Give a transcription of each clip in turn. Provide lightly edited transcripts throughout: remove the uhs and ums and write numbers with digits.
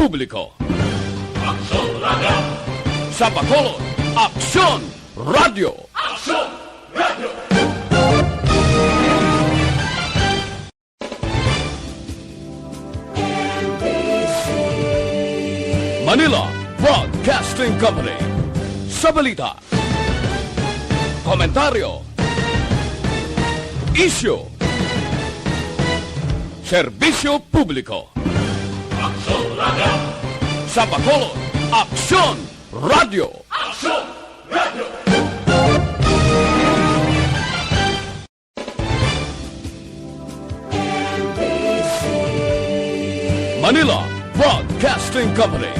Publiko. Aksyon Radio! Sa Bacolod, Aksyon Radio! Aksyon Radio! Manila Broadcasting Company. Sa balita, komentaryo, isyu, serbisyo publiko. Aksyon Radio! Sa Bacolod, Aksyon Radio! Aksyon Radio! Manila Broadcasting Company.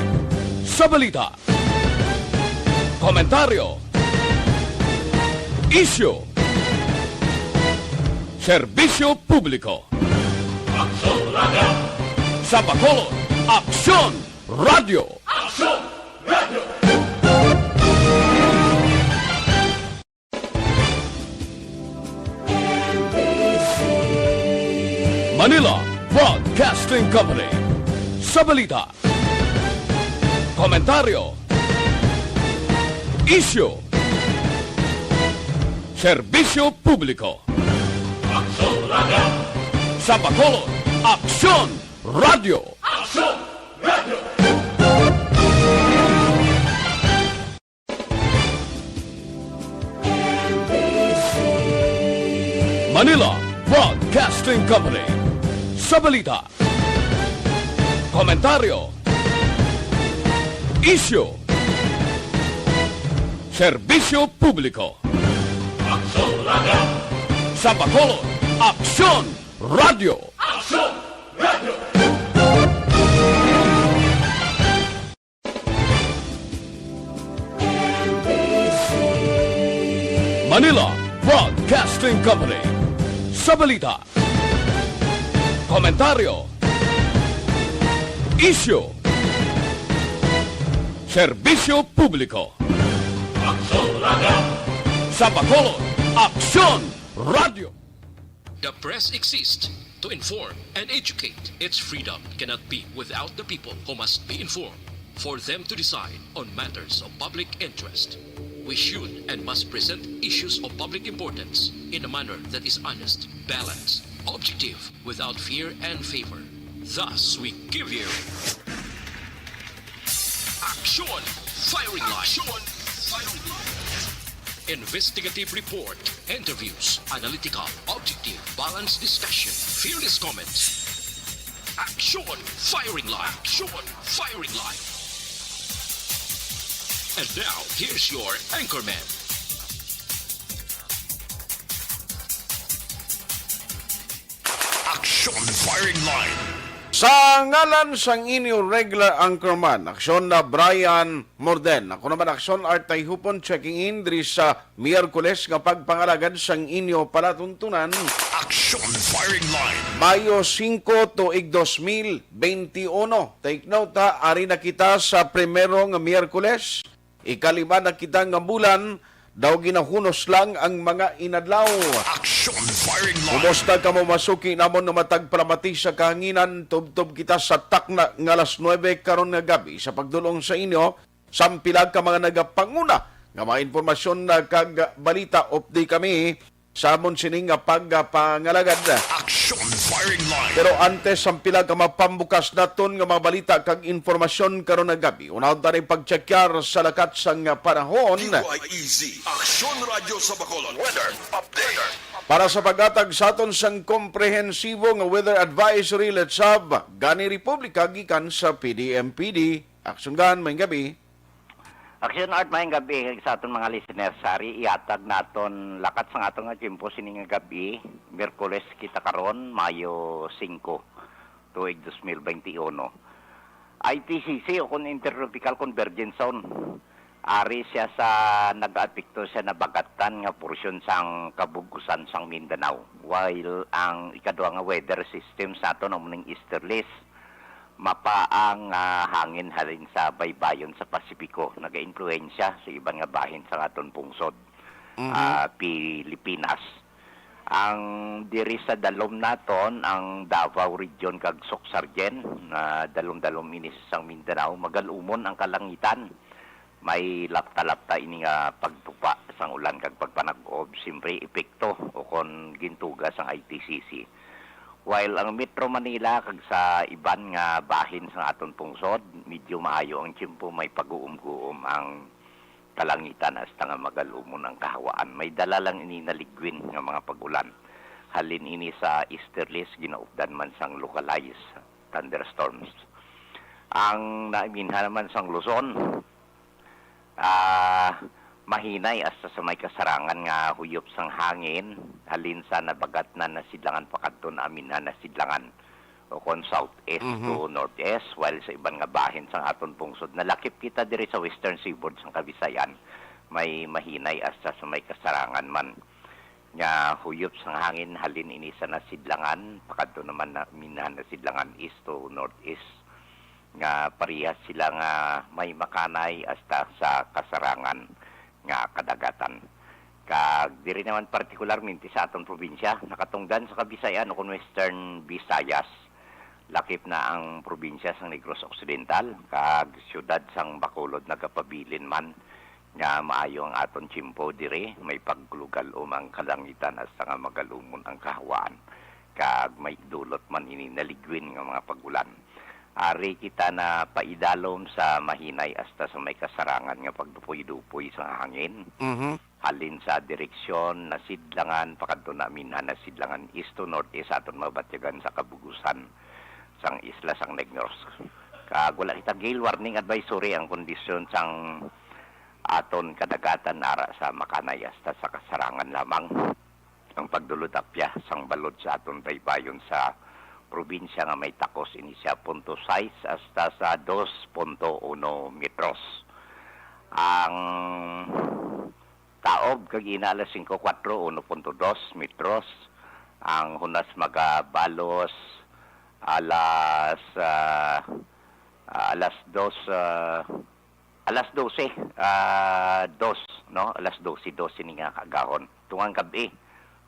Sa balita, komentaryo, isyu, serbisyo publiko. Aksyon Radio! Sa Bacolod, Aksyon Radio! Aksyon Radio! Manila Broadcasting Company. Sa balita, komentaryo, isyu, serbisyo publiko. Aksyon Radio! Sa Bacolod, Aksyon Radio! Aksyon Radio! Manila Broadcasting Company. Sa balita, komentaryo, isyu, serbisyo publiko. Aksyon Radio! Sa Bacolod, Aksyon Radio! Aksyon Radio! Manila Broadcasting Company. Sa balita, komentaryo, isyu, serbisyo publiko. Aksyon Radio! Sa Bacolod, Aksyon Radio! The press exists to inform and educate. Its freedom cannot be without the people who must be informed for them to decide on matters of public interest. We should and must present issues of public importance in a manner that is honest, balanced, objective, without fear and favor. Thus, we give you Aksyon Firing Line. Aksyon Firing Line. Investigative report, interviews, analytical, objective, balanced discussion, fearless comments. Aksyon Firing Line. Aksyon Firing Line. And now, here's your anchorman. Aksyon Firing Line! Sa ngalan sang inyo regular anchorman, aksyon na Brian Morden. Ako naman aksyon Art Tayhopon checking in diri sa Miyerkules nga pagpangalagad sang inyo palatuntunan. Aksyon Firing Line! Mayo 5 tuig 2021. Take note ha, ari na kita sa primero nga Miyerkules. Ikalima na kita nga bulan, daw ginahunos lang ang mga inadlaw. Aksyon Firing Line! Kumusta ka mo masuki namon na matagpalamati sa kahanginan, tubtob kita sa takna nga alas 9 karon nga gabi sa pagdulong sa inyo, sampilag ka mga nagapanguna nga mga informasyon na kag balita update kami sa amon sining nga pagpangalagad. Aksyon Firing Line! Pero antes sampilag ka mapambukas naton nga mga balita kag informasyon karon nga gabi. Unahon ta rin pagtsekyar sa lakat sang panahon. DYEZ Aksyon Radio sa Bacolod Weather Update. Para sa paghatag sa aton sang komprehensibo nga weather advisory, let's have Gani Republika gikan sa PDMPD. Aksyon gan, may gabi. Aksyon Art, may gabi sa aton mga listeners. Sari, iatag naton lakat sa aton nga tiyempo sining gabi. Miyerkules kita karon, Mayo 5, tuig 2021. ITCC o kon Intertropical Convergence Zone. Ari siya sa nag-apekto siya na bagatan nga porsyon sang kabugusan sang Mindanao. While ang ikaduha nga weather system sa aton umuning easterlies, mapaang hangin halin sa baybayon sa Pasipiko, naga-influensya sa ibang nga bahin sa aton pungsod, Pilipinas. Ang diri sa dalom naton ang Davao Region kag Socsargen na dalom-dalom ini sa Mindanao magalumon ang kalangitan. May lapta-lapta ini nga pagtupa sang ulan kag pagpanag-ob simpre epekto o kon gintuga sang ITCC. While ang Metro Manila kag sa iban nga bahin sa aton pungsod medyo maayo ang tiyempo may pag-uum-guom ang kalangitan hasta nga magalumon ang kahawaan. May dala lang ini naligwin nga mga pagulan. Halin ini sa easterlies ginaupdan man sang localized thunderstorms. Ang naiminha naman sang Luzon, mahinay hasta sa may kasarangan nga huyop sang hangin. Halin sa nabagat na nasidlangan pakadto na amin na nasidlangan o kon southeast to northeast, while sa ibang nga bahin sang aton pungsod nalakip kita diri sa western seaboard sang Kabisayan may mahinay hasta sa may kasarangan man nga huyop sang hangin halin ini sa nasidlangan pakadto naman na minahan nasidlangan east to northeast nga parehas sila nga may makanay hasta sa kasarangan nga kadagatan. Kag diri naman partikularmente sa aton probinsya nakatungdan sa Kabisayan o kon western Visayas lakip na ang probinsya sang Negros Occidental kag syudad sang Bacolod nagapabilin man nga maayo ang aton tiyempo dire may pagglugal ang kalangitan hasta nga magalumon ang kahawaan kag may dulot man ini naligwin nga mga pagulan. Ari kita na paidalom sa mahinay hasta sa may kasarangan nga pagdupoy-dupoy sa hangin. Halin sa direksyon nasidlangan pakadto namin nasidlangan east to northeast aton mabatyagan sa kabugusan sang isla sang Negros. Kag wala kita gale warning advisory ang kondisyon sang aton kadagatan ara sa makanay hasta sa kasarangan lamang. Ang pagdulutapya sang balod sa aton baybayon sa probinsya nga may takos ini siya 0.6 hasta sa 2.1 metros. Ang taob kag ina alas 5:04 1.2 metros. Ang hunas magabalos alas 12 no alas 12 ni nga kagahon tungang gabi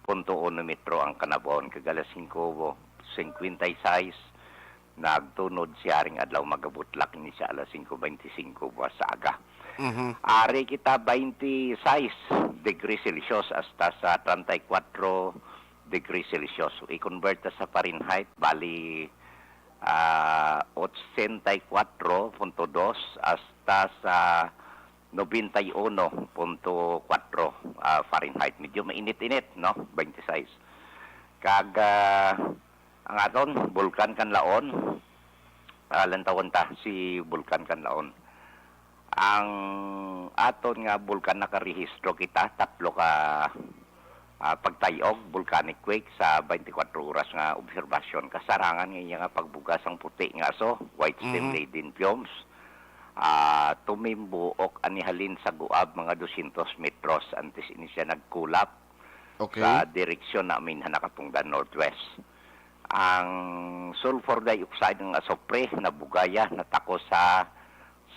0.1 metro ang kanabon kag alas 5:56 nagtunod siya ring adlaw magabutlak ni siya alas 5:25 buwas sa aga. Ari kita 26 degrees Celsius hasta sa 34 degrees Celsius. I-convert sa Fahrenheit, bali 84.2 hasta sa 91.4 Fahrenheit. Medyo mainit-init, no? 26. Kag ang aton, Bulkan Kanlaon, lantawon ta si Bulkan Kanlaon. Ang aton nga bulkan nakarehistro kita, 3 ka pagtayog, volcanic quake sa 24 oras nga obserbasyon. Kasarangan nga nga pagbugas ang puti nga so, white stem laden fumes. Tumimbuok anihalin sa guab mga 200 metros antes ini siya nagkulap sa direksyon namin na nakatungdan northwest. Ang sulfur dioxide ng asopre na bugaya na tako sa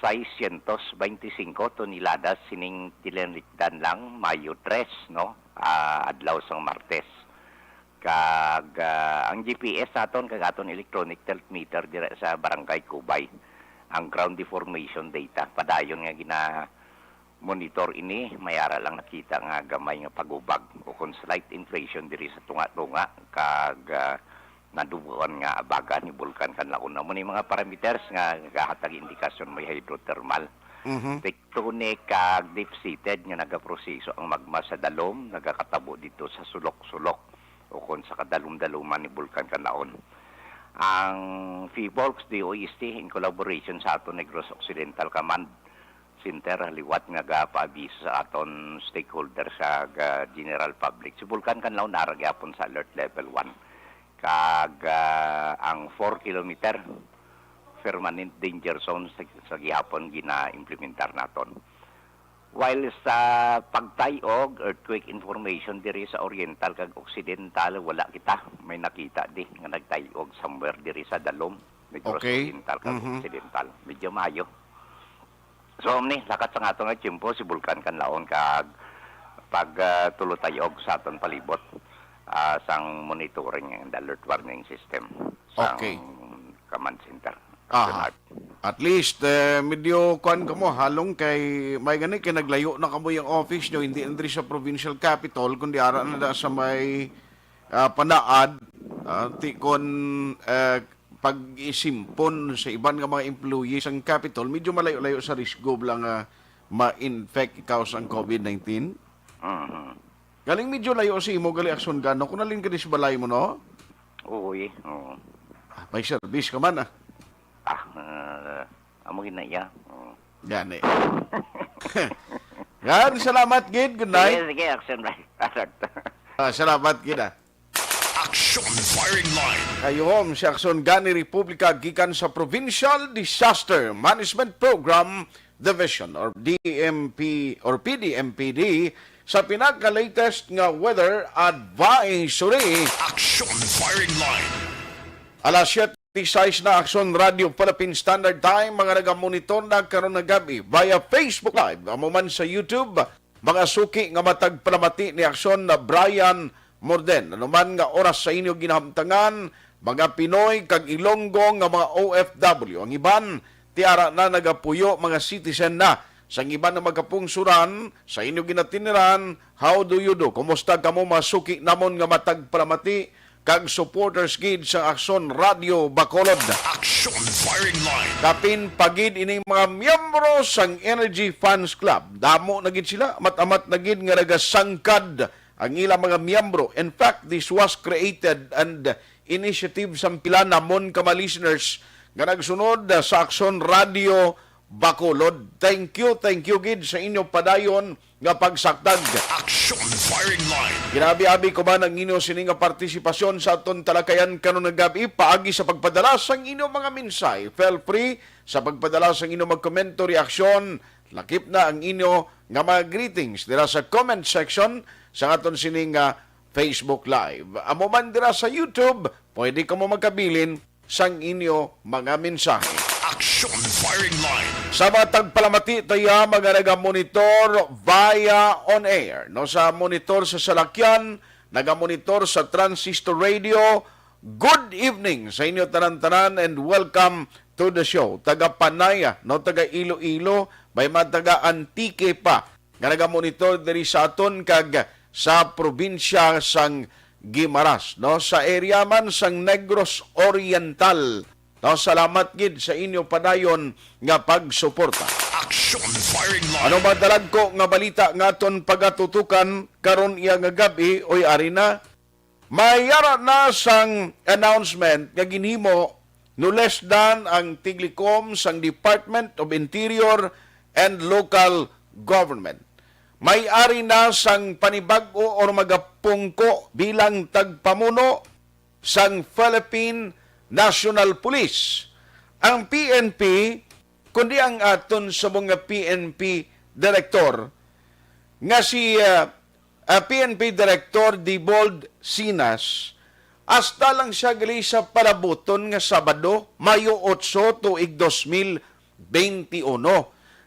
625 toneladas sining tilenrikdan lang Mayo 3, no? Adlaw sang Martes. Kag ang GPS naton kag aton electronic tilt meter dire sa Barangay Kubay. Ang ground deformation data padayon nga gina monitor ini mayara lang nakita nga gamay nga pagubag o kon slight inflation diri sa tunga-tunga kag nadubuan nga abaga ni Bulkan Kanlaon na mo ni mga parameters nga nagahatag indikasyon may hydrothermal. Tectonic kag deep-seated nga nagaproseso ang magma sa dalom nagakatabo dito sa sulok-sulok o kon sa kadalom-daluman ni Bulkan Kanlaon. Ang FIVOLCS DOST in collaboration sa aton Negros Occidental Command Center liwat nga gapaabiso sa aton stakeholder sa general public. Si Bulkan Kanlaon naragyapon sa alert level 1. Kag ang 4 kilometer permanent danger zone sa gihapon gina-implementar naton. While sa pagtayog, earthquake information diri sa oriental kag occidental, wala kita. May nakita di nga nagtayog somewhere diri sa dalom. Negros Oriental kag occidental. Medyo mayo. So, lakat sa nga ito nga tiyempo, si Bulkan Kanlaon kag pag tulotayog sa aton palibot. sang monitoring and alert warning system sa Okay. command center. Aha. At least, medyo kuan ka mo, halong kay may gani kay naglayo na kamo yung office nyo, hindi andri sa provincial capital, kundi ara na da sa may panaad, ti kon pag-isimpon sa iban nga mga employees ang capital, medyo malayo-layo sa risgo lang ma-infect ikaw sa COVID-19. Mhm. Galing medyo layo si imo gali aksyon gano, kung nalin ka di sa balay mo, no? Uy, oo. May service ka man, Amo ginaya. Yan eh. Yan, salamat, Gid. Good night. Sige, action right. Alert. Salamat, Gid. Aksyon Firing Line. Kayom si Aksyon Gani Republika gikan sa Provincial Disaster Management Program Division or DMP or PDMPD sa pinaka-latest nga weather advisory. Aksyon Firing Line. Alas 7:06 na Aksyon Radio Philippine Standard Time, mga nagamonitor na karon nga gabi via Facebook Live, amo man sa YouTube, mga suki nga matag palamati ni Aksyon na Brian Morden. Ano man nga oras sa inyo ginhamtangan, mga Pinoy kag Ilonggo nga mga OFW. Ang iban, tiara na nagapuyo, mga citizen na. Sa iban na magkapungsuran, sa inyo ginatiniran, how do you do? Kumusta kamo masuki namon nga matag palamati kag supporters gid sa Aksyon Radio Bacolod. Aksyon Firing Line. Kapin pagid ining mga miyembro sang Energy Fans Club. Damo na gid sila, amat-amat na gid nga nagasangkad ang ilang mga miyembro. In fact, this was created and initiative sang pila namon ka mga listeners nga nagsunod sa Aksyon Radio Bacolod. Thank you gid sa inyo padayon nga pagsaktag. Aksyon Firing Line. Ginabi-abi ko man ang inyo sining nga partisipasyon sa aton talakayan karon nga gabi paagi sa pagpadala sang inyo mga minsay. Feel free sa pagpadala sang inyo magkomento, reaksyon, lakip na ang inyo nga mga greetings dira sa comment section sa aton sining Facebook Live. Amo man dira sa YouTube, pwede ka mo magkabilin sang inyo mga mensahe. Aksyon Firing Line. Sa mga tagpalamati tayo mga nagamonitor via on air. No, sa monitor sa salakyan, nagamonitor sa transistor radio. Good evening sa inyo tanan-tanan and welcome to the show. Taga Panaya, no, taga Iloilo, may mga taga Antique pa. Nga nagamonitor diri sa aton kag sa probinsya sang Guimaras, no, sa area man sang Negros Oriental. No, salamat gid sa inyo padayon nga pagsuporta. Aksyon Firing Line. Ano madalag ko nga balita nga aton pagatutukan karon iya nga gabi oy ari na mayara na sang announcement nga ginhimo no less than ang tiglikom sang Department of Interior and Local Government. May-ari na sang panibag-o or magapungko bilang tagpamuno sang Philippine National Police. Ang PNP, kundi ang aton sa mga PNP Director, nga si PNP Director Dibold Sinas, hasta lang siya gali sa palabuton nga Sabado, Mayo 8, tuig 2021.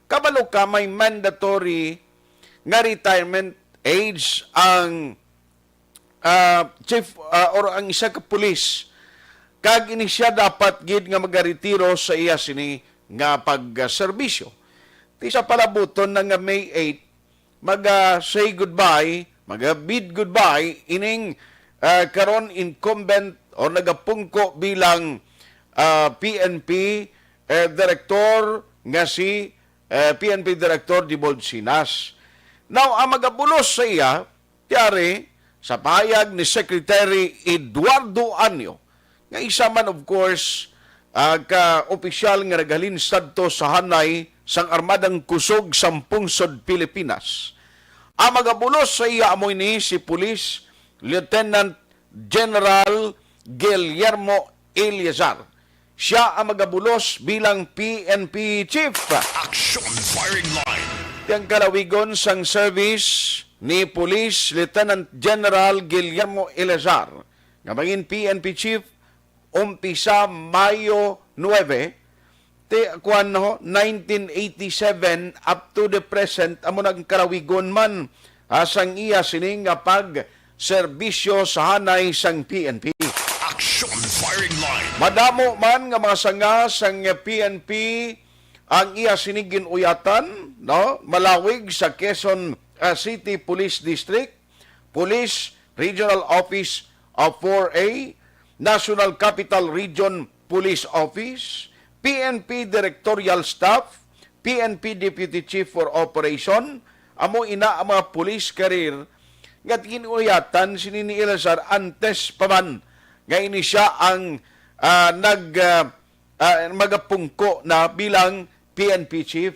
Kabalo ka may mandatory nga retirement age ang chief or ang isa ka pulis. Kag ini siya dapat gid nga magaretiro sa iya sini nga pagserbisyo. Ti sa palabuton na nga May 8 say goodbye, bid goodbye ining karon incumbent or nagapungko bilang PNP director nga si PNP Director Dibold Sinas. Now, ang magabulos sa iya, tiyari, sa pahayag ni Secretary Eduardo Anyo, nga isa man of course ka-opisyal nga naghalin sadto sa hanay sang Armadang Kusog Sampungsod Pilipinas. Ang magabulos sa iya amoy ni si Police Lieutenant General Guillermo Eleazar. Siya ang magabulos bilang PNP Chief. Aksyon Firing Line. Tiyang kalawigon sang service ni Police Lieutenant General Guillermo Eleazar nga maging PNP Chief umpisa Mayo 9 1987 up to the present amo nagkarawigon man sang iya sining nga pag serbisyo sa hanay sang PNP. Aksyon firing line. Madamo man nga mga sanga sang PNP ang iya sinigin uyatan, no? Malawig sa Quezon City Police District, Police Regional Office of 4A, National Capital Region Police Office, PNP Directorial Staff, PNP Deputy Chief for Operation, amo ina ang mga police career nga ginuyatan sinini Elazar antes pa man nga ini siya ang magapungko na bilang PNP Chief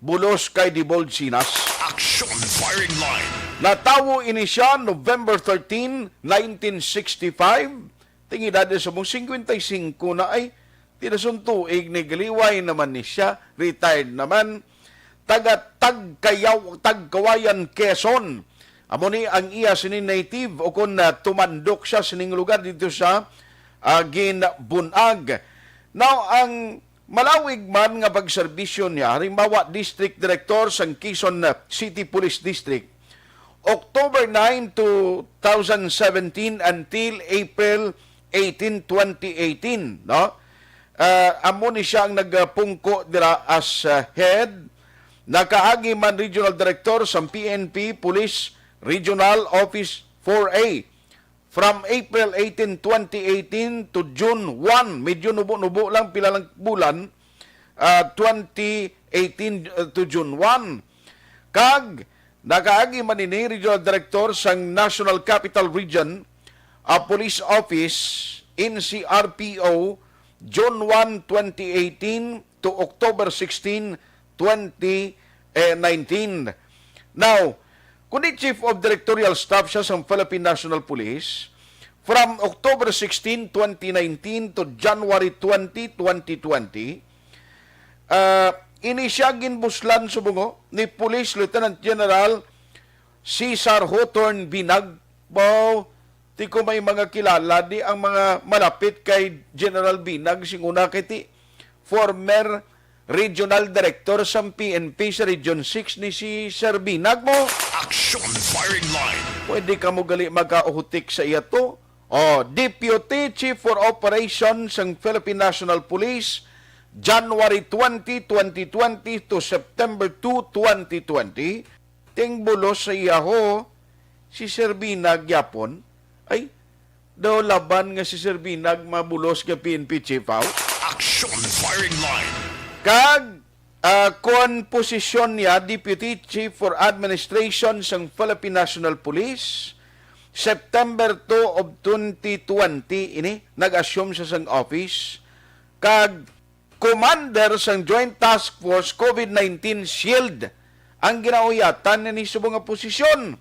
bulos kay Dibold Sinas. Aksyon firing line. Natawo ini siya November 13, 1965. Tingi dati sa mong 55 na ay tinasuntuig ni Galiway naman ni siya, retired naman. Tagkawayan Quezon. Amo ni ang iya sinin native o kung tumandok siya sining lugar dito sa Ginbunag. Now, ang malawig man nga pagserbisyo niya, halimbawa District Director sa Quezon City Police District, October 9, 2017 until April 18, 2018, no? Amo ni siya ang nagpungko dira as head. Nakaagi man Regional Director sa PNP Police Regional Office 4A from April 18, 2018 to June 1. Medyo nubo-nubo lang, pila lang bulan, 2018 to June 1. Kag, nakaagi man ini Regional Director sa National Capital Region Police Office in CRPO June 1, 2018 to October 16, 2019. Now, kundi Chief of Directorial Staff siya sa Philippine National Police from October 16, 2019 to January 20, 2020. Ini siya ginbuslan subungo ni Police Lieutenant General Cesar Hawthorne Binag. Wow, ti ko may mga kilala di ang mga malapit kay General Binag singuna kay ti former Regional Director sa PNP sa Region 6 ni si Sir Binag mo. Aksyon firing line. Pwede ka mo gali magkauhutik sa iya to. Deputy Chief for Operations ng Philippine National Police, January 20, 2020 to September 2, 2020. Tingbulos sa iya ho, si Sir Binag yapon. Ay, daw laban nga si Sir Binag mabulos nga PNP Chief out. Aksyon firing line. Kag kon posisyon niya Deputy Chief for Administration ng Philippine National Police, September 2 of 2020 ini nag-assume sa sang office. Kag commander sang Joint Task Force COVID-19 Shield ang ginauyatan ni subong nga posisyon.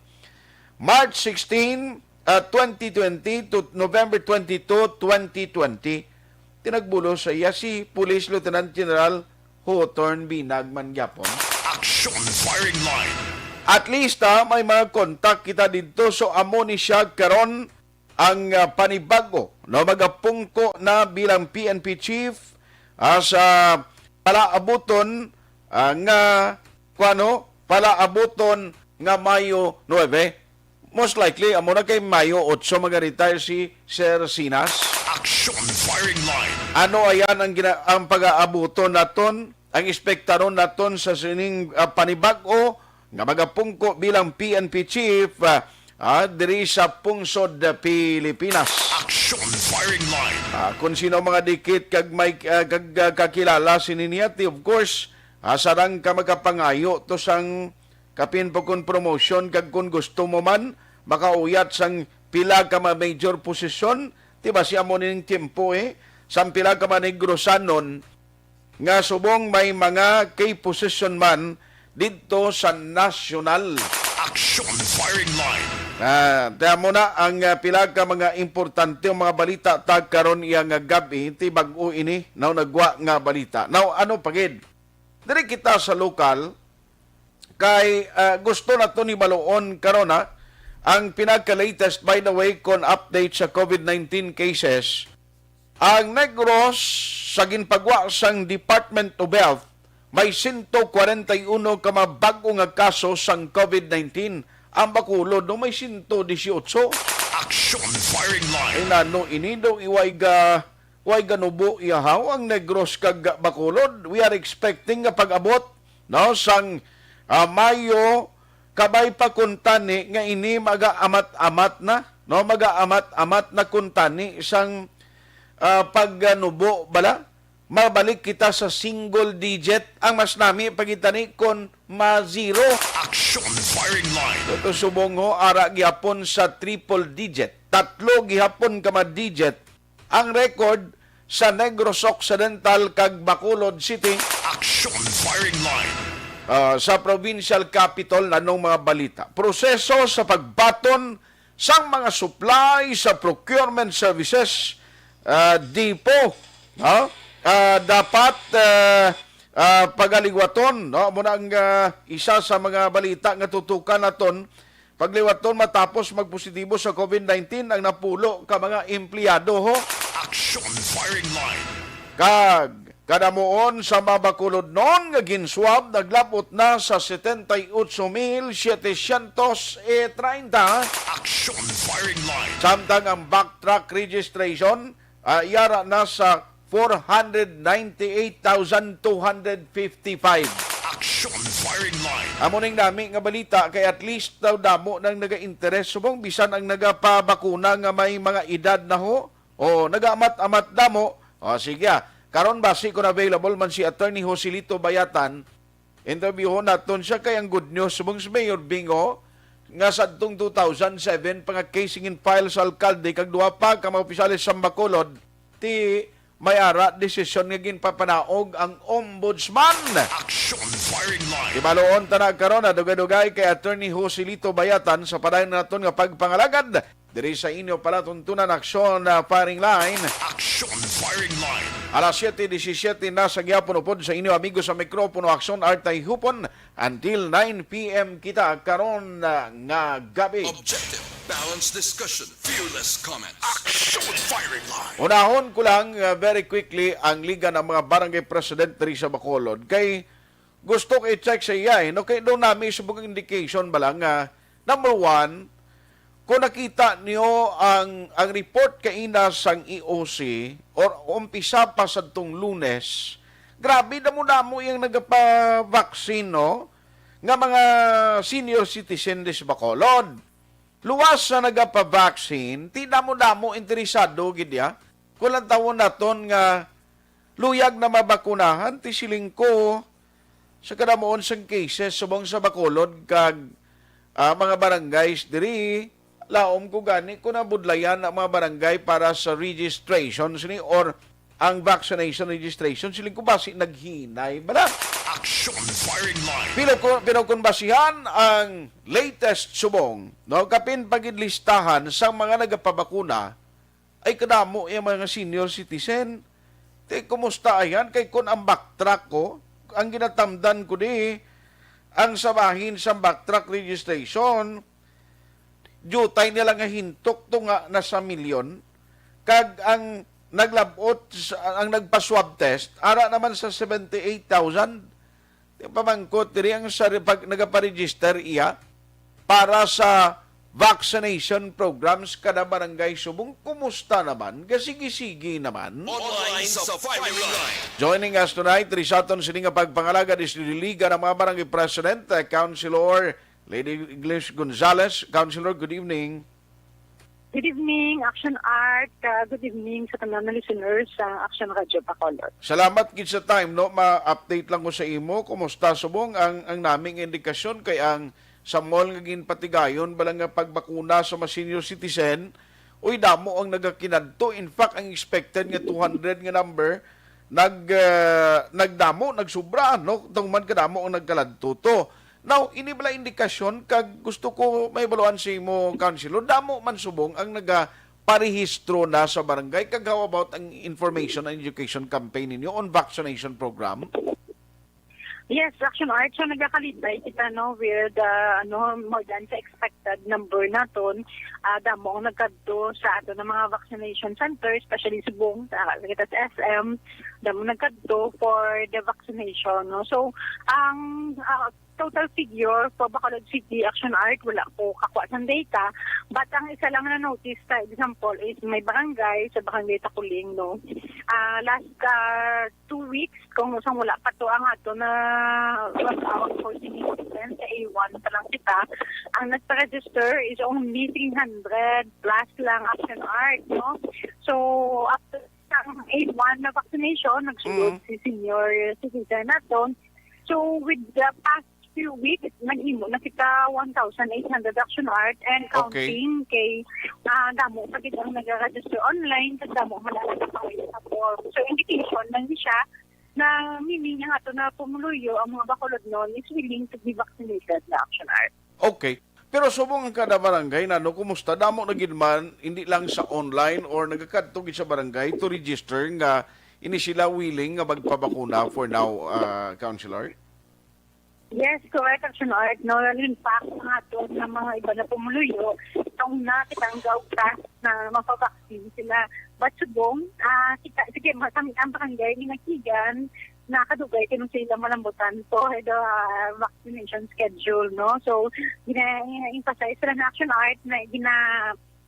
March 16, 2020 to November 22, 2020. Tinagbulo sa iya si Police Lieutenant General Hawthorne Binag man gyapon. Aksyon firing line. At least may mga kontak kita dito so amo ni siya karon ang panibago no magapungko na bilang PNP Chief sa palaabuton palaabuton nga Mayo 9. Most likely amo na kay Mayo 8 mag-retire si Sir Sinas. Aksyon firing line. Ano ayan ang pag-aabuton naton, ang ekspektaron naton sa sining panibago nga magapungko bilang PNP Chief diri sa pungsod Pilipinas. Aksyon firing line. Kung sino mga dikit kag may kakilala sininiati, of course, sarang ka magapangayo to sang kapin po kun promotion kag kung gusto mo man makauyat sang pila ka major posisyon, diba siya mo ning tiempo sang pila ka manigrosanon nga subong may mga key position man dito sa national. Aksyon firing line. Kaya mo na ang pila ka mga importante ang mga balita tag karon iya nga gabi ti bag-o ini now nagwa nga balita. Now ano pagid? Diri kita sa lokal kay gusto na to ni baloon karon ang pinaka-latest by the way kon update sa COVID-19 cases. Ang Negros sa ginpagwa sang Department of Health may 141 ka mabago nga kaso sang COVID-19. Ang Bacolod no may 118. Aksyon firing line. Inano inido way ganubo ihaw ang Negros kag Bacolod. We are expecting nga pag-abot no sang Mayo kabay pa kuntani nga ini maga-amat-amat na no maga-amat-amat na kuntani isang pagganubo bala mabalik kita sa single digit ang mas nami pagitani kon ma-zero. Aksyon firing line. Ito subong ho ara gihapon sa triple digit. Tatlo gihapon ka ma-digit ang record sa Negros Occidental kag Bacolod City. Aksyon firing line. Sa provincial capital nanong mga balita. Proseso sa pagbaton sang mga supply sa procurement services dipo dapat pagaligwaton no muna ang isa sa mga balita nga tutukan naton pagliwaton matapos magpositibo sa COVID-19 ang napulo ka mga empleyado ho. Aksyon firing line. Kadamuon sa Bacolod noon nga ginswab naglapot na sa 78,730. Aksyon firing line. Samtang ang backtrack registration yara na sa 498,255. Aksyon firing line. Amuning nami nga balita kay at least daw damo nang naga-interes subong bisan ang nagapabakuna nga may mga edad na ho o nagaamat-amat damo. O sige karon basi kung available man si Attorney Joselito Bayatan, interviewon naton siya kay ang good news subong si Mayor Bingo nga sa adtong 2007 pang casing in file sa alkalde kag duha pa ka mga opisyales sa Bacolod ti may ara desisyon nga ginpapanaog ang ombudsman. Aksyon firing line. Ibaloon tanag karon na dugay-dugay kay Attorney Joselito Bayatan sa padayon naton nga pagpangalagad diri sa inyo pala tuntunan aksyon na firing line. Aksyon firing line. Alas 7:17 na sa gyapon upod sa inyo amigo sa mikropono Aksyon Tayhopon until 9 p.m. kita karon nga gabi. Objective, balanced discussion, fearless comment. Aksyon firing line. Unahon ko lang very quickly ang liga ng mga barangay president diri sa Bacolod kay gusto ko i-check sa iya no kay doon namin subong indication balang number one kung nakita niyo ang report kaina sang EOC or umpisa pa sa tong Lunes, grabe damo-damo yung nagapa-vaccine no nga mga senior citizen des Bacolod. Luwas na nagapa-vaccine, ti damo-damo interesado gid ya. Kulang tawon naton nga luyag na mabakunahan ti siling ko sa kadamoon sang cases subong sa Bacolod kag mga barangays diri laom ko gani kung nabudlayan ang mga barangay para sa registration sini or ang vaccination registration siling ko basi naghinay bala. Aksyon firing line. Pero kung basihan ang latest subong no kapin pagidlistahan sa mga nagapabakuna ay kadamo yung mga senior citizen. Te kumusta ayan kay kun ang backtrack ko ang ginatamdan ko di ang sabahin sa backtrack registration jutay nila nga hintok to nga nasa milyon kag ang naglabot ang nagpa-swab test ara naman sa 78,000 pamangkot diri ang sa pag nagapa-register iya para sa vaccination programs kada barangay subong kumusta naman gasigi-sigi naman. Online sa firing line. Joining us tonight risaton sini nga pagpangalaga di Liga ng mga barangay president Councilor Lady English Gonzales. Councilor, good evening. Good evening, Aksyon Art. Good evening sa tanan ng listeners sa Aksyon Radio Bacolod. Salamat gid sa time no ma-update lang ko sa imo kumusta subong ang naming indikasyon kay ang sa mall nga ginpatigayon balang nga pagbakuna sa mga senior citizen uy damo ang nagakinadto. In fact ang expected nga 200 nga number nagdamo nagsubra no tungman kadamo ang nagkaladto to. Now, inibala indikasyon kag gusto ko may baluan sa imo, Councilor, damo man subong ang nagaparehistro na sa barangay kag how about ang information and education campaign ninyo on vaccination program? Yes, Action Art. So nagkakalibay kita no with more than sa expected number naton. Damo ang nagkadto sa ato ng mga vaccination center, especially subong sa kita sa SM. Damo nagkadto for the vaccination. No? So ang total figure for Bacolod City Action Art, wala ko kakuha ng data. But ang isa lang na notice, for example, is may barangay sa barangay Takuling, no? Last 2 weeks, kung usang wala pa to ang ato na was out for significant sa A1 pa lang kita, ang nagpa-register is only 300 plus lang Action Art, no? So, after ang A1 na vaccination, nagsulod si senior citizen naton. So, with the past few weeks, nag-imo na kita 1,800 Action Art and counting kay damo pa kita ang nag-register online kasi damo malala sa form. So, indication lang siya na meaning nga ito na pumuluyo ang mga Bacolod noon is willing to be vaccinated na Action Art. Okay. Pero subong ang kada barangay na kumusta damo na gid man hindi lang sa online or nagakadto gid sa barangay to register nga ini sila willing nga magpabakuna for now, Councilor? Yes, correct, Action Art. No, in fact, mga ito na mga iba na pumuluyo, itong na kitang gawtas na mapavaccine sila. But subong, sige, ang barangay ni Nakigan, nakadugay kinong sila malambutan for the vaccination schedule, no? So, gina-emphasize sila na Action Art na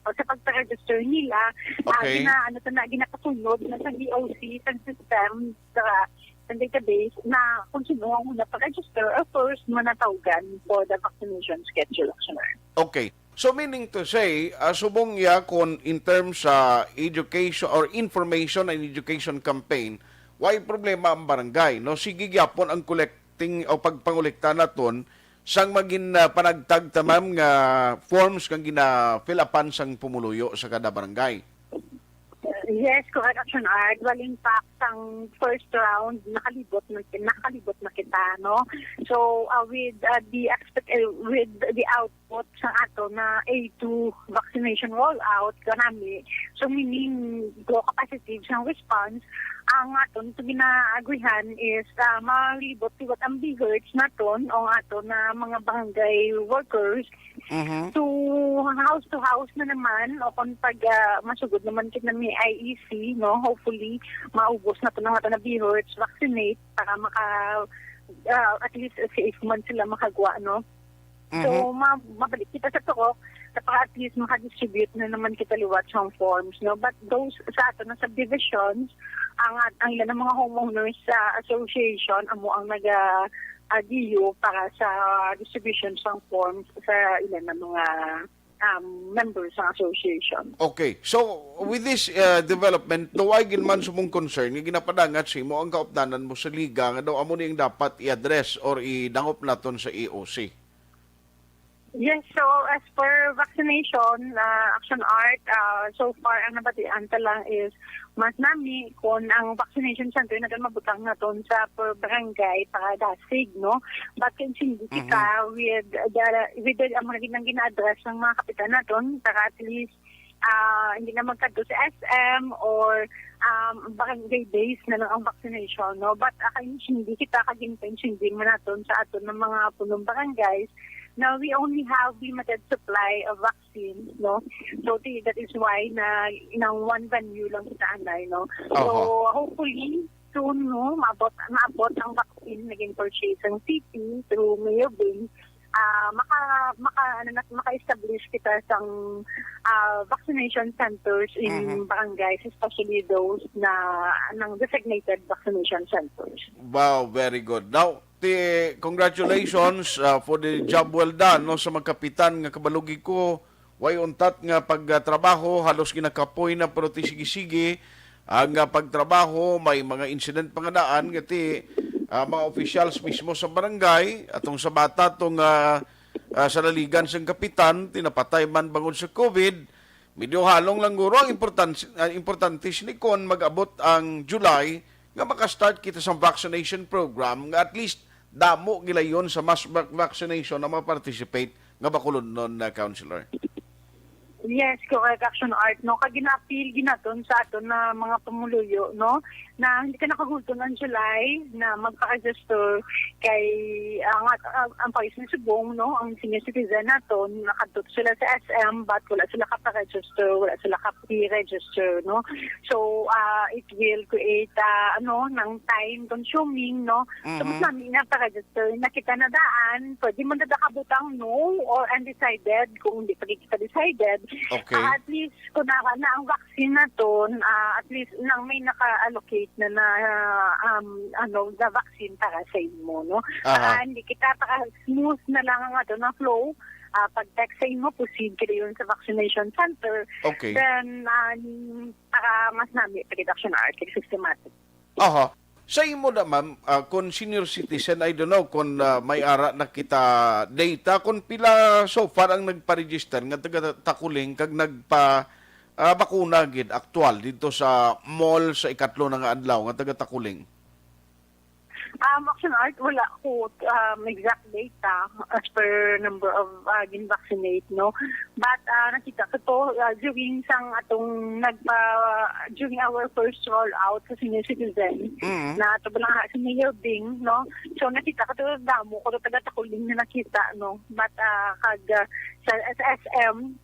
sa pagpa-register nila, ginapasunod na sa DOC, sa system, sa database na kung sino ang una pa-register or first manatawgan for the vaccination schedule, Action Art. Okay. So meaning to say, subong ya kung in terms sa education or information and education campaign, why problema ang barangay, no? Sige gyapon ang collecting o pagpangolekta naton sang magin panagtag tamam nga forms kang gina-fill upan sang pumuluyo sa kada barangay. Yes, correct, Action Art. Well, in fact, ang first round, nakalibot na kita, no? So, with the output sa ato na A2 vaccination rollout, kanami, so meaning go capacity sa response, ang aton ito ginaagrihan is malibot tiwat ang bigots naton o ato na mga barangay workers to house na naman o kung pag masugod naman kita may IEC, no, hopefully maubos na ito ng ato na bigots, vaccinate para at least safe man sila makagawa, no. So, mabalik kita sa toko para at least makadistribute na naman kita liwat sa forms, no. But those sa ato na subdivisions, ang ilan ng mga homeowners association amo ang nag-DU para sa distribution ng forms sa ilan ng mga members ng association. Okay. So, with this development, duwagin man sumong concern, nga ginapadangat si mo ang kaupdanan mo sa liga, nga daw amo niyang dapat i-address or idangop naton sa EOC. Yes, so as per vaccination, Action Art, so far ang nabatian lang is mas nami kung ang vaccination center na mabutang naton sa per barangay para dasig, no? But hindi kita with the mga gina-address ng mga kapitan naton para at least hindi na magkadto sa SM or barangay base na lang ang vaccination, no? But hindi kita kagin-pensindi man naton sa aton ng mga punong barangays. Now, we only have limited supply of vaccines, no? So, that is why na inang one venue lang sa anay, no? So, hopefully, soon, no, maabot ang vaccine naging purchase ng city through Mayor Bing. Maka-establish kita sang vaccination centers in barangays, especially those na ng designated vaccination centers. Wow, very good. Now, congratulations for the job well done, no, sa magkapitan nga kabalugi ko. Way untat nga pagtrabaho, halos kinakapoy na pero sige-sige ang pagtrabaho, may mga incident pangadaan ngati mga officials mismo sa barangay atong sa bata tong sa laligan sang kapitan tinapatay man bangod sa COVID. Medyo halong lang guro ang importante ni kon mag-abot ang July nga maka-start kita sa vaccination program nga at least damo gilayon sa mass vaccination na ma-participate nga Bacolod noon na Councilor. Yes, correct, Action Art, no? Kag gina-appeal ginaton sa aton na mga pamuluyo, no? Na hindi ka nakagulton ng July na magpa-register kay ang País ng Subong, no? Ang senior citizen naton, nakadto sila sa SM but wala sila ka-register, wala sila ka-pre-register, no? So, it will create, ng time consuming, no? So, mas namin na pa-register, nakita na daan, pwede mo na nakabutang no or undecided, kung hindi pa kita decided. Okay. At least, kung na ang vaccine na to, at least nang may naka-allocate na vaccine para sa inyo, no? Hindi kita smooth na lang ang na flow. Pag-text sa inyo, proceed kayo yun sa vaccination center. Okay. Then, para mas namin, Action Art, systematic. Aha. Sa imo na, ma'am, kung senior citizen, I don't know, kung may ara na kita data, kung pila so far ang nagpa-register nga taga-takuling kag bakuna gid aktual dito sa mall sa ikatlo na nga adlaw nga taga-takuling. Action Art, wala ko exact data as per number of vaccinate, no? But nakita ko to during during our first rollout sa senior citizen na ito lang sa Mayor Bing, no? So nakita ko to damo ko taga-takuling na nakita, no? But sa SM,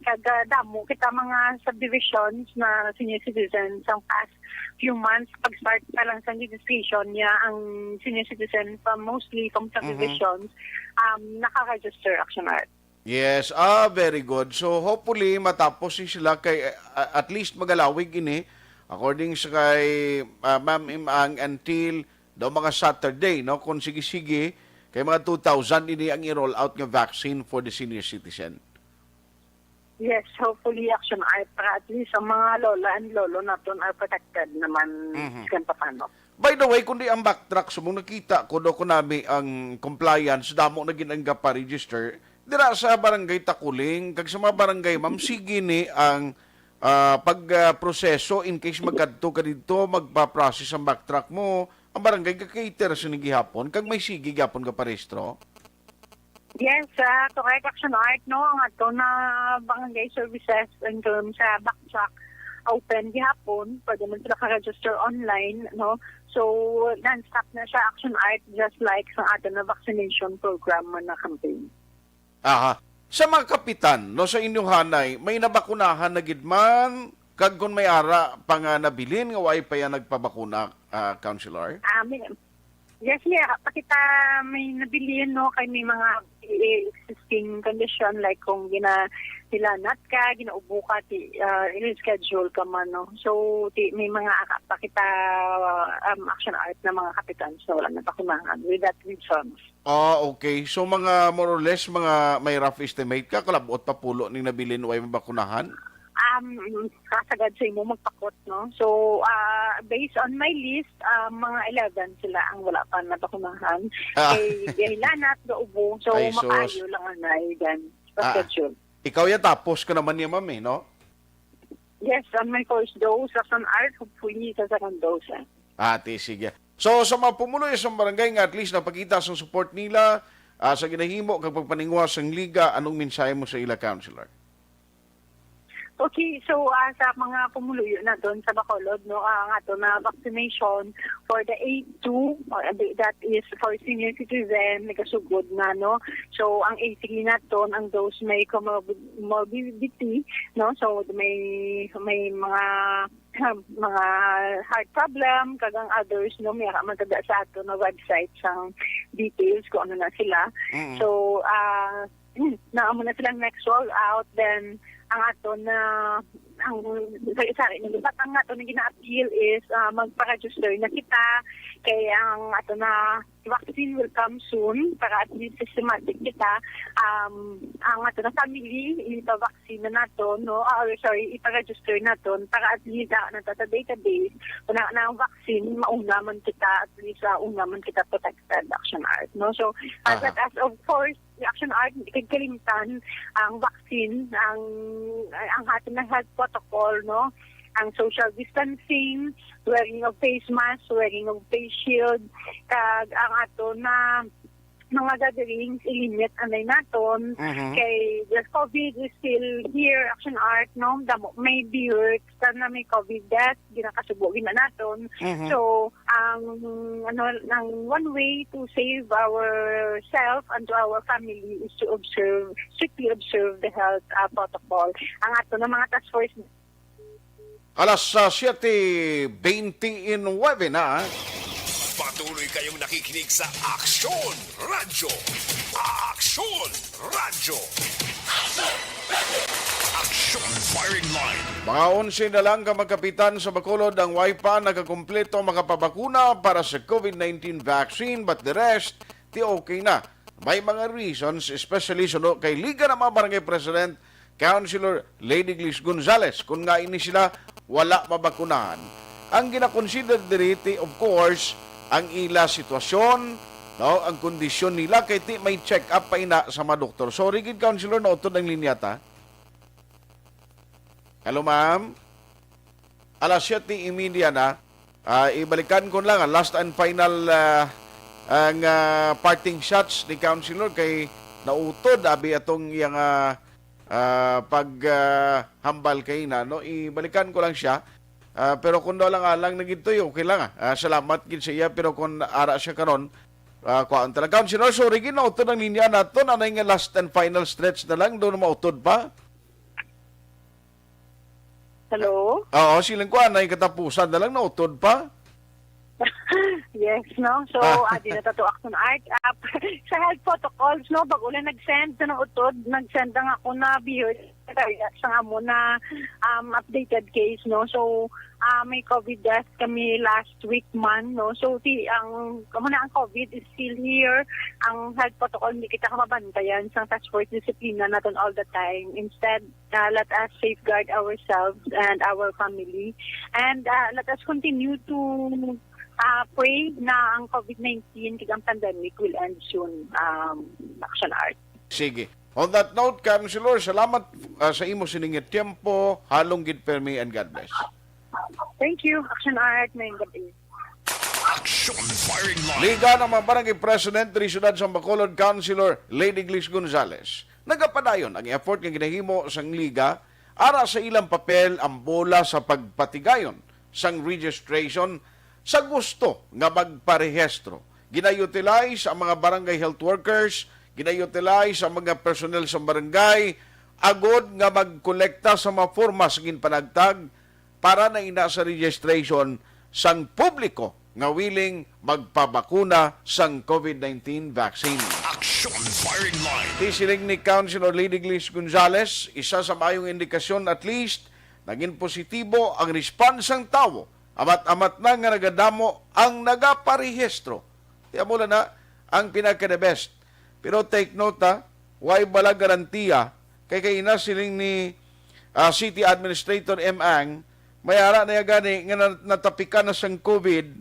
damo kita mga subdivisions na senior citizens ang past few months, pag-start pa lang sa registration niya, ang senior citizen mostly from subdivisions, naka-register, Action Art. Yes, very good. So hopefully matapos sila kay at least magalawig ini according sa kay Ma'am Imang until daw mga Saturday, no? Kung sige-sige kay mga 2,000 ini ang i-roll out nga vaccine for the senior citizen. Yes, hopefully, Action Art, para at least ang mga lola and lolo natin are protected naman kan paano. By the way, kundi ang backtrack, mong nakita ko do ko nami ang compliance, damo na ginangga pa register, dira sa barangay Takuling, kag sa mga barangay, ma'am, sige ni ang pagproseso in case magkadto ka dito, magpa-process ang backtrack mo, ang barangay ka-cater sa gihapon, kag may sige gihapon ka parehistro. Yes, correct, Action Art, no? Ang ato na barangay services in terms sa backtrack open gihapon, pwede mo sila ka-register online, no? So, non-stop na siya, Action Art, just like sa ato na vaccination program na campaign. Aha. Sa mga kapitan, no, sa inyong hanay, may nabakunahan na gidman, kag kung may ara pa nga nabilin, nga way pa yan nagpabakuna, Councilor? Yes, pakita may nabilin, no, kay may mga existing condition like kung ginahilanat ka, ginaubo ka, i-schedule ka man, no. So, may mga pakita Action Art na mga kapitan, so wala na pakunahan with that reasons. Okay. So, mga more or less, mga may rough estimate ka, kalabot pa pulo ning nabilin way mabakunahan? Kasagad sa imo magpakot, no? So, based on my list, mga 11 sila ang wala pa nabakunahan. Kay Gahilanat, Gaubo, so makayo lang ang naigan. Schedule. Ikaw ya tapos ka naman niya, ma'am, no? Yes, on my first dose, Action Art, hopefully sa second dose. Sige. So, sa mga pumuloy sa barangay nga at least napakita sa support nila sa ginahimo kapag paningwas ng liga, anong mensahe mo sa ila, Councilor? Okay, so sa mga pumuluyo na doon sa Bacolod, no, ang ato na vaccination for the A2, that is for senior citizen, nagkasugod na, no. So, ang A3 na doon, ang dose may comorbidity, no. So, may mga heart problem, kagang others, no, may maganda sa ato na website sang details kung ano na sila. So, naamo na silang next roll out, then ang ato na ang sari ng lupat ang ato na gina-appeal is magpa-register na kita kaya ang ato na vaccine will come soon para at least systematic kita ang ato na family ipa-vaccine na nato, no, ipa-register nato para at least na sa database na ang vaccine mauna man kita, at least una man kita protected, Action Art, no. So as of course Action Art, kagkalimtan ang vaccine, ang ating na health protocol, no? Ang social distancing, wearing of face mask, wearing of face shield, kag ang ato na mga gatherings, ilimit anay naton. Kay the COVID is still here, Action Art, no? May beer, na may COVID death, ginakasubogin na naton. So, ang one way to save ourselves and to our family is to strictly observe the health protocol. Ang ato ng mga task force Alas 7:29 na. Patuloy kayong nakikinig sa Aksyon Radio. Aksyon Radio. Aksyon Firing Line. Mga 11 na lang kamagkapitan sa Bacolod ang WIPA nagkakumpleto makapabakuna para sa COVID-19 vaccine, but the rest, di okay na. May mga reasons, especially suno kay Liga ng mga Barangay President, Councilor Lady Glis Gonzales, kung nga ini sila wala mabakunahan. Ang ginakonsider diriti, of course, ang ila sitwasyon, no, ang kondisyon nila, kay ti may check-up pa ina sa mga doktor. So, rigid Councilor, na utod ang linya ta. Hello, ma'am. Alas 7:30 na. Ibalikan ko lang, last and final ang parting shots ni Councilor kay nautod, abi atong yung paghambal kay na, no? Ibalikan ko lang siya. Pero kung daw lang alang nagitoy, okay lang. Salamat gid sa iya, pero kung ara siya karon, kuan talaga. Councilor, sorry gid na utod ang linya nato, anay nga last and final stretch na lang, doon mautod pa. Hello? Oo, silang kuan ay katapusan na lang, nautod pa. Yes, no? So, di na to Action Art. Sa health protocols, no? Bago na nag-send na ng utod, nag-send na ako na beer sa nga mo na updated case, no? So, may COVID death kami last week man, no? So, ang COVID is still here. Ang health protocol, hindi kita mabantayan sa task force disiplina natin all the time. Instead, let us safeguard ourselves and our family. And let us continue to pray na ang COVID-19 kigang pandemic will end soon, Action Art. Sige. On that note, Councilor, salamat sa imo siningit tiempo, halong gid permi, and God bless. Thank you, Action Art. May gabi. Aksyon Firing Line. Liga ng mga Barangay President ng Siyudad sa Bacolod, Councilor Lady Glis Gonzales. Nagapadayon ang effort nga ginahimo sang Liga ara sa ilang papel ang bola sa pagpatigayon sang registration sa gusto nga magparehistro. Ginayutilize ang mga barangay health workers, ginayutilize ang mga personnel sa barangay, agod nga magkolekta sa mga forma sa ginpanagtag para na ina sa registration sang publiko nga willing magpabakuna sang COVID-19 vaccine. Aksyon Firing Line. Tisiling ni Councilor Lady Glis Gonzales, isa sa mayong indikasyon at least, naging positibo ang response ng tao. Amat-amat na nga nagadamo ang nagaparehistro. Tiyan mo na ang pinaka-the best. Pero take note why bala garantiya kay kaina siling ni City Administrator M. Ang may ara na gani nga natapikan na sang COVID,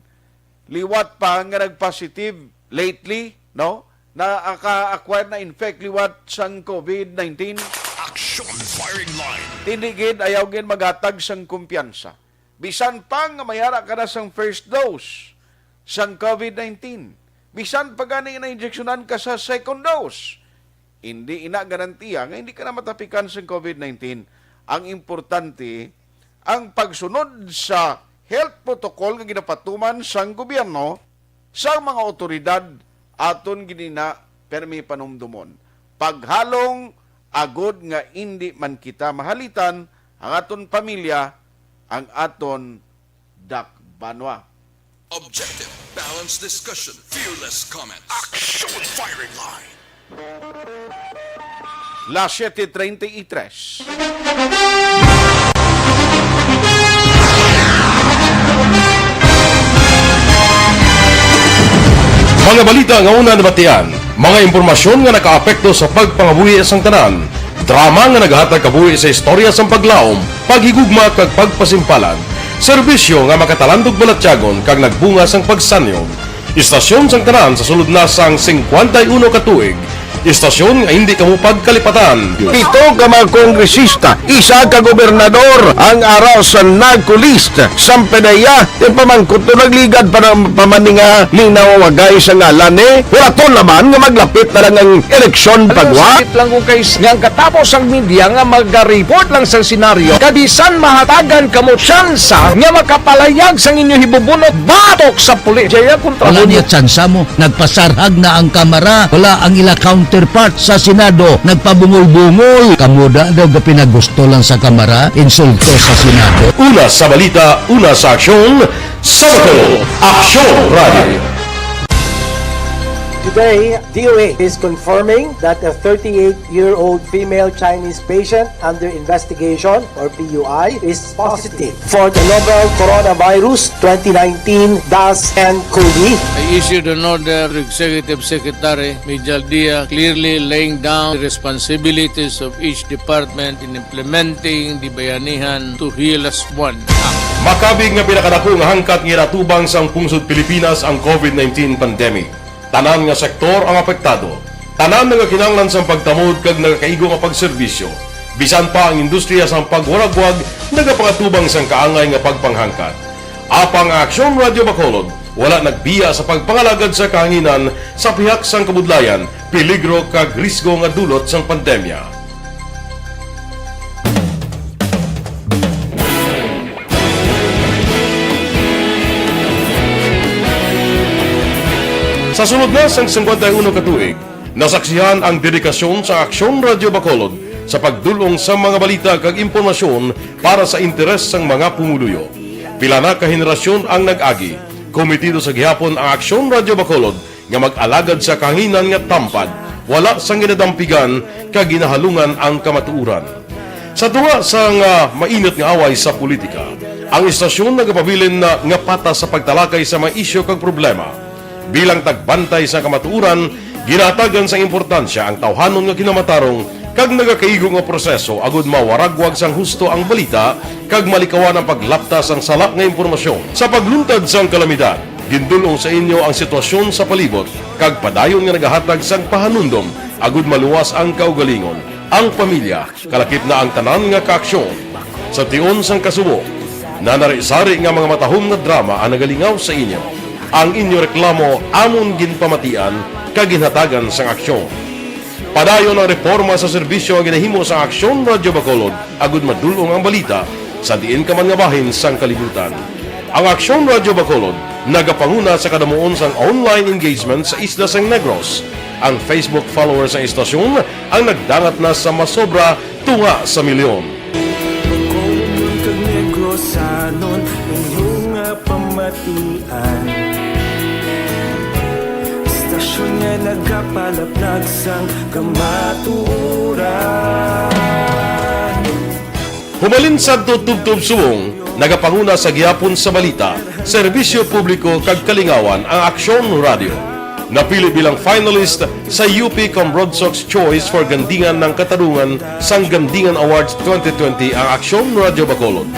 liwat pa nga nag-positive lately, no? Na aka-acquire na infect liwat sang COVID-19. Aksyon Firing Line. Tindigid ayaw gin magatag sang kumpiyansa. Bisan pa nga mayara ka na sang first dose sang COVID-19. Bisan pa gani na injeksyonan ka sa second dose. Hindi ina garantiya nga hindi ka na matapikan sang COVID-19. Ang importante, ang pagsunod sa health protocol nga ginapatuman sang gobyerno sa mga otoridad aton ginina permi panumdumon. Paghalong agod nga hindi man kita mahalitan ang aton pamilya, ang aton dakbanwa. Objective, balanced discussion, fearless comment. Aksyon Firing Line. Las 7:33. Mga balita nga una nabatian, mga impormasyon nga nakaapekto sa pagpangabuhi sang tanan, drama nga naghatag kabuhi sa istorya sang paglaom, paghigugma kag pagpasimpalan, serbisyo nga makatalandog balatyagon kag nagbunga sang pagsanyog, istasyon sang tanan sa sulod na sang 51 ka tuig, Istasyon nga hindi kamo pagkalipatan. Pito ka mga kongresista, isa ka gobernador ang araw sa nagkulist sa pedaya yung pamangkot to nagligad para pamaninga linaw wagay sa ngalan wala to naman nga maglapit na lang ang eleksyon pagwa. Sakit lang kung kayo nga katapos ang media nga mag-report lang sa senaryo kabisan mahatagan kamo tsansa nga makapalayag sa inyo hibubunot batok sa pulis. Jaya kontra Wala niya tsansa mo. Nagpasarhag na ang kamara. Wala ang ila counterpart sa Senado. Nagpabungol-bungol. Kamuda daw ga pinagusto lang sa kamara. Insulto sa Senado. Una sa balita, una sa aksyon, Sabado, Aksyon Radio. Today, DOA is confirming that a 38-year-old female Chinese patient under investigation, or PUI, is positive for the novel coronavirus 2019 DAS-CoV. I issued an order to Executive Secretary Mijal Dia clearly laying down the responsibilities of each department in implementing the Bayanihan to Heal as One Act. Makabig nga pinakadako nga hangkat nga natubang sang pungsod Pilipinas ang COVID-19 pandemic. Tanan nga sektor ang apektado. Tanan nga kinahanglan sang pagtamod kag nagakaigo nga pagserbisyo. Bisan pa ang industriya sang pagwaragwag nagapangatubang sang kaangay nga pagpanghangkat. Apang Aksyon Radio Bacolod wala nagbiya sa pagpangalagad sa kahanginan sa pihak sang kabudlayan, peligro kag risgo nga dulot sang pandemya. Sa sunod na sang 51 katuig, nasaksihan ang dedikasyon sa Aksyon Radio Bacolod sa pagdulong sa mga balita kag impormasyon para sa interes sang mga pumuluyo. Pila na ka henerasyon ang nag-agi, komitido sa gihapon ang Aksyon Radio Bacolod nga mag-alagad sa kahanginan nga tampad, wala sang ginadampigan kag ginahalungan ang kamatuuran. Sa tunga sang mainit nga away sa politika, ang istasyon nagapabilin na nga patas sa pagtalakay sa mga isyu kag problema. Bilang tagbantay sa kamatuuran, ginatagan sa importansya ang tawhanon nga kinamatarong kag nagakaigo nga proseso agud mawaragwag sang husto ang balita kag malikawan ang paglaptas ang salak nga impormasyon. Sa pagluntad sang kalamidad, gindulong sa inyo ang sitwasyon sa palibot kag padayon nga nagahatag sang pahanundom agud maluwas ang kaugalingon, ang pamilya, kalakip na ang tanan nga kaaksyon. Sa tion sang kasubo, nanari-sari nga mga matahom nga drama ang nagalingaw sa inyo. Ang inyo reklamo amon ginpamatian kaginhatagan sang aksyon. Padayon ang reforma sa serbisyo ang ginahimo sa Aksyon Radio Bacolod agud madulong ang balita sa diin ka man nga bahin sang kalibutan. Ang Aksyon Radio Bacolod nagapanguna sa kadamuon sang online engagement sa isla sang Negros. Ang Facebook followers sa istasyon ang nagdangat na sa masobra tunga sa milyon. Istasyon nga nagapalaplag sang kamaturan. Humalin sa tutubtub suwong, nagapanguna sa gihapon sa balita, serbisyo publiko kag kalingawan ang Aksyon Radio. Napili bilang finalist sa UP Comrodsox Choice for Gandingan ng Katarungan sang Gandingan Awards 2020 ang Aksyon Radio Bacolod.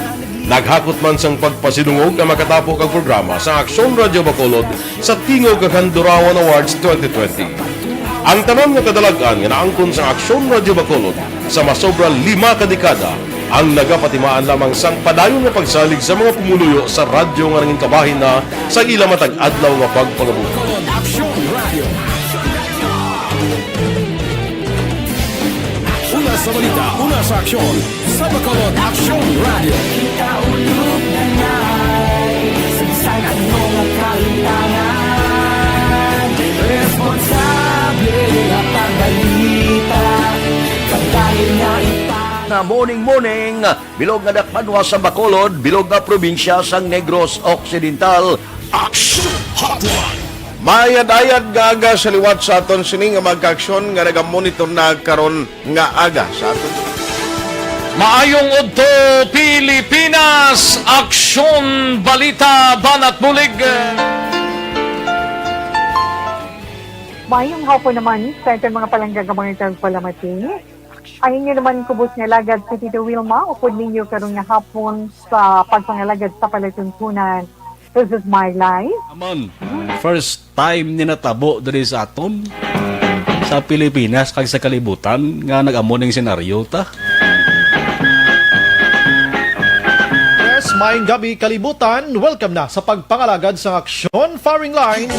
Naghakot man sang pagpasinungog ang makatapo kang programa sa Aksyon Radio Bacolod sa Tingog kag Handurawan Awards 2020. Ang tanan nga kadalagan nga naangkon sa Aksyon Radio Bacolod sa masobra 5 ka dekada ang nagapatimaan lamang sang padayon nga pagsalig sa mga pumuluyo sa radyo nga nanging kabahin na sa ila matag adlaw nga pagpangabuhi. Una sa balita, una sa aksyon, sa Bacolod Aksyon Radio. Ikaulog na na'y sagsang anong kalintangan. Responsable na pagbalita, pagdahil na na morning, bilog nga dakpanwa sa Bacolod, bilog nga probinsya sang Negros Occidental. Aksyon Hotline! Mayad-ayad nga aga sa liwat sa aton sini nga magka-aksyon nga nagamonitor na karon nga aga sa aton. Maayong udto Pilipinas, Aksyon Balita Banat Bulig. Mayong hapon naman sa itong mga palanggang mga palamati. Ang inyo naman kubos nga lagad sa Tito Wilma, upod ninyo karong nga hapon sa pagpangalagad sa palatuntunan. This is my life. Amon, first time ni natabo diri sa aton. sa Pilipinas kag sa kalibutan nga nag-amo ning senaryo ta. Yes, maayong gabi kalibutan. Welcome na sa pagpangalagad sa Aksyon Firing Line.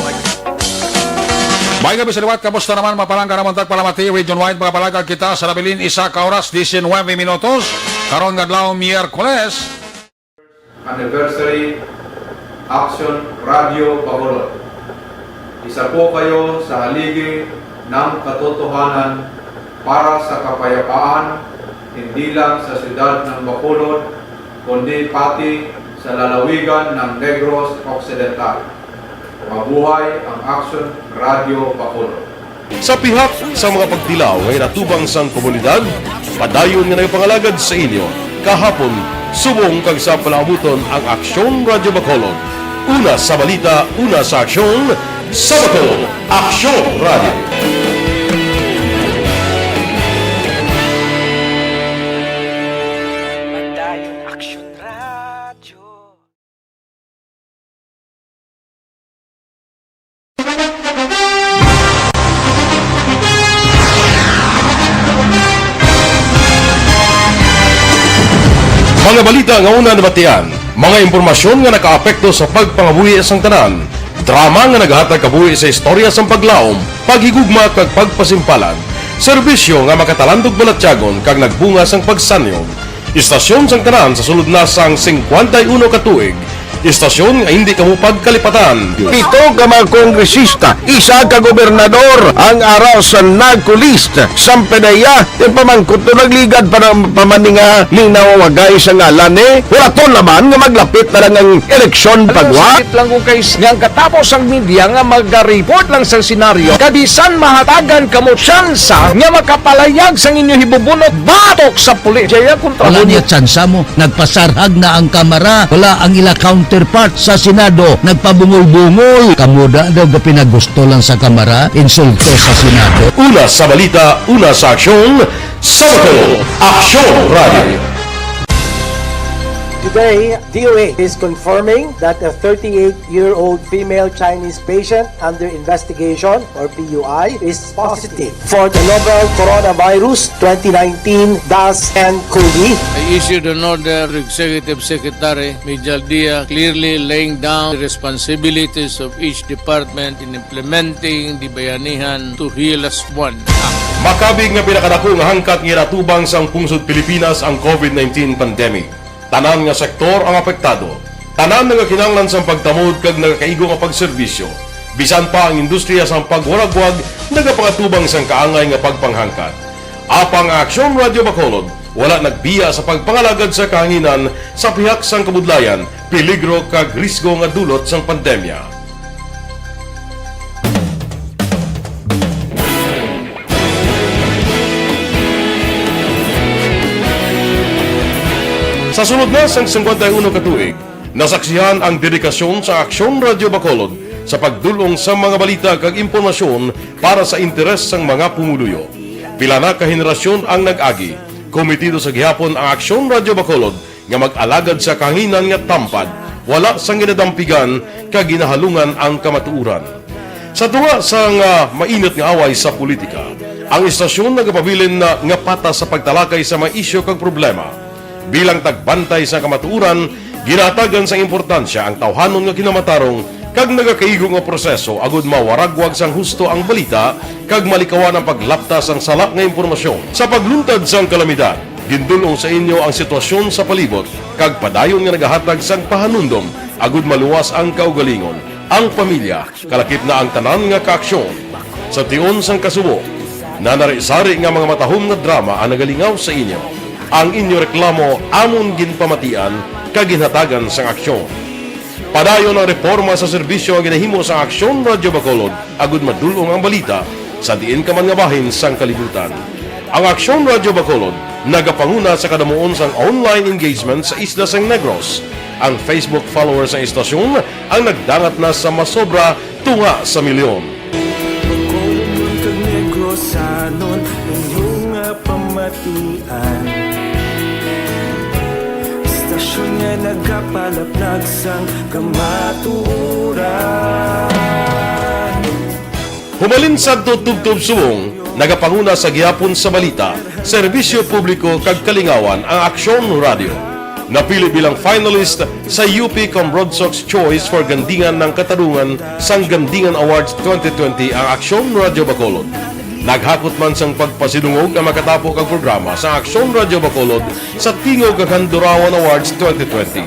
May gabi sa liwat, kamusta naman mapalangga naman tagpalamati, region-wide mga palagag kita sa labilin isa ka oras, 19 minutos, karon ngadlaw Miyerkules. Anniversary Aksyon Radio Bacolod. Isa po kayo sa haligi ng katotohanan para sa kapayapaan, hindi lang sa siyudad ng Bacolod, kundi pati sa lalawigan ng Negros Occidental. Mabuhay ang Aksyon Radio Bacolod. Sa pihak sa mga pagtilaw ngay natubang sang komunidad, padayon nga nagpangalagad sa inyo, kahapon, subong kag sa palabuton ang Aksyon Radio Bacolod. Una sa balita, una sa aksyon, sa Bacolod, Aksyon Radio. Mga balita nga una nabatian, mga impormasyon nga nakaapekto sa pagpangabuhi sang tanan, drama nga naghatag kabuhi sa istorya sang paglaom, paghigugma kag pagpasimpalan, serbisyo nga makatalandog balatyagon kag nagbunga sang pagsanyog, istasyon sang tanan sa sulod na sang 51 ka tuig, istasyon nga hindi kamupag kalipatan. 7 ka mga kongresista, isa ka gobernador ang araw sa nagkulist sa pedaya yung pamangkot to nagligad para pamaninga ning nawagay sa ngalan wala to naman nga maglapit na lang ang eleksyon pagwa. Sakit lang kung kays nga katapos ang media nga mag-report lang sa senaryo kabisan mahatagan kamo tsansa nga makapalayag sa inyo hibubunot batok sa pulis. Jaya kontra Wala niya tsansa mo, nagpasarhag na ang kamera, wala ang ila counterpart sa Senado, nagpabungol-bungol. Kamuda daw ga pinagusto lang sa kamera, insulto sa Senado. Una sa balita, una sa aksyon, sa Bacolod, Aksyon Radio. Today, DOA is confirming that a 38-year-old female Chinese patient under investigation, or PUI, is positive for the novel coronavirus 2019-10-CoV. I issued an order to Executive Secretary Major Dia clearly laying down the responsibilities of each department in implementing the Bayanihan to Heal as One Act. Makabig nga pinakadako nga hangkat nga natubang sang pungsod Pilipinas ang COVID-19 pandemic. Tanan nga sektor ang apektado. Tanan nga kinahanglan sang pagtamod kag nagakaigo nga pagserbisyo. Bisan pa ang industriya sang pagwaragwag nagapangatubang sang kaangay nga pagpanghangkat. Apang Aksyon Radio Bacolod wala nagbiya sa pagpangalagad sa kahanginan sa pihak sang kabudlayan, peligro kag risgo nga dulot sang pandemya. Sa sunod na sang 51 ka tuig, nasaksihan ang dedikasyon sa Aksyon Radio Bacolod sa pagdulong sa mga balita kag impormasyon para sa interes sang mga pumuluyo. Pila na ka henerasyon ang nag-agi, komitido sa gihapon ang Aksyon Radio Bacolod nga mag-alagad sa kahanginan nga tampad, wala sang ginadampigan kag ginahalungan ang kamatuuran. Sa tunga sang mainit nga away sa politika, ang istasyon nagapabilin na nga patas sa pagtalakay sa mga isyu kag problema. Bilang tagbantay sa kamatuuran, ginatagan sa importansya ang tawhanon nga kinamatarong kag nagakaigo nga proseso agud mawaragwag sang husto ang balita kag malikawan ang paglaptas ang salak nga impormasyon. Sa pagluntad sang kalamidad, gindulong sa inyo ang sitwasyon sa palibot kag padayon nga nagahatag sang pahanundom agud maluwas ang kaugalingon, ang pamilya, kalakip na ang tanan nga kaaksyon. Sa tion sang kasubo, nanari-sari nga mga matahom nga drama ang nagalingaw sa inyo. Ang inyo reklamo amon ginpamatian kag ginhatagan sang aksyon. Padayon ang reforma sa serbisyo ang ginahimo sa Aksyon Radio Bacolod agud madulong ang balita sa diin ka man nga bahin sang kalibutan. Ang Aksyon Radio Bacolod nagapanguna sa kadamuon sang online engagement sa isla sang Negros. Ang Facebook followers sa istasyon ang nagdangat na sa masobra tunga sa milyon. Bacolod kag Negros sanon inyong pamatian. Istasyon nga nagapalaplag sang kamaturan. Humalin sa tutubtub subong nagapanguna sa gihapon sa balita, serbisyo publiko kag kalingawan ang Aksyon Radio. Napili bilang finalist sa UP Broad Sox Choice for Gandingan ng Katarungan sang Gandingan Awards 2020 ang Aksyon Radio Bacolod. Naghakot man sang pagpasidungog ang makatapo kag programa sa Aksyon Radio Bacolod sa Tingog kag Handurawan Awards 2020.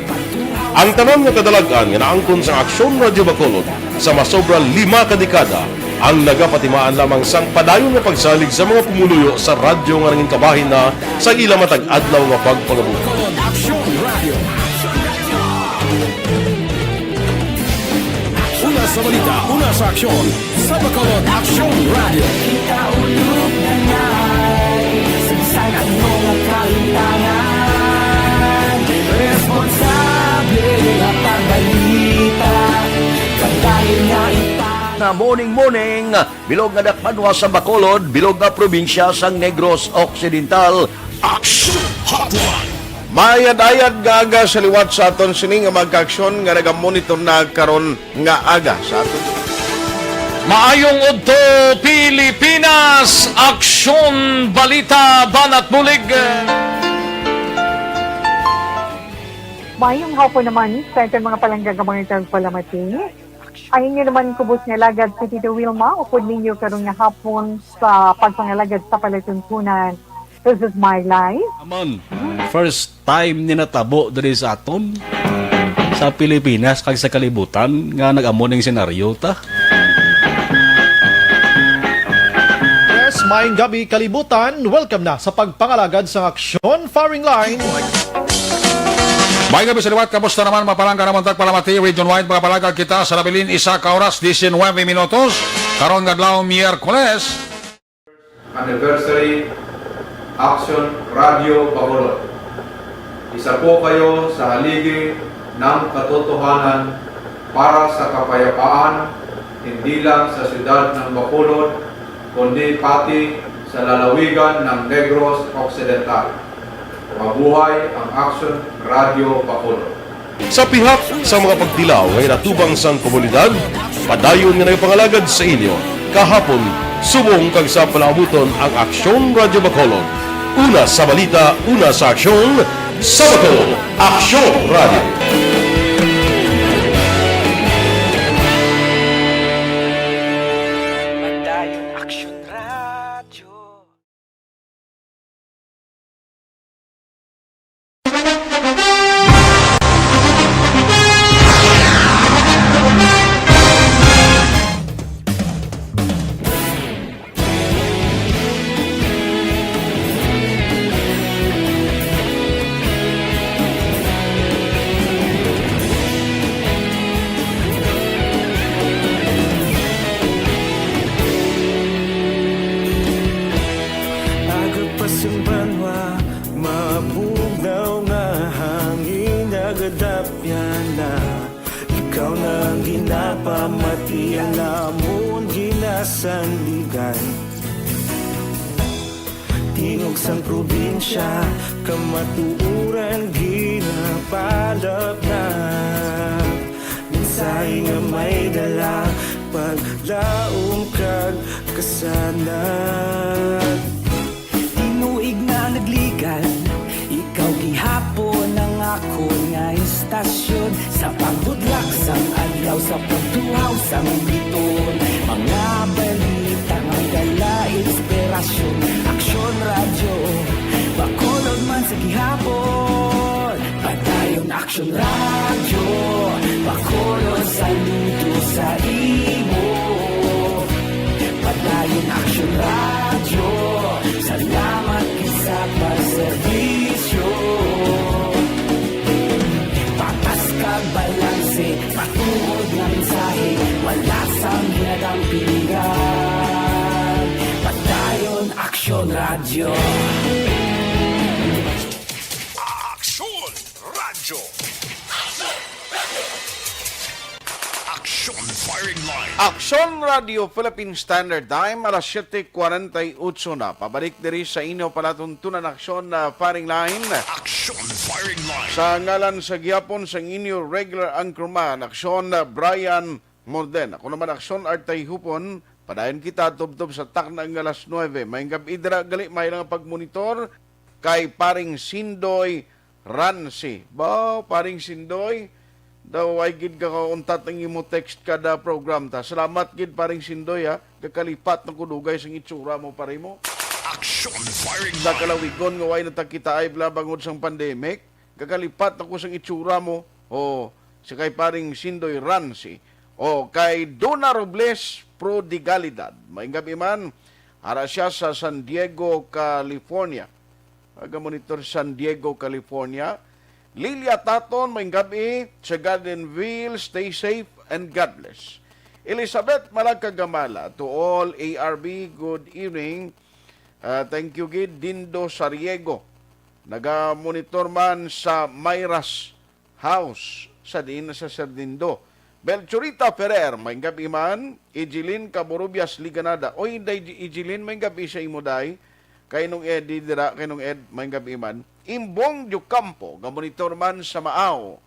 Ang tanan nga kadalagan nga naangkon sa Aksyon Radio Bacolod sa masobra 5 kadekada ang nagapatimaan lamang sang padayon nga pagsalig sa mga pumuluyo sa radyo nga nangin kabahin na sa ila matag adlaw nga pagpangabuhi. Aksyon Radio. Una sa balita, una sa aksyon. Sa Bacolod, Aksyon Radio. Ikaulog na ngay, sagsagad mo ang kalintangan. Responsable ang pagbalita, kagaya nga na morning, bilog nga dakpanwa sa Bacolod, bilog nga probinsya sang Negros Occidental. Aksyon Hotline. Mayad-ayad nga aga sa liwat sa aton sining nga magka-aksyon nga nagamonitor na karon nga aga sa aton. Maayong udto Pilipinas, Aksyon Balita Banat Bulig. Mayong hapon naman sa itong mga palanggagamang itong palamati. Ang inyo naman kubos nga lagad si Tito Wilma, upod ninyo karong nga hapon sa pagpangalagad sa palatuntunan. This is my life. Amon, first time ni natabo diri sa aton sa Pilipinas kag sa kalibutan nga nag-amo ning senaryo ta. Yes, maayong gabi kalibutan. Welcome na sa pagpangalagad sa Aksyon Firing Line. May gabi sa liwat, kamusta naman mapalangga naman tagpalamati, region-wide mga palagag kita sa Labilin, 1 oras, 19 minutos, karon ngadlaw Miyerkules. Anniversary Aksyon Radio Bacolod. Isa po kayo sa haligi ng katotohanan para sa kapayapaan, hindi lang sa siyudad ng Bacolod, kundi pati sa lalawigan ng Negros Occidental. Mabuhay ang Aksyon Radio Bacolod. Sa pihak sa mga pagdilaw ngay natubang sang komunidad, padayon nga nagpangalagad sa inyo kahapon subong kag sa palaabuton ang Aksyon Radio Bacolod. Una sa balita, una sa aksyon, sa Bacolod, Aksyon Radio. Tingog sang probinsya, kamatuuran ginapalap na. Minsay nga may dala, paglaom kag kasanag. Tinuig na nagligan, ikaw gihapon ang ako nga istasyon. Sa pagbudlak sang adlaw, sa pagtuhaw sang biton. Mga balita nga dala inspirasyon. Aksyon Radio, Bacolod man sa gihapon. Padayon Aksyon Radio, Bacolod saludo sa imo. Padayon Aksyon Radio, salamat sa pagserbisyo. Patas kag balanse, patungod nga mensahe, wala sang ginagampingan. Padayon Aksyon Radio. Aksyon Radio. Aksyon Firing Line. Aksyon Radio Philippine Standard Time, alas 7:48 na. Pabalik diri sa inyo palatuntunan Aksyon Firing Line. Aksyon Firing Line. Sa ngalan sa gihapon sa inyo regular anchorman, Aksyon Brian Morden. Ako naman Aksyon Tayhopon, Padayon kita tubtob sa takna ng alas 9. May gabi dira gali may lang pagmonitor kay paring Sindoy Ransi. Ba, paring Sindoy, daw ay gid ka kauntat ng imo text kada program ta. Salamat gid paring Sindoy ha. Kakalipat ng kudugay sa itsura mo pare mo. Action firing Sa kalawigon nga way natakita ay bangod sang pandemic. Kakalipat ako sa itsura mo. O, si kay paring Sindoy Ransi. O, kay Dona Robles Prodigalidad. May gabi man, ara siya sa San Diego, California. Monitor San Diego, California. Lilia Taton, may gabi sa Gardenville. Stay safe and God bless. Elizabeth Malagkagamala, to all ARB, good evening. Thank you, Gid. Dindo Sariego. Naga-monitor man sa Mayras House sa din sa Serdindo. Belchurita Ferrer, may gabi man. Ijilin Caborubias Liganada. Oy, Ijilin, may gabi sa imoday. Kay nung Ed, dira, kay nung Ed, may gabi man. Imbong Jucampo, ga-monitor man sa Maaw.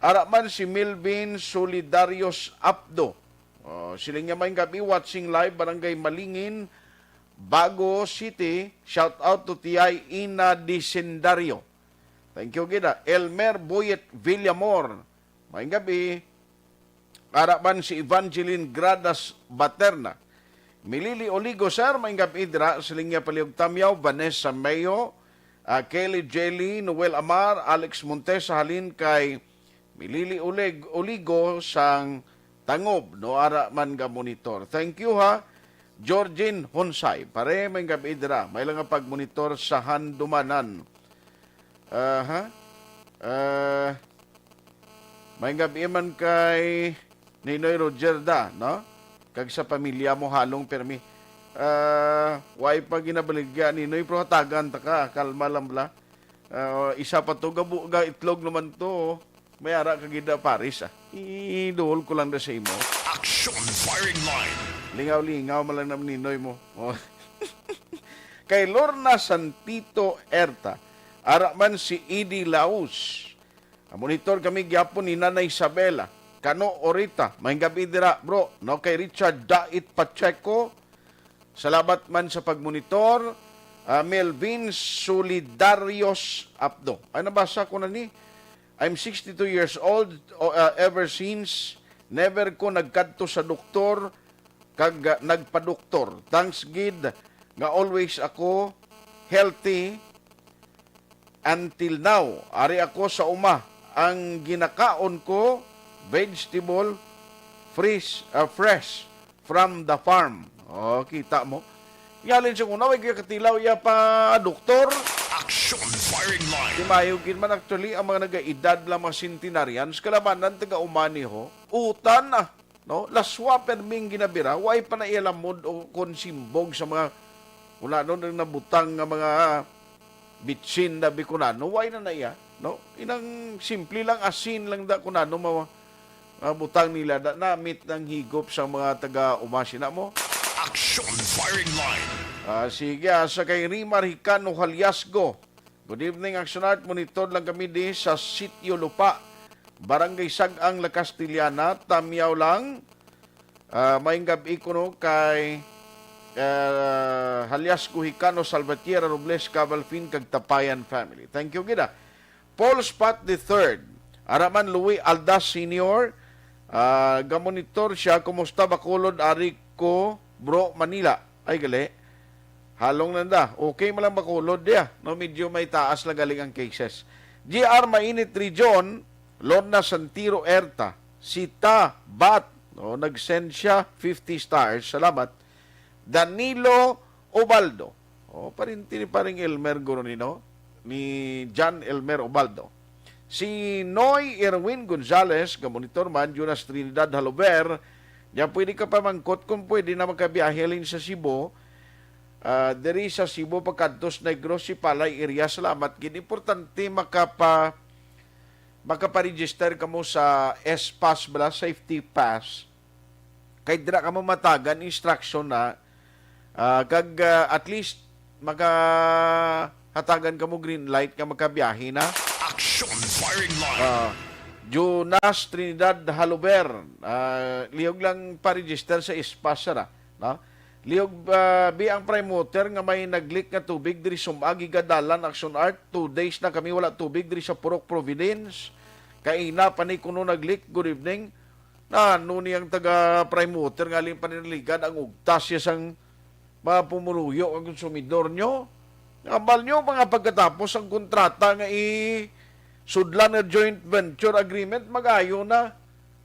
Ara man si Milvin Solidarios Abdo. Siling nga may gabi, watching live, Barangay Malingin, Bago City. Shout out to T.I. Ina Disendario. Thank you, Gida. Elmer Boyet Villamor. May gabi. Arapan si Evangeline Gradas Baterna. Milili Oligo, sir. May gabi, dira. Silingya Paliog Tamyaw. Vanessa Mayo. Kelly Jelly. Noel Amar. Alex Montes. Halin kay Milili Oligo sang Tangob. No, araman ga monitor. Thank you, ha. Georgine Honsay. Pare, may gabi, dira. May lang nga pag-monitor sa Handumanan. May gabi man kay Ninoy Roger da, no? Kag sa pamilya mo halong permi. Way pa ginabaligya Ninoy, pero hatagan ta ka, kalma lang bla. Isa pa to, ga itlog naman to. May ara kagida Paris, Iduhol ko lang na sa imo. Action firing line. Lingaw-lingaw malang naman Ninoy mo. Kay Lorna Santito Erta. Ara man si Edie Laus. Monitor kami gyapon ni Nanay Isabela. Kano Orita. May gabi dira, bro. No, kay Richard Dait Pacheco. Salamat man sa pagmonitor. Melvin Solidarios Abdo. Ay, nabasa ko na ni. I'm 62 years old. Ever since, never ko nagkadto sa doktor kag nagpa-doktor. Thanks, Gid. Nga always ako healthy until now. Ari ako sa uma. Ang ginakaon ko, vegetable fresh from the farm. O, kita mo. Yalin siya kung nawag katilaw ya pa doktor. Action firing line. Timayugin man actually ang mga nag-edad lang mga centenarians, kalabanan taga-umani ho, utan na. No? Laswa perming ginabira, way pa na ialamod o konsimbog sa mga wala nun nabutang nga mga bitsin na bikunano, way na iya. No? Inang simple lang, asin lang da kunano, mabutang nila da namit ng higop sa mga taga-umasi na mo. Action firing line. Sige, sa kay Rimar Hicano Haliasgo. Good evening, Action Art. Monitor lang kami di sa Sitio Lupa. Barangay Sagang, La Castillana. Tamyaw lang. May gabi ko no kay Haliasgo Hicano Salvatierra Robles Cabalfin kag Tapayan family. Thank you, Gida. Paul Spot III. Araman Louis Aldas Senior. Gamonitor siya. Kumusta Bacolod? Arico Bro Manila. Ay gali. Halong nanda. Okay malang Bacolod dia. No, medyo may taas lang galing ang cases. GR Mainit Region. Lorna Santiro Erta. Sita Bat. No, nag-send siya 50 stars. Salamat. Danilo Obaldo. Parinti ni paring Elmer Goronino. Ni John Elmer Obaldo. Si Noy Erwin Gonzalez, gamonitor man, Jonas Trinidad Halover. Diyan pwede ka pa mangkot kung pwede na magkabiyahelin sa Cebu. Diri sa Cebu, pagkantos Negros, si Palay area. Salamat. Importante makaparegister ka mo sa S-Pass, Safety Pass. Kay dira ka mo matagan, instruction na, at least makahatagan ka mo green light ka magkabiyahe na. Action firing line. Jonas Trinidad Halover. Lihog lang pa-register sa S-Pass na. Na? Liog ang prime water nga may naglik nga tubig diri sumagi gadalan Aksyon Art. 2 days na kami wala tubig diri sa Purok Providence. Kaina pa ni kuno naglik. Good evening. Na nuni ang taga prime water nga limpan niligan ang ugtas siya sang mga pumuluyo ang konsumidor nyo. Ngabal nyo mga pagkatapos ang kontrata nga sudlan na joint venture agreement magayo na.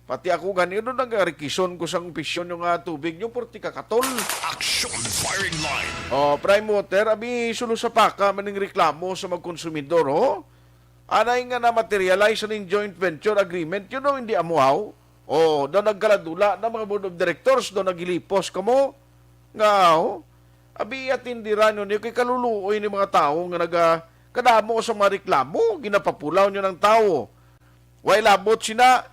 Pati ako ganito nag-rekison ko sang pisyon yung tubig nyo porti kakatol. Aksyon Firing Line. Prime water, abi sulo sa paka maning reklamo sa magkonsumidor, ho? Anay nga na materialize ng joint venture agreement, yun o hindi amuhaw. Doon nagkaladula na mga board of directors, doon nagilipos ka mo. Nga, ho? Abi at hindi ran yun, kay kaluluoy ni mga tao nga kadamo sa mga reklamo, ginapapulaw nyo ng tao. While abot sina,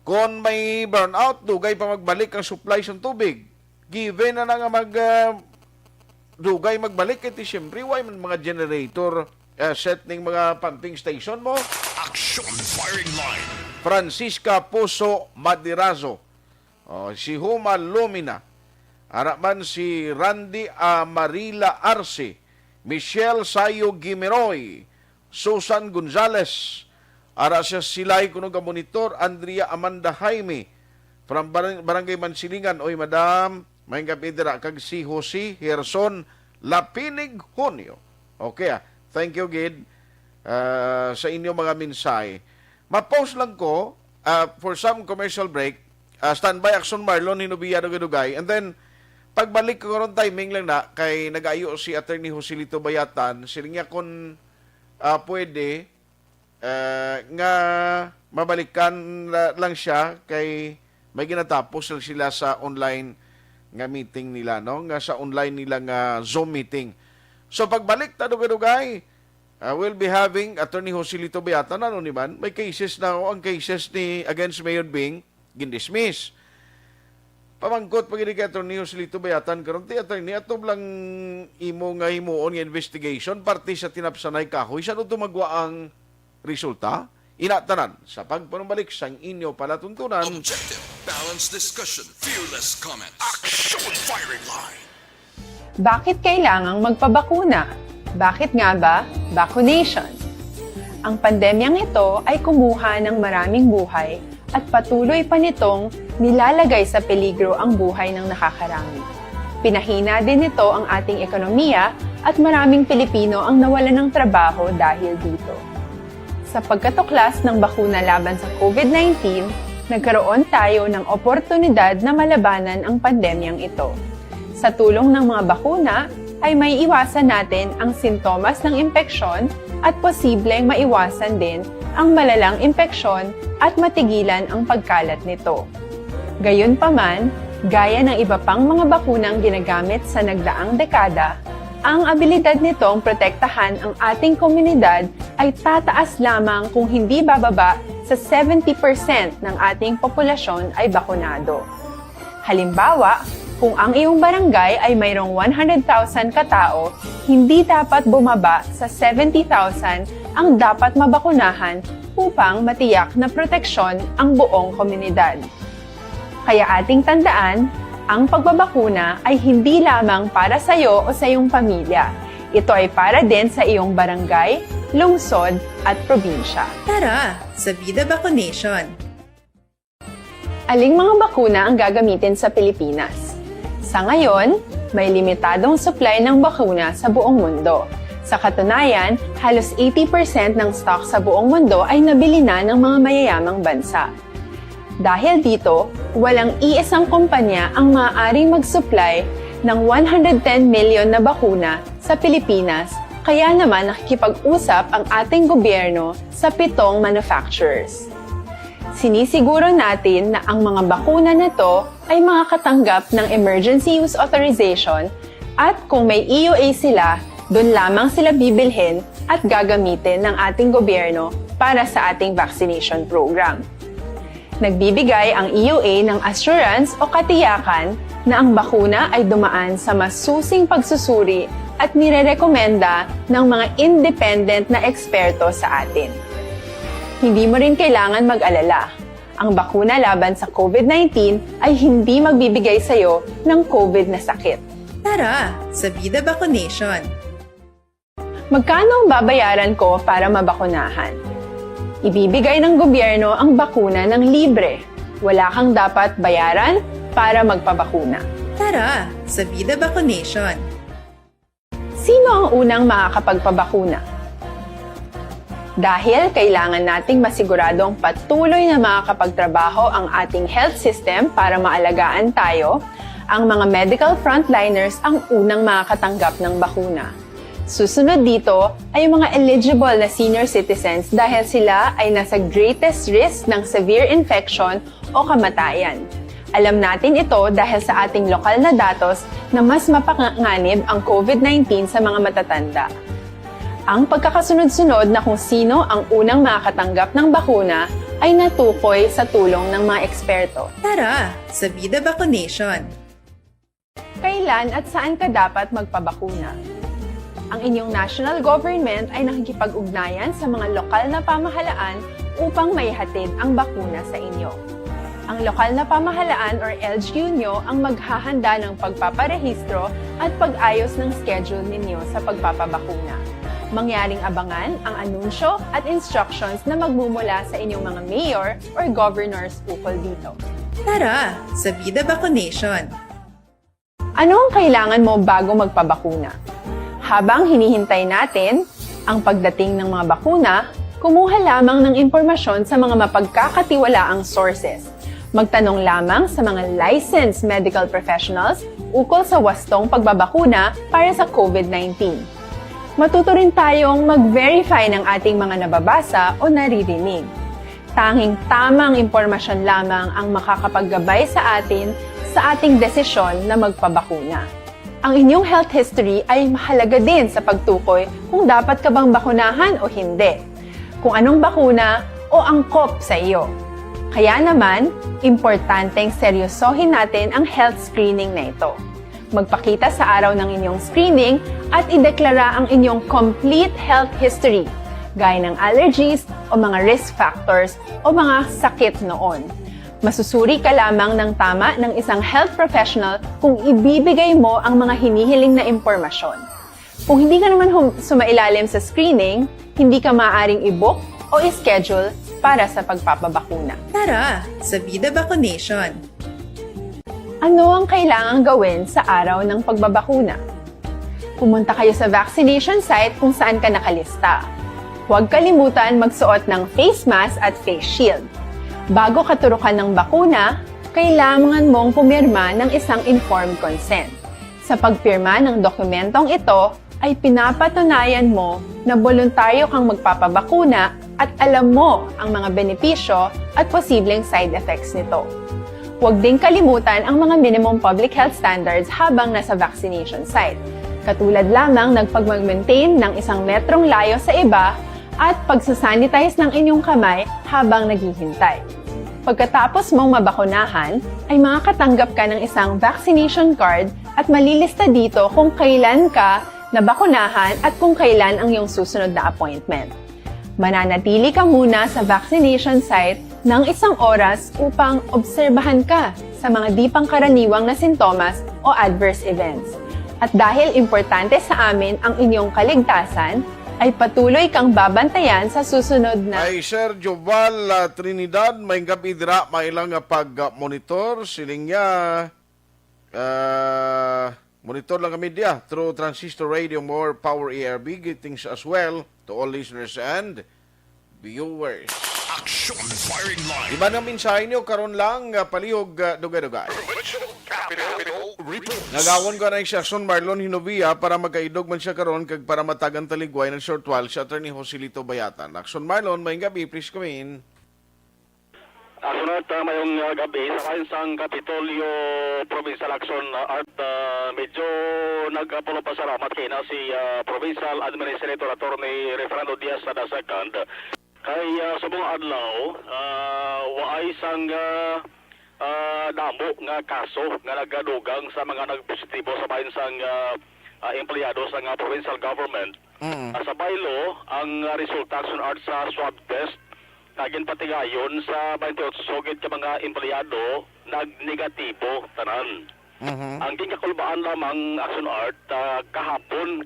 kung may burnout, dugay pa magbalik ang supply sa tubig. Given na nga dugay magbalik, iti siyempre, why man mga generator set ng mga pumping station mo? Aksyon Firing Line. Francisca Puso Madirazo. Si Huma Lumina. Araman si Randy Amarila Arce. Michelle Sayo Gimiroy. Susan Gonzales. Ara siya silay kuno ka monitor Andrea Amanda Jaime from Barangay Mansilingan. Oy madam, may kapidira kag si Jose Herson Lapinig Junio. Okay thank you gid sa inyo mga minsay. Ma-post lang ko for some commercial break. Standby Aksyon Marlon hinubiya dugay. And then pagbalik ko ron timing lang na kay nag-ayo si Attorney Joselito Bayatan siling niya kung pwede nga mabalikan lang siya kay may ginatapos sila sa online nga meeting nila, no? Nga sa online nila nga Zoom meeting. So pagbalik ta dugay we'll be having Attorney Joselito Bayatan ni man may cases na ang cases ni against Mayor Bing gindismiss. Pamangkot pag kay Attorney Joselito Bayatan karon ti attorney atob lang imo nga himuon nga investigation parte sa tinapsanay kahoy sa tumagwa ang resulta, inatanan sa pagpanumbalik sang inyo palatuntunan. Objective, balanced discussion, fearless comment. Aksyon Firing Line. Bakit kailangang magpabakuna? Bakit nga ba vaccination? Ang pandemyang ito ay kumuha ng maraming buhay at patuloy pa nitong nilalagay sa peligro ang buhay ng nakakarami. Pinahina din nito ang ating ekonomiya at maraming Pilipino ang nawalan ng trabaho dahil dito. Sa pagkatuklas ng bakuna laban sa COVID-19, nagkaroon tayo ng oportunidad na malabanan ang pandemyang ito. Sa tulong ng mga bakuna, ay may iwasan natin ang sintomas ng impeksyon at posibleng maiwasan din ang malalang impeksyon at matigilan ang pagkalat nito. Gayunpaman, gaya ng iba pang mga bakunang ginagamit sa nagdaang dekada, ang abilidad nitong protektahan ang ating komunidad ay tataas lamang kung hindi bababa sa 70% ng ating populasyon ay bakunado. Halimbawa, kung ang iyong barangay ay mayroong 100,000 katao, hindi dapat bumaba sa 70,000 ang dapat mabakunahan upang matiyak na proteksyon ang buong komunidad. Kaya ating tandaan, ang pagbabakuna ay hindi lamang para sa iyo o sa iyong pamilya. Ito ay para din sa iyong barangay, lungsod at probinsya. Tara, sa Vida Vaccination! Aling mga bakuna ang gagamitin sa Pilipinas? Sa ngayon, may limitadong supply ng bakuna sa buong mundo. Sa katunayan, halos 80% ng stock sa buong mundo ay nabili na ng mga mayayamang bansa. Dahil dito, walang iisang kumpanya ang maaaring mag-supply ng 110 million na bakuna sa Pilipinas, kaya naman nakikipag-usap ang ating gobyerno sa 7 manufacturers. Sinisiguro natin na ang mga bakuna na to ay makakatanggap ng Emergency Use Authorization at kung may EUA sila, doon lamang sila bibilhin at gagamitin ng ating gobyerno para sa ating vaccination program. Nagbibigay ang EUA ng assurance o katiyakan na ang bakuna ay dumaan sa masusing pagsusuri at nirerekomenda ng mga independent na eksperto sa atin. Hindi mo rin kailangan mag-alala. Ang bakuna laban sa COVID-19 ay hindi magbibigay sa'yo ng COVID na sakit. Tara, sa Vida Vaccination. Magkano ang babayaran ko para mabakunahan? Ibibigay ng gobyerno ang bakuna ng libre. Wala kang dapat bayaran para magpabakuna. Tara, sa Vida Vaccination. Sino ang unang makakapagpabakuna? Dahil kailangan nating masiguradong patuloy na makakapagtrabaho ang ating health system para maalagaan tayo, ang mga medical frontliners ang unang makakatanggap ng bakuna. Susunod dito ay yung mga eligible na senior citizens dahil sila ay nasa greatest risk ng severe infection o kamatayan. Alam natin ito dahil sa ating lokal na datos na mas mapanganib ang COVID-19 sa mga matatanda. Ang pagkakasunod-sunod na kung sino ang unang makakatanggap ng bakuna ay natukoy sa tulong ng mga eksperto. Tara, sa Vida Vaccination. Kailan at saan ka dapat magpabakuna? Ang inyong national government ay nakikipag-ugnayan sa mga lokal na pamahalaan upang maihatid ang bakuna sa inyo. Ang lokal na pamahalaan or LGU nyo ang maghahanda ng pagpaparehistro at pag-ayos ng schedule ninyo sa pagpapabakuna. Mangyaring abangan ang anunsyo at instructions na magmumula sa inyong mga mayor or governors ukol dito. Tara, sa Vida Vaccination. Ano ang kailangan mo bago magpabakuna? Habang hinihintay natin ang pagdating ng mga bakuna, kumuha lamang ng impormasyon sa mga mapagkakatiwalaang sources. Magtanong lamang sa mga licensed medical professionals ukol sa wastong pagbabakuna para sa COVID-19. Matuto rin tayong mag-verify ng ating mga nababasa o naririnig. Tanging tamang impormasyon lamang ang makakapaggabay sa atin sa ating desisyon na magpabakuna. Ang inyong health history ay mahalaga din sa pagtukoy kung dapat ka bang bakunahan o hindi, kung anong bakuna o angkop sa iyo. Kaya naman, importanteng seryosohin natin ang health screening na ito. Magpakita sa araw ng inyong screening at ideklara ang inyong complete health history, gaya ng allergies o mga risk factors o mga sakit noon. Masusuri ka lamang ng tama ng isang health professional kung ibibigay mo ang mga hinihiling na impormasyon. Kung hindi ka naman sumailalim sa screening, hindi ka maaaring i-book o i-schedule para sa pagpapabakuna. Tara, sa Vida Vaccination. Ano ang kailangang gawin sa araw ng pagbabakuna? Pumunta kayo sa vaccination site kung saan ka nakalista. Huwag kalimutan magsuot ng face mask at face shield. Bago ka turukan ng bakuna, kailangan mong pumirma ng isang informed consent. Sa pagpirma ng dokumentong ito, ay pinapatunayan mo na voluntaryo kang magpapabakuna at alam mo ang mga benepisyo at posibleng side effects nito. Huwag din kalimutan ang mga minimum public health standards habang nasa vaccination site. Katulad lamang nagpag-maintain ng 1 metrong layo sa iba at pagsasanitize ng inyong kamay habang naghihintay. Pagkatapos mong mabakunahan, ay makakatanggap ka ng isang vaccination card at malilista dito kung kailan ka nabakunahan at kung kailan ang iyong susunod na appointment. Mananatili ka muna sa vaccination site ng 1 oras upang obserbahan ka sa mga di pangkaraniwang na sintomas o adverse events. At dahil importante sa amin ang inyong kaligtasan, ay patuloy kang babantayan sa susunod na... Ay Sir Joval Trinidad, may gabi dira, may ilang pag-monitor, siling niya, monitor lang kami dia through transistor radio, more power ARB, greetings as well to all listeners and viewers. Aksyon Firing Line. Iba na mensahe nyo, karon lang palihog dugay-dugay. Nagawon ko na si Aksyon Marlon Hinovia para magkaidog man siya karon kag para matagan taligway ng short while si Attorney Joselito Bayatan. Aksyon Marlon, may gabi, please come in. Asunod mayong gabi sa kainsang Kapitolyo Provincial Action Art medyo nagpapasalamat kay na si Provincial Administrator Attorney Refrando Diaz sa second kay subong adlaw waay sang damo nga kaso nga nagadugang sa mga nagpositibo sa bahin sang empleyado sa provincial government. Sa baylo ang resulta action art sa swab test kagin patigayon sa 28 sugid ka mga empleyado nagnegatibo tanan. Ang gikakulbaan lamang Aksyon Art kahapon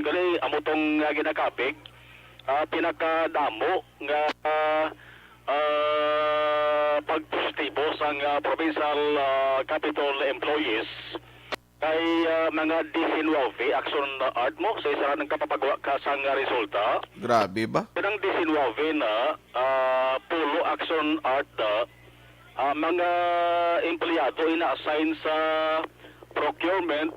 gali amo tong ginakapig pinakadamo nga pagpositibo sang provincial capital employees kay mga 19 Aksyon Art mo sa isa ng kapapagawa ka sang resulta. Grabe ba? Kanang 19 na pulo Aksyon Art mga empleyado ina-assign sa procurement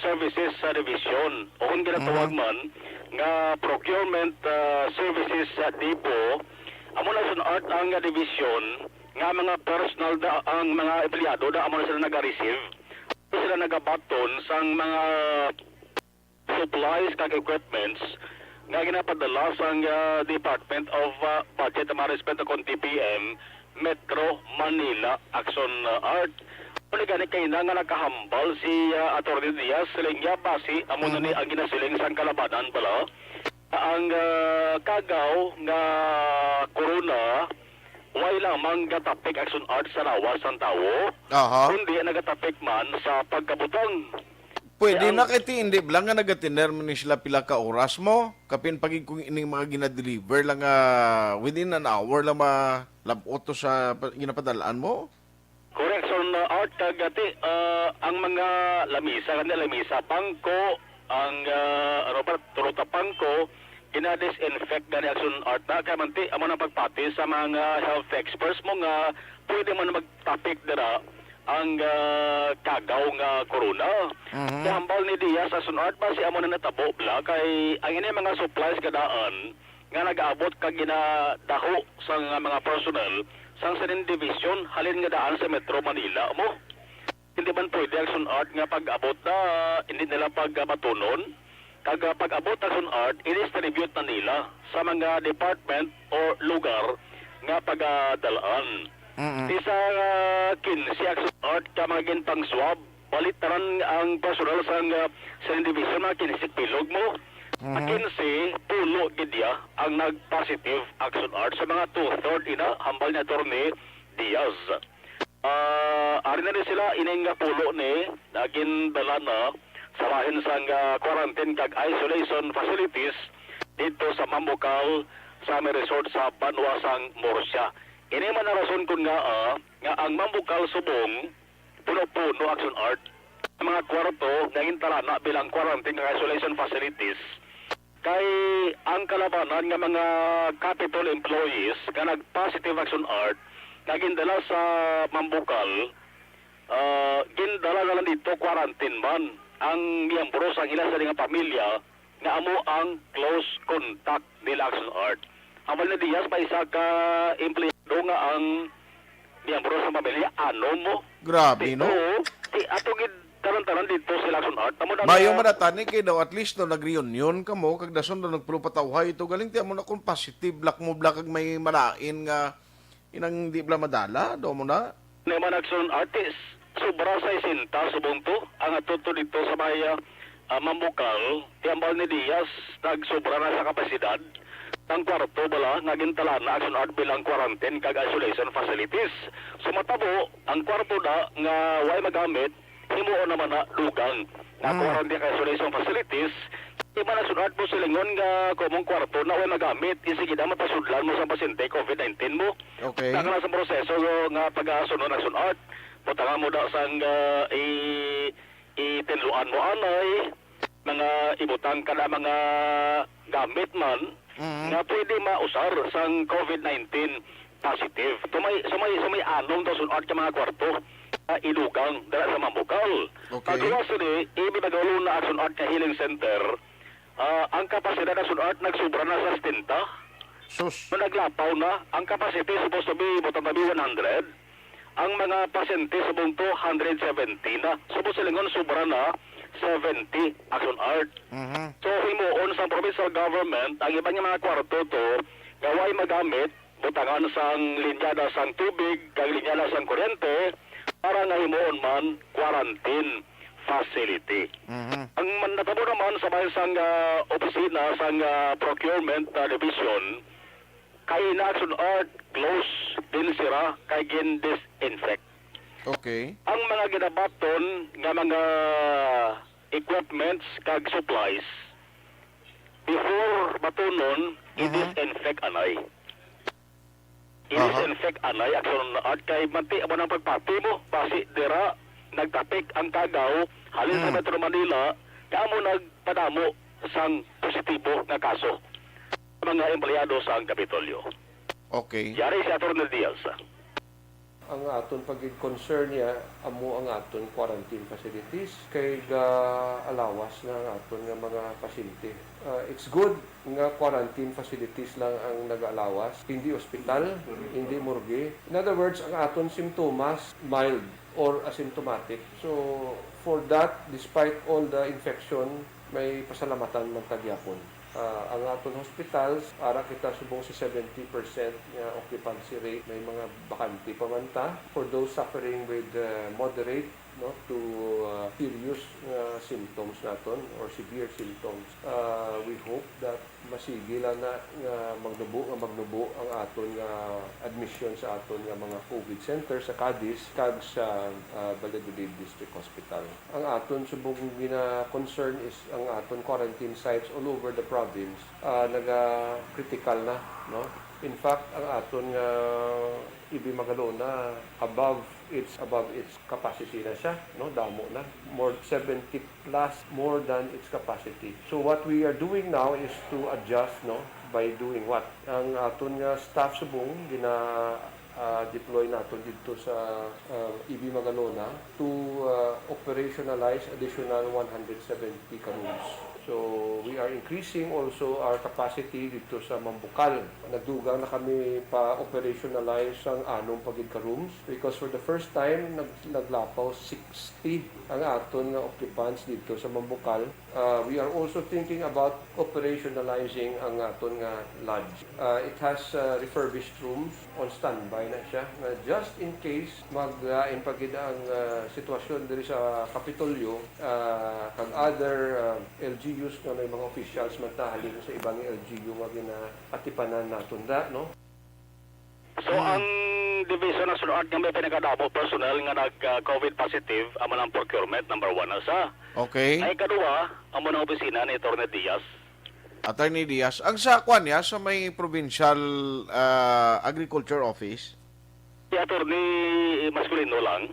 services division o kung ginatawag man nga procurement services depot. Amo na Aksyon Art ang division nga mga personal ang mga empleyado amo na sila naga-receive, sila nagabaton sang mga supplies kag equipments nga ginapadala sang Department of Budget and Management of TPM Metro Manila Aksyon Art. Ano gani kay na nga nakahambal si Atty. Diaz Silingya basi amo na ni ang ginasiling sang kalabanan pala ang kagaw nga corona way lamang gatapik Aksyon Art sa lawas ang tao. Kundi nagatapik man sa pagkabutang. Pwede na kiti hindi lang nga nagatiner mo ni sila pila ka oras mo kapin pagig kung ining mga ginadeliver lang within an hour lang malabot to sa ginapadalaan mo. Correction Art kagati ang mga lamisa bangko ang turuta pangko ina-disinfect gani Aksyon Art na kaya manti amo na pagpati sa mga health experts mo nga pwede man magtapik dira ang kagaw nga corona. Hambal ni Diaz sa Aksyon Art basi amo na natabo bla kay ang ini mga supplies kadaan nga nag-aabot kag ginadaho sa mga personnel sang sanin division halin nga daan sa Metro Manila mo. Hindi man pwede Aksyon Art nga pag-abot na hindi nila pagmatunon. Kag pag-abot Aksyon Art, i-distribute na nila sa mga department o lugar nga pagdalaan. Isa 15 Aksyon Art ka maging pang swab, balitaran ang personal sa division mga kinisik pilog mo. 15 pulo gidya ang nag-positive Aksyon Art sa mga 2/3 ina hambal ni Atty. Diaz. Ari na rin sila ining pulo ni naging dala na sa bahin sang quarantine kag isolation facilities dito sa Mambucal sa may resort sa Banwasang Morsya. Ini man na rason kun nga ang Mambucal Subong puno-puno Aksyon Art mga kwarto naging talana bilang quarantine kag isolation facilities. Kay ang kalabanan nga mga capital employees nga nag-positive Aksyon Art naging dala sa Mambucal gindala na lang dito quarantine man ang miyembro sa ilan sa mga pamilya nga amo ang close contact nila Aksyon Art. Amal na Diaz pa isa ka empleyado nga ang miyembro sa pamilya ano mo. Grabe no. Ato gid taran-taran dito sila Aksyon Art. Mayo madatani kay daw at least no nag-reunion kamo kag dason do nagpulo patawhay ito galing ti amo na kung positive black mo black kag may malain nga inang di bla madala do mo na. Naman Aksyon Artist sobra sa isinta subong to ang atuto dito sa may Mambucal tiambal ni Diaz nagsobra na sa kapasidad ang kwarto bala naging talana Aksyon Art bilang quarantine kag isolation facilities. Sumatabo ang kwarto da nga way magamit himuon naman na lugang na quarantine kag isolation facilities. Iba na Aksyon Art mo silingon nga kumong kwarto na way magamit isige da matasudlan mo sa pasyente COVID-19 mo. Okay. Nagana sa proseso nga pag-asunod Aksyon Art putanga mo da sang itinluan mo anay mga ibutang ka na mga gamit man nga pwede mausar sang COVID-19 positive. Sumay anong daw sunod ka mga kwarto ilugang dala sa Mambucal. Okay. Pag-iwasari, ibinagawalo na Aksyon Art na Healing Center, ang kapasidad ng Aksyon Art nagsubra na sa 70. Sus. Naglapaw na, ang capacity supposed to be 100. Ang mga pasyente subong to 170 na. Supposed silingon sobra na 70 Aksyon Art. So himuon sa provincial government ang iba nga mga kwarto to gaway magamit butangan sang linyada sang tubig kag linyada sang kuryente para nga himuon man quarantine facility. Ang natabo naman sa bayan sang opisina sang procurement division kay Naxon Art close din sira kay gin disinfect. Okay. Ang mga ginabaton nga mga equipments kag supplies before batunon i-disinfect anay. I-disinfect anay Aksyon Art kay manti mo ng pagpati mo basi dira nagtapik ang kagaw halin sa Metro Manila kamo nagpadamo sang positibo nga kaso mga empleyado sa Kapitolyo. Okay. Yari si Atty. Diaz. Ang aton pagig-concern niya amo ang aton quarantine facilities kay alawas na ang aton nga mga pasyente. It's good nga quarantine facilities lang ang nag-alawas, hindi ospital, hindi morgue. In other words, ang aton simptomas mild or asymptomatic. So for that, despite all the infection, may pasalamatan man tagyapon. Ang aton hospitals, ara kita subong sa 70% nga occupancy rate, may mga bakante pa man ta. For those suffering with moderate to serious symptoms naton or severe symptoms, we hope that masigila na magnubo ang aton nga admission sa aton nga mga COVID center sa Cadiz kag sa Valladolid District Hospital. Ang aton subong gina-concern is ang aton quarantine sites all over the province naga-critical na, no? In fact, ang aton nga Ibi Magalona above its capacity na siya, no? Damo na, more 70 plus more than its capacity. So what we are doing now is to adjust, no, by doing what? Ang aton nga staff subong deploy natin dito sa Ibi Magalona to operationalize additional 170 rooms. So we are increasing also our capacity dito sa Mambukal. Nagdugang na kami pa-operationalize ang anong pagigka-rooms because for the first time naglapaw 60 ang aton nga occupants dito sa Mambukal. We are also thinking about operationalizing ang aton nga lodge. It has refurbished rooms on standby na siya. Just in case maglain pagid ang sitwasyon diri sa Kapitolyo kag other LGUs nga may mga officials magtahalin sa ibang LGU nga ginatipanan naton da, no? So ang division ng sunod nga may pinakadamo personnel nga nag-COVID positive amo ng procurement number 1 na sa. Okay. Ay kadua amo ng opisina ni Atty. Diaz. Atty. Diaz, ang sa kwan niya sa may provincial agriculture office. Si Atty. Masculino lang.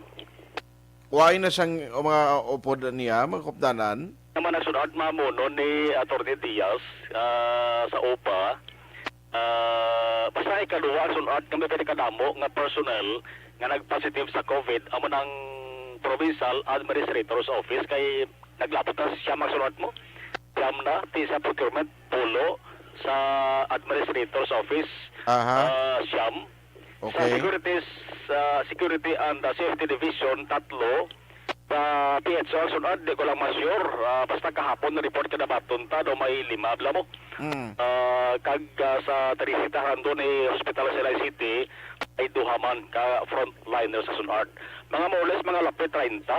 Why na sang mga upod niya, mga kopdanan? Naman ang sunod mamuno ni Atty. Diaz sa OPA. Basta ikaduwa ang sunod kami pinakadamo nga personnel nga nag-positive sa COVID amo ng Provincial Administrator's Office kay naglapot na siya magsunod mo. Siyam na, sa procurement, pulo sa Administrator's Office, siyam. Okay. Sa Security and Safety Division, tatlo. Sa PHO, sunod, di ko lang ma-sure. Basta kahapon, report ka na batunta, do may 5 mo. Kag sa Teresita doon ni Hospital sa City, ay duhaman ka frontliner sa sunod. Mga maulis, mga lapit 30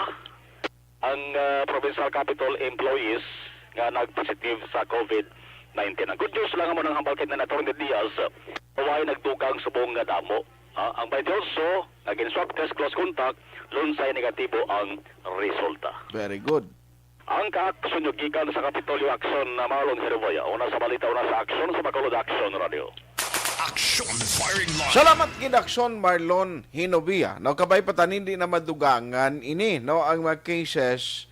ang provincial capital employees nga nag-positive sa COVID-19. Ang good news lang mo ng hambalkit na Atty. Diaz, huwag nagdugang subong nga damo. Ang by also, naging swab test, close contact, lunsay negatibo ang resulta. Very good. Ang ka-aksyon yung gikan sa Kapitolyo Aksyon na Marlon Herboya. Una sa balita, una sa aksyon, sa Bacolod Aksyon Radio. Aksyon Firing Line. Salamat kid Aksyon Marlon Hinovia. No, kabay patan hindi na madugangan ini, no, ang mga cases.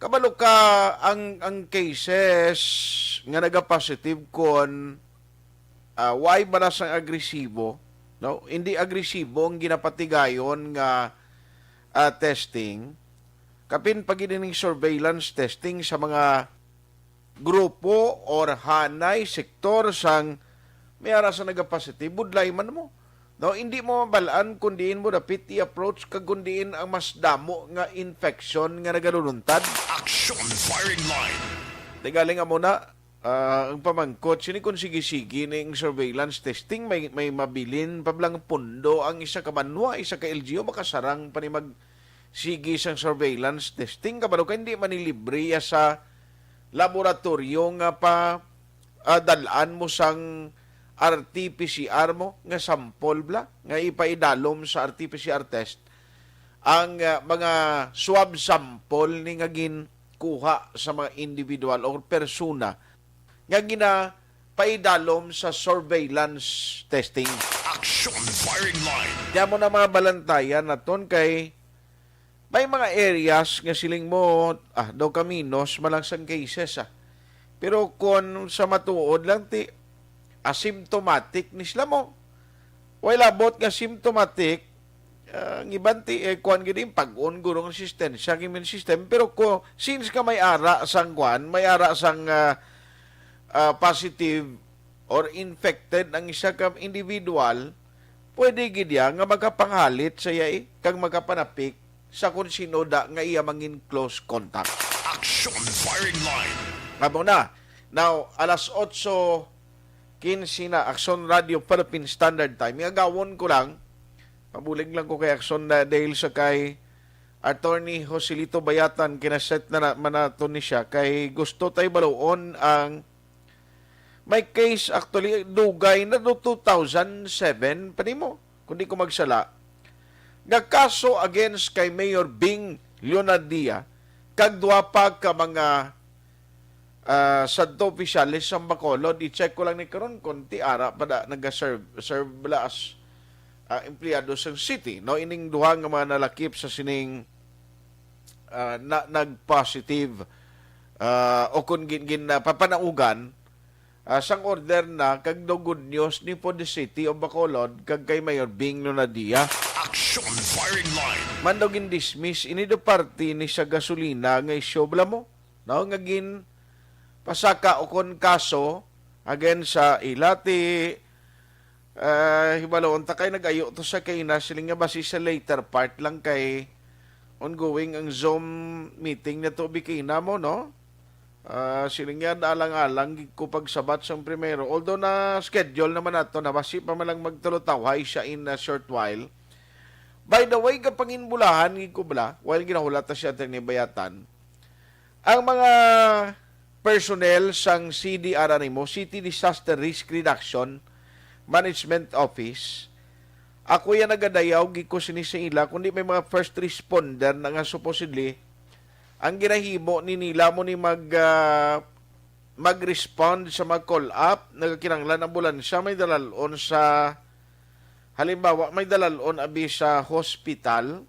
Kabalo ka ang cases nga naga-positive kon why baras ang agresibo, no? Hindi agresibo ang ginapatigayon nga testing. Kapin pagining surveillance testing sa mga grupo or hanay sektor sang may ara sa naga-positive budlay man mo. No, hindi mo mabalaan kundiin mo dapit i-approach kag kundiin ang mas damo nga infection nga nagaluluntad. Aksyon Firing Line. Tigaling mo na ang pamangkot sini kun sige-sige ning surveillance testing may mabilin pablang pundo ang isa ka banwa, isa ka LGU makasarang pa ni mag sige sang surveillance testing kabalo ka hindi manilibre sa laboratorio nga pa dalaan mo sang RT-PCR mo nga sample bla nga ipaidalom sa RT-PCR test ang mga swab sample ni nga ginkuha sa mga individual o persona nga paidalom sa surveillance testing. Action firing line. Diyan mo na mga balantayan naton kay may mga areas nga siling mo daw kaminos malangsang cases Pero kung sa matuod lang ti asymptomatic ni sila mo. Wala bot nga symptomatic ang iban ti kuan gid pag-on gurong resistensya immune system pero ko since ka may ara sang kuan, may ara sang positive or infected ang isa ka individual, pwede gid nga magapanghalit sa iya kag magapanapik sa kung sino da nga iya mangin close contact. Action firing line. Amo na. Now, alas 8:15 na, Aksyon Radio Philippine Standard Time. Gawon ko lang, pabulig lang ko kay Aksyon na dahil sa kay Attorney Joselito Bayatan, kinaset na manaton ni siya, kay gusto tayo baluon ang may case actually, dugay na do 2007, panimo, kundi ko magsala, nagkaso against kay Mayor Bing Leonadia kag duwa pa ka mga sadto opisyalis sa Bacolod. I-check ko lang ni karon konti ara pada nag-serve bala as empleyado sa city, no? Ining duha nga mga nalakip sa sining nag-positive o kung papanaugan sang order na kag do good news ni po the city of Bacolod kag kay Mayor Bing Leonadia. Action firing line. Mandogin dismiss ini do party ni sa gasolina nga isyo bala mo, no? Ngagin pasaka o kon kaso against sa ilati hibaloon ta kay nagayo to sa kay na siling nga basi sa later part lang kay ongoing ang Zoom meeting na to bikina mo, no? Siling nga alang-alang ko pagsabat sa primero, although na schedule naman nato na basi pa malang magtulotawhay siya in a short while. By the way, kapanginbulahan ko bala while ginahulata siya ni Bayatan ang mga personnel sang CDR mo, City Disaster Risk Reduction Management Office. Ako yan nagadayaw, giko sinisa ila, kundi may mga first responder na nga supposedly, ang ginahimo ni nila mo ni mag-respond sa mag-call-up, nagkinanglan ambulansya, may dalalon sa, halimbawa, may dalalon abi sa hospital,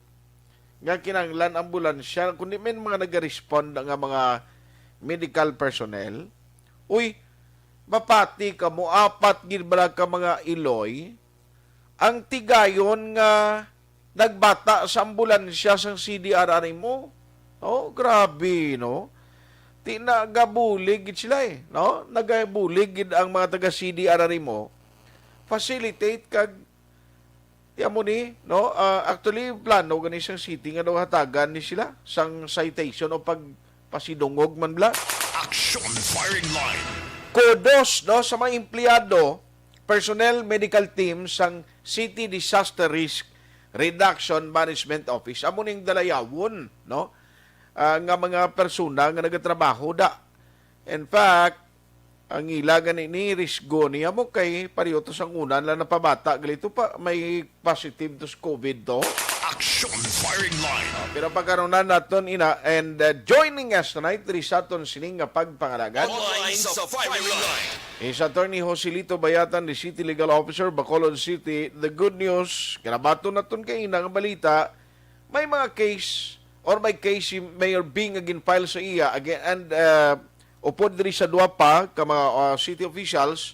nga kinanglan ambulansya, kundi may mga nag-respond nga mga medical personnel, uy, mapati ka mo, apat ginbala ka mga iloy, ang tigayon nga nagbata sa ambulansya sa CDR mo. Oh, grabe, no? Nagabulig sila no? Nagabulig ang mga taga CDR mo. Facilitate kag mo ni, no? Actually, plano gani siyang city nga daw hatagan ni sila sang citation o pagpasidungog man bla. Action firing line. Kudos, no, sa mga empleyado, personnel medical team sang City Disaster Risk Reduction Management Office. Amo ning dalayawon, no? Nga mga persona nga nagatrabaho da. In fact, ang ilagan ni risgo niya mo kay pariyoto sang unan lang na pabata galito pa may positive to COVID to. Action firing line. Pero pagkaroon naton ina and joining us tonight risaton sining nga pagpangalagan. Online sa firing line. Is Attorney Joselito Bayatan, the City Legal Officer, Bacolod City. The good news, kinabato naton kay ina nga balita, may mga case or may case si Mayor Bing again file sa iya again and upod diri sa duwa pa ka mga city officials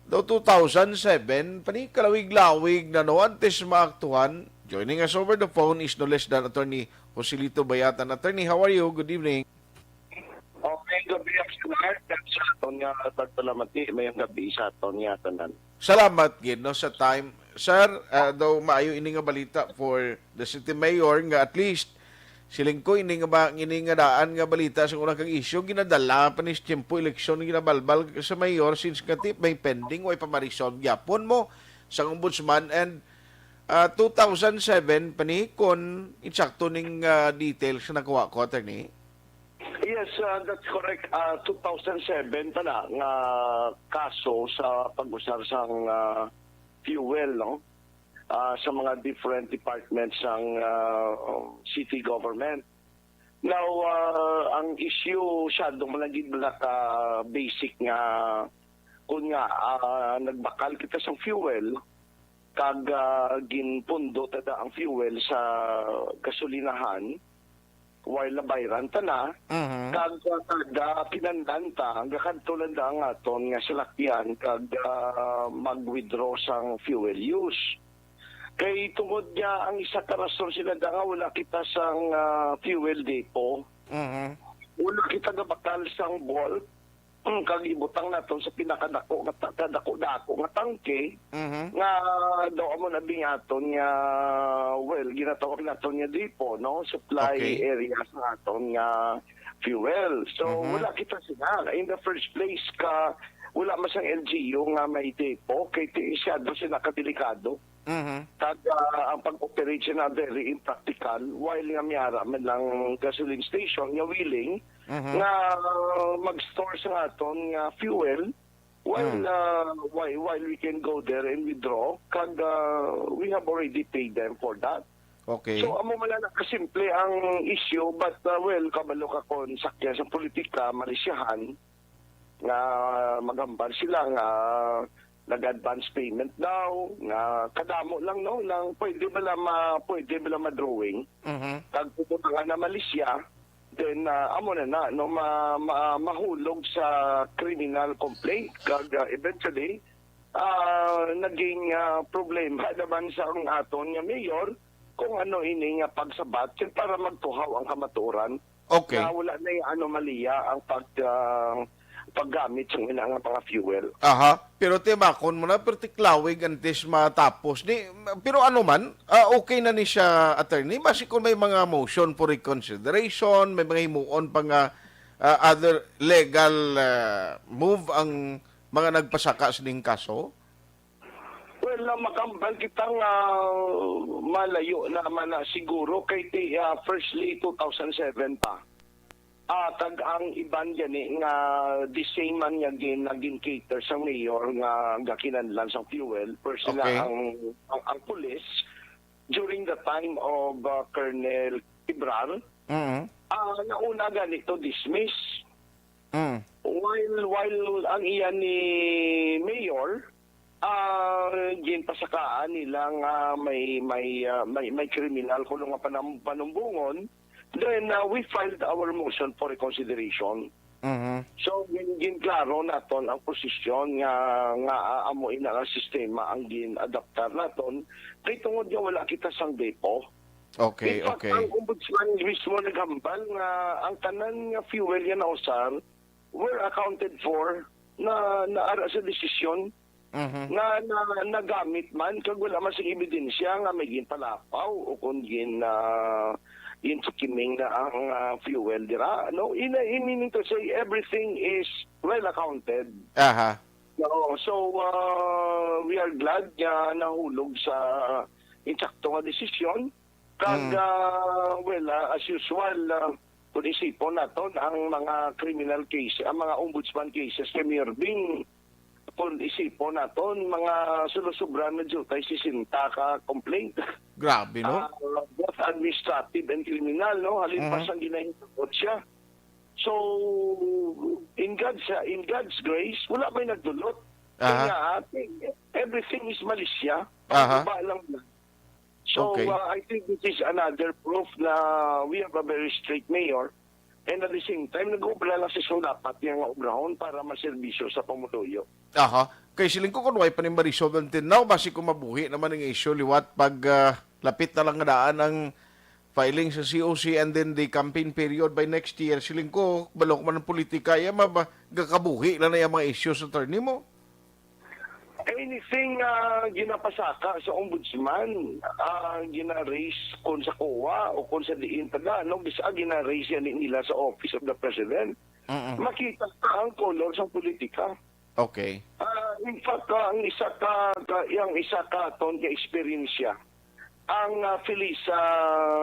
do 2007 pani kalawig-lawig na no antes maaktuhan. Joining us over the phone is no less than Attorney Joselito Bayatan. Attorney, how are you? Good evening. Okay, gabi Aksyon. Sa aton nga tagpalamati, may gabi sa aton nga tanan. Salamat gid no sa time. Sir, daw maayo ini nga balita for the city mayor nga at least siling ko ini nga daan nga balita sa unang kang issue ginadala pa ni tiempo eleksyon ginabalbal sa mayor since kati may pending way pamaresolve gyapon mo sa ombudsman and 2007 pani kon insakto ning details na nakuha ko attorney. Yes, that's correct. 2007 pa na nga kaso sa pag-usar sang fuel, no? Sa mga different departments ng city government. Now, ang issue syadong malagid na ka basic nga kung nga nagbakal kita sa fuel kag ginpundo tada ang fuel sa gasolinahan while nabayran ta na kag kada pinandanta gakadtulad ang aton nga salakyan kag mag-withdraw sang fuel use. Kay tungod niya ang isa ka rason sila nga wala kita sang fuel depot. Wala kita gabakal sang bulk kag ibutang naton sa pinakadako nga tangke nga daw amo nabing aton nga ginatawag naton nga depot, no, supply area sa aton nga fuel. So wala kita sila in the first place ka wala masang LGU nga may depot kay masyado sila kadelikado. Kag ang pag-operate siya na very impractical while nga miyara man lang gasoline station nga willing nga mag-store sa aton nga fuel while we can go there and withdraw kag we have already paid them for that. Okay. So amo man lang kasimple ang issue but kabalo ka kon sakyan sa politika malisyahan nga magambal sila nga nag-advance payment daw nga kadamo lang no lang pwede ba ma-drawing kag pupunta na Malaysia then amo na no mahulog sa criminal complaint kag eventually naging problema naman sa ang aton nga mayor kung ano ini nga pagsabat para magtuhaw ang kamaturan. Okay. Na wala na yung anomalya ang paggamit ng ilang mga fuel. Aha, pero timakon mo na partiklawig antes matapos ni pero ano man okay na ni siya attorney basi kung may mga motion for reconsideration, may mga himuon pa nga other legal move ang mga nagpasaka sa ning kaso. Well, makambal kitang malayo naman na siguro kay firstly 2007 pa. Tag ang iban yan nga the same man nga naging cater sa mayor nga gakinanlan sa fuel personal ang police during the time of Colonel Ibrar nauna ganito dismiss while ang iyan ni mayor ginpasakaan nilang may criminal kulong nga panumbungon. Then we filed our motion for reconsideration. So klaro naton ang posisyon nga amoy na ang sistema ang gin-adaptar naton kay tungod nga wala kita sang depo. Okay, in fact, ang ombudsman mismo naghambal nga ang tanan nga fuel yan na usar were accounted for na naara sa desisyon na nagamit man kag wala man sing ebidensya nga may ginpalapaw o kung kiming na ang fuel dira. No, meaning to say everything is well accounted. So we are glad nga nahulog sa insakto nga desisyon. Kag as usual kung isipon naton ang mga criminal case, ang mga ombudsman cases kay Mayor Bing kung isipon naton mga sulusubran na jutay 60 ka complaint. Grabe, no? Both administrative and criminal, no? Halin pa siyang ginahintot siya. So, in God's grace, wala may nagdulot. Kaya everything is Malaysia. Pagkaba lang na. So, I think this is another proof na we have a very strict mayor. And at the same time, nag-ubra lang si dapat yung obrahon para maserbisyo sa pamuluyo. Kay siling ko kunway pa ni Marisol until now, basi ko mabuhi naman ng issue liwat pag lapit na lang daan ang filing sa COC and then the campaign period by next year. Siling ko, balok man ng politika, gakabuhi na yung mga issues sa attorney mo. Anything ginapasaka sa ombudsman, gina-raise kung sa COA o kung sa diin taga, bisa gina-raise yan nila sa Office of the President. Makita ka ang color sa politika. Okay. In fact, ang isa ka ton ka experience ang Felisa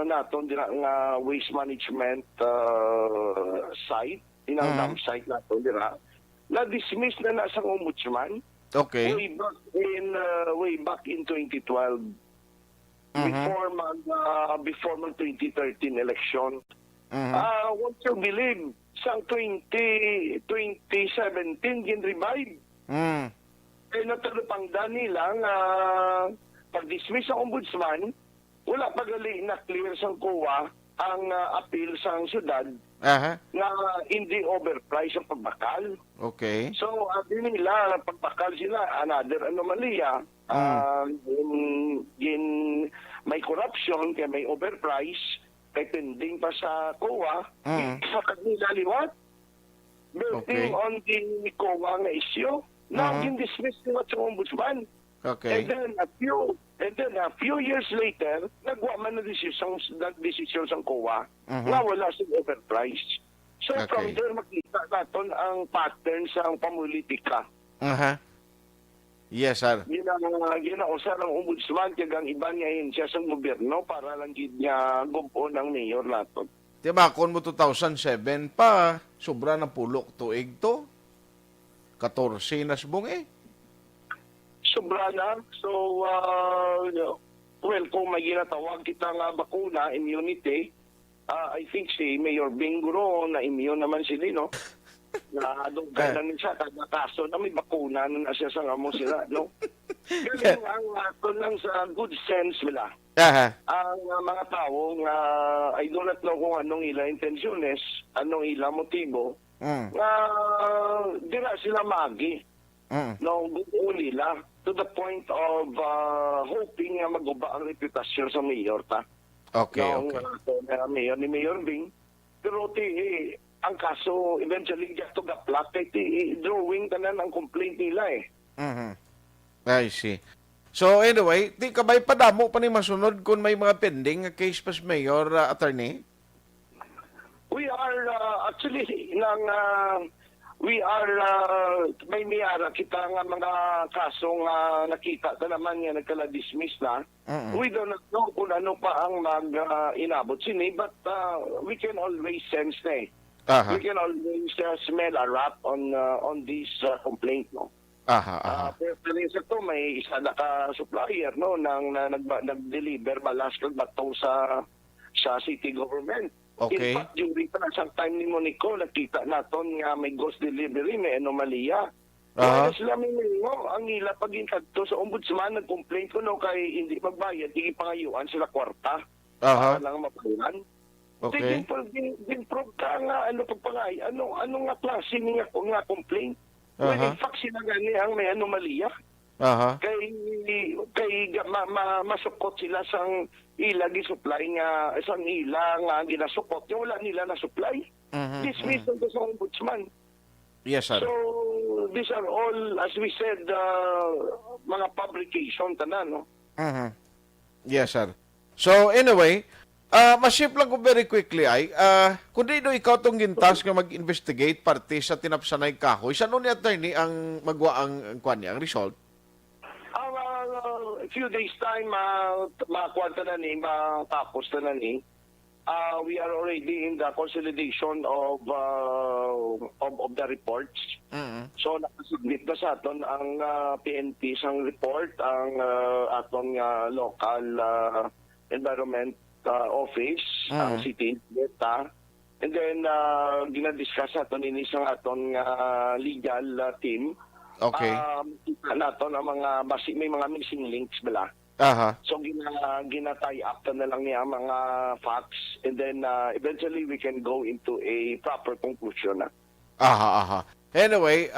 naton dira nga waste management site, inang dam site naton dira, na-dismiss na sa ombudsman. Okay. Way back in 2012. Before mag 2013 election. What you believe, sang 2017 gin-revive. Eh natulupangda nila nga pag-dismiss ang ombudsman, wala pagali na clear sang COA ang appeal sang syudad nga hindi overprice ang pagbakal. Okay. So, din nila, pagbakal sila, another anomalya. May corruption, kaya may overprice, kaya pending pa sa COA, sa kanila liwat. Building on the COA nga issue, now dismiss nila sa ombudsman. Okay. And then a few years later, nagwa man na decision sa COA nga wala siyang overprice. So from there, makita natin ang pattern sa pamulitika. Yes, sir. Ginausar ang ombudsman kaya ang iba niya siya sa gobyerno para lang niya gupo ng mayor natin. Diba, kung mo 2007 pa, sobra ng pulok tuig to. 14 na subong Sobra na. So, kung may ginatawag kita nga bakuna, immunity, I think si Mayor Binguro na immune naman sila, no? Na doon kaya siya, kada kaso na may bakuna na siya sa mo sila, no? Galing ang ato lang sa good sense nila. Ang mga tao nga, I do not know kung anong ila intensyones, anong ila motibo, nga dira sila magi. No, buo nila to the point of hoping nga maguba ang reputasyon sa mayor ta. Okay. Mayor ni Mayor Bing. Pero ang kaso eventually to gaplak kay drawing tanan ang complaint nila I see. So anyway, di ka ba'y padamo pa ni masunod kung may mga pending case pas mayor, attorney? We are actually may miyara kita nga mga kasong nakita na naman nga nagkala-dismiss na. We do not know kung ano pa ang mag-inabot sini, but we can always sense na We can always smell a rat on this complaint, no? Pero sa to, may isa na ka-supplier, no, nang nag-deliver balas kag bato sa city government. Okay. In fact, during pa na isang time ni Monico, nakita naton nga may ghost delivery, may anomalya. Kaya sila minungo, ang nila pag-intagto sa ombudsman, nag-complaint ko no, kay hindi magbayad, hindi pangayuan sila kwarta. Para lang mapahilan. Okay. Din-prove ka nga, pagpangay, ano nga klase nga complaint. When in fact, sila gani ang may anomalya. Kay masukot sila sang ila gi-supply nga isang ila nga ginasukot yung wala nila na supply. Dismiss to sa ombudsman. Yes, sir. So these are all, as we said, mga publication tanan, no? Yes, sir. So anyway, masip lang ko very quickly kundi do ikaw tong gintas nga mag-investigate parte sa tinapsanay kahoy, saan ni attorney ang magwa ang kwan niya, ang result? A few days time, makakwanta na ni, matapos na ni. We are already in the consolidation of the reports. So, nakasubmit na sa aton ang PNP sang report, ang atong local environment office, ang city data. And then, ginadiscuss natin ini sa aton legal team. Okay. Naton ang may mga missing links bala. So gina-tie up na lang niya ang mga facts, and then eventually we can go into a proper conclusion na. Anyway,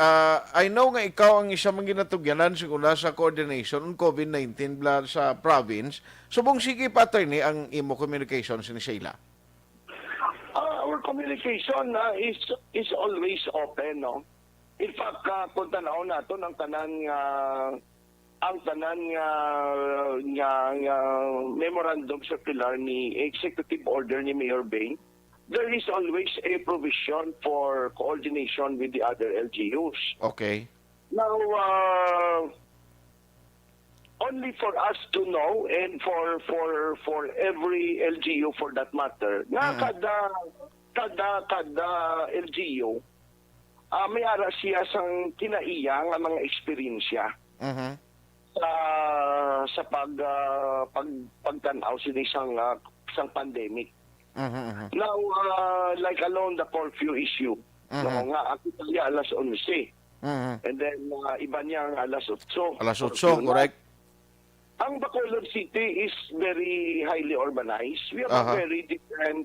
I know nga ikaw ang isa mang ginatugyanan siguro sa coordination on COVID-19 bla sa province. Subong sige pa attorney ang imo communications ni Sheila. Our communication is always open, no? In fact, kung tanaw nato ang tanan nga memorandum circular ni executive order ni Mayor Bain, there is always a provision for coordination with the other LGUs. Okay. Now, only for us to know and for every LGU for that matter nga kada LGU may ara siya sang kinaiya nga mga eksperyensya sa pagtanaw sa isang pandemic. Now like alone the curfew issue no nga ako tayo alas 11 and then iba niya alas 8. Alas 8, correct. Ang Bacolod City is very highly urbanized. We have a very different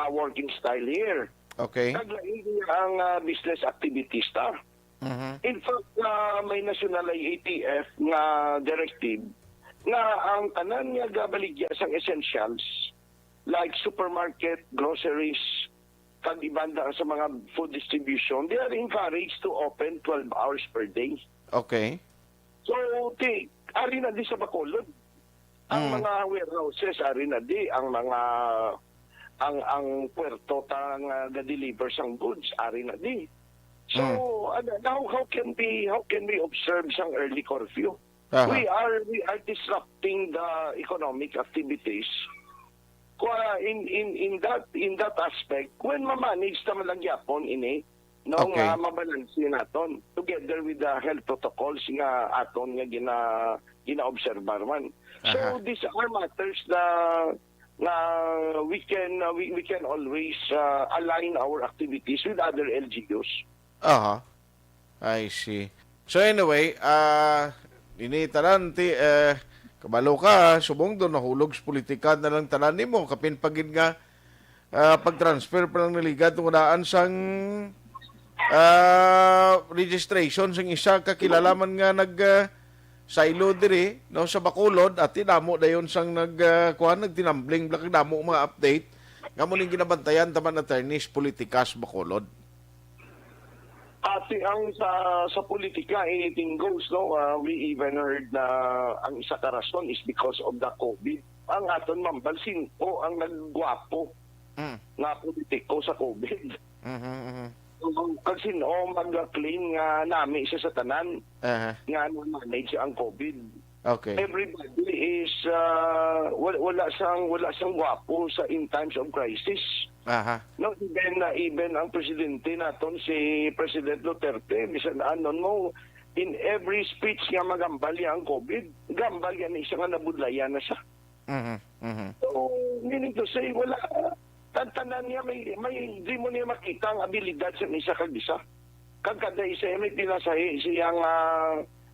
working style here. Okay. Naglaing ang business activities ta. In fact, may national ATF nga directive nga ang tanan nga gabaligya sang essentials like supermarket, groceries, kag ibanda sa mga food distribution, they are encouraged to open 12 hours per day. Okay. So, ari na di sa Bacolod. Ang mga warehouses, ari na di. Ang mga ang puerto tang ga-deliver sang goods, ari na di. So, now how can we observe sang early curfew? We are disrupting the economic activities. In that aspect, when ma-manage ta malagyapon ini, no nga mabalanse naton together with the health protocols nga aton nga gina-obserbar man. So these are matters na we can always align our activities with other LGUs. I see. So anyway, ini tanan ti kabalo ka subong do nahulog sa politika na lang tanan nimo kapin pagid nga pag-transfer pa lang naligad tunaan sang registration sang isa ka kilalaman nga silo diri no sa Bacolod at tinamo dayon sang nagtinambling blak damo mga update nga mo ning ginabantayan taman attorneys politikas Bacolod. Ati ang sa politika anything goes no. We even heard na ang isa ka rason is because of the COVID. Ang aton mambalsin o ang naggwapo na politiko sa COVID. Kasi mag-claim nga nami isa sa tanan nga manage ang COVID. Okay. Everybody is wala sang gwapo sa in times of crisis. No, even ang presidente naton si President Duterte bisan anon mo in every speech nga magambal ang COVID, gambal yan isa nga nabudlayan na siya. So, meaning to say, wala tantanan niya may di mo niya makita ang abilidad sa isa kag isa. Kag kada isa may pinasahi siyang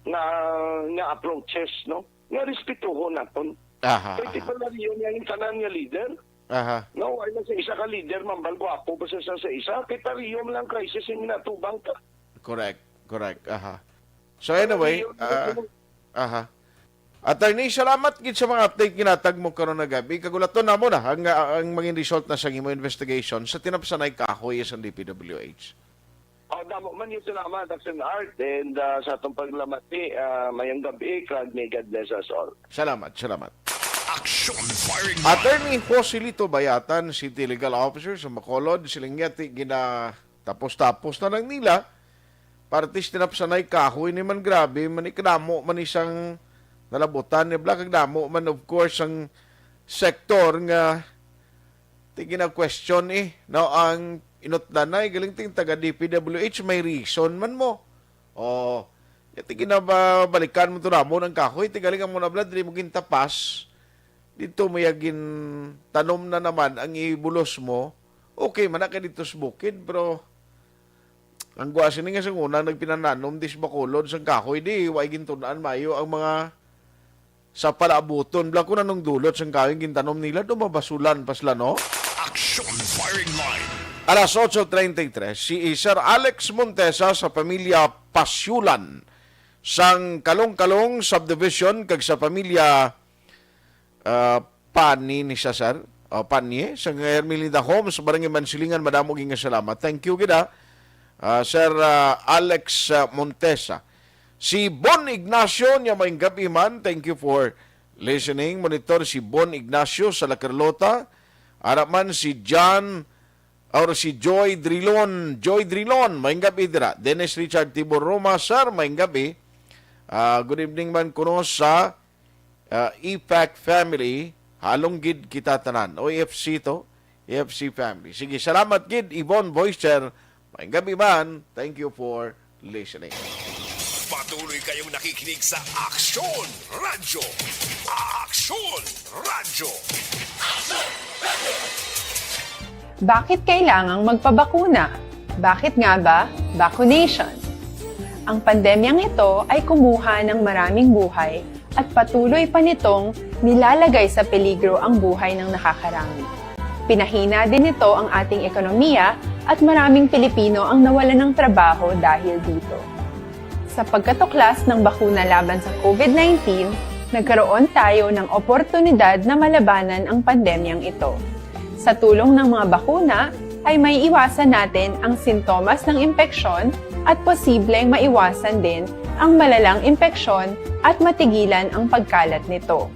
nga approaches, no? Nga respetuhon naton. Pwede pala yun yung tanan niya leader. No, ay sa isa ka leader, mambal gwapo ba sa isa? Kita riyo lang crisis yung minatubang ka. Correct. So anyway, Attorney, salamat gid sa mga update ginatag mo karon na gabi. Kagulaton na mo na ang maging result na sa imo investigation sa tinapsanay kahoy sa DPWH. Damo man yung salamat, Aksyon Art, and sa atong paglamati, mayang gabi, may God bless us all. Salamat. Aksyon Firing Line. Attorney Joselito Bayatan, City Legal Officer sa Bacolod, silang yati tapos na lang nila. Partis tinapsanay kahoy ni man grabe, man ikadamo man isang nalabutan ni Black agdamo man of course ang sektor nga tigina question no ang inutdanay galing ting taga DPWH may reason man mo. Tigina ba balikan mo to namon ang kahoy tigaling ang mo na blad dili mo gintapas. Dito mayagin tanom na naman ang ibulos mo. Okay man ka dito sa bukid pero ang gwasin nga sa una nagpinananom dis Bacolod sa kahoy di way gintunaan mayo ang mga sa palaabuton bla ko na nung dulot sa kahoy gintanom nila dumabasulan pasla no. Aksyon Firing Line. Alas 8:33 si Sir Alex Montesa sa pamilya Pasyulan sang Kalong-Kalong subdivision kag sa pamilya Pani ni Sir Panye sa Ermelinda Homes barangay Mansilingan madamo ging salamat. Thank you gid Sir Alex Montesa. Si Bon Ignacio niya may gabi man. Thank you for listening. Monitor si Bon Ignacio sa La Carlota. Arap man si John or si Joy Drilon. May gabi dira. Dennis Richard Tibor Roma, sir, may gabi. Good evening man kuno sa EPAC family. Halong gid kita tanan. OFC to. EFC family. Sige, salamat gid Yvonne Voicer. Maayong gabi man. Thank you for listening. Patuloy kayong nakikinig sa Aksyon Radyo. Aksyon Radyo. Bakit kailangang magpabakuna? Bakit nga ba vaccination? Ang pandemyang ito ay kumuha ng maraming buhay at patuloy pa nitong nilalagay sa peligro ang buhay ng nakakarami. Pinahina din nito ang ating ekonomiya at maraming Pilipino ang nawalan ng trabaho dahil dito. Sa pagkatuklas ng bakuna laban sa COVID-19, nagkaroon tayo ng oportunidad na malabanan ang pandemyang ito. Sa tulong ng mga bakuna, ay may iwasan natin ang sintomas ng impeksyon at posibleng maiwasan din ang malalang impeksyon at matigilan ang pagkalat nito.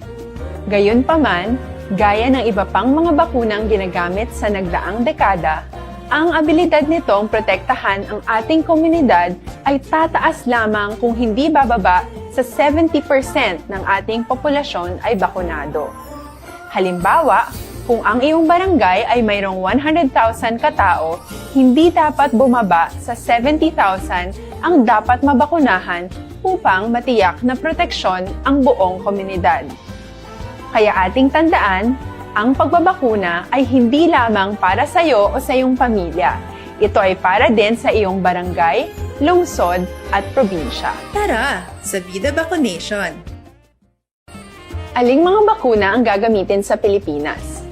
Gayunpaman, gaya ng iba pang mga bakunang ginagamit sa nagdaang dekada, ang abilidad nitong protektahan ang ating komunidad ay tataas lamang kung hindi bababa sa 70% ng ating populasyon ay bakunado. Halimbawa, kung ang iyong barangay ay mayroong 100,000 katao, hindi dapat bumaba sa 70,000 ang dapat mabakunahan upang matiyak na proteksyon ang buong komunidad. Kaya ating tandaan, ang pagbabakuna ay hindi lamang para sa iyo o sa iyong pamilya. Ito ay para din sa iyong barangay, lungsod at probinsya. Tara, sa Vida Vaccination! Aling mga bakuna ang gagamitin sa Pilipinas?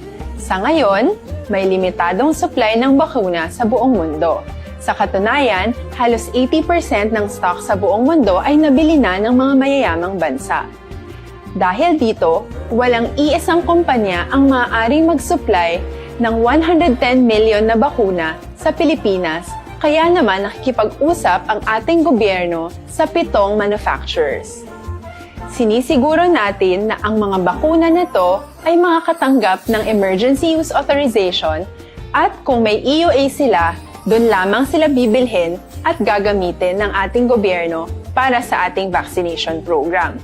Sa ngayon, may limitadong supply ng bakuna sa buong mundo. Sa katunayan, halos 80% ng stock sa buong mundo ay nabili na ng mga mayayamang bansa. Dahil dito, walang iisang kumpanya ang maaaring mag-supply ng 110 million na bakuna sa Pilipinas, kaya naman nakikipag-usap ang ating gobyerno sa 7 manufacturers. Sinisiguro natin na ang mga bakuna na to ay makakatanggap ng Emergency Use Authorization at kung may EUA sila, doon lamang sila bibilhin at gagamitin ng ating gobyerno para sa ating vaccination program.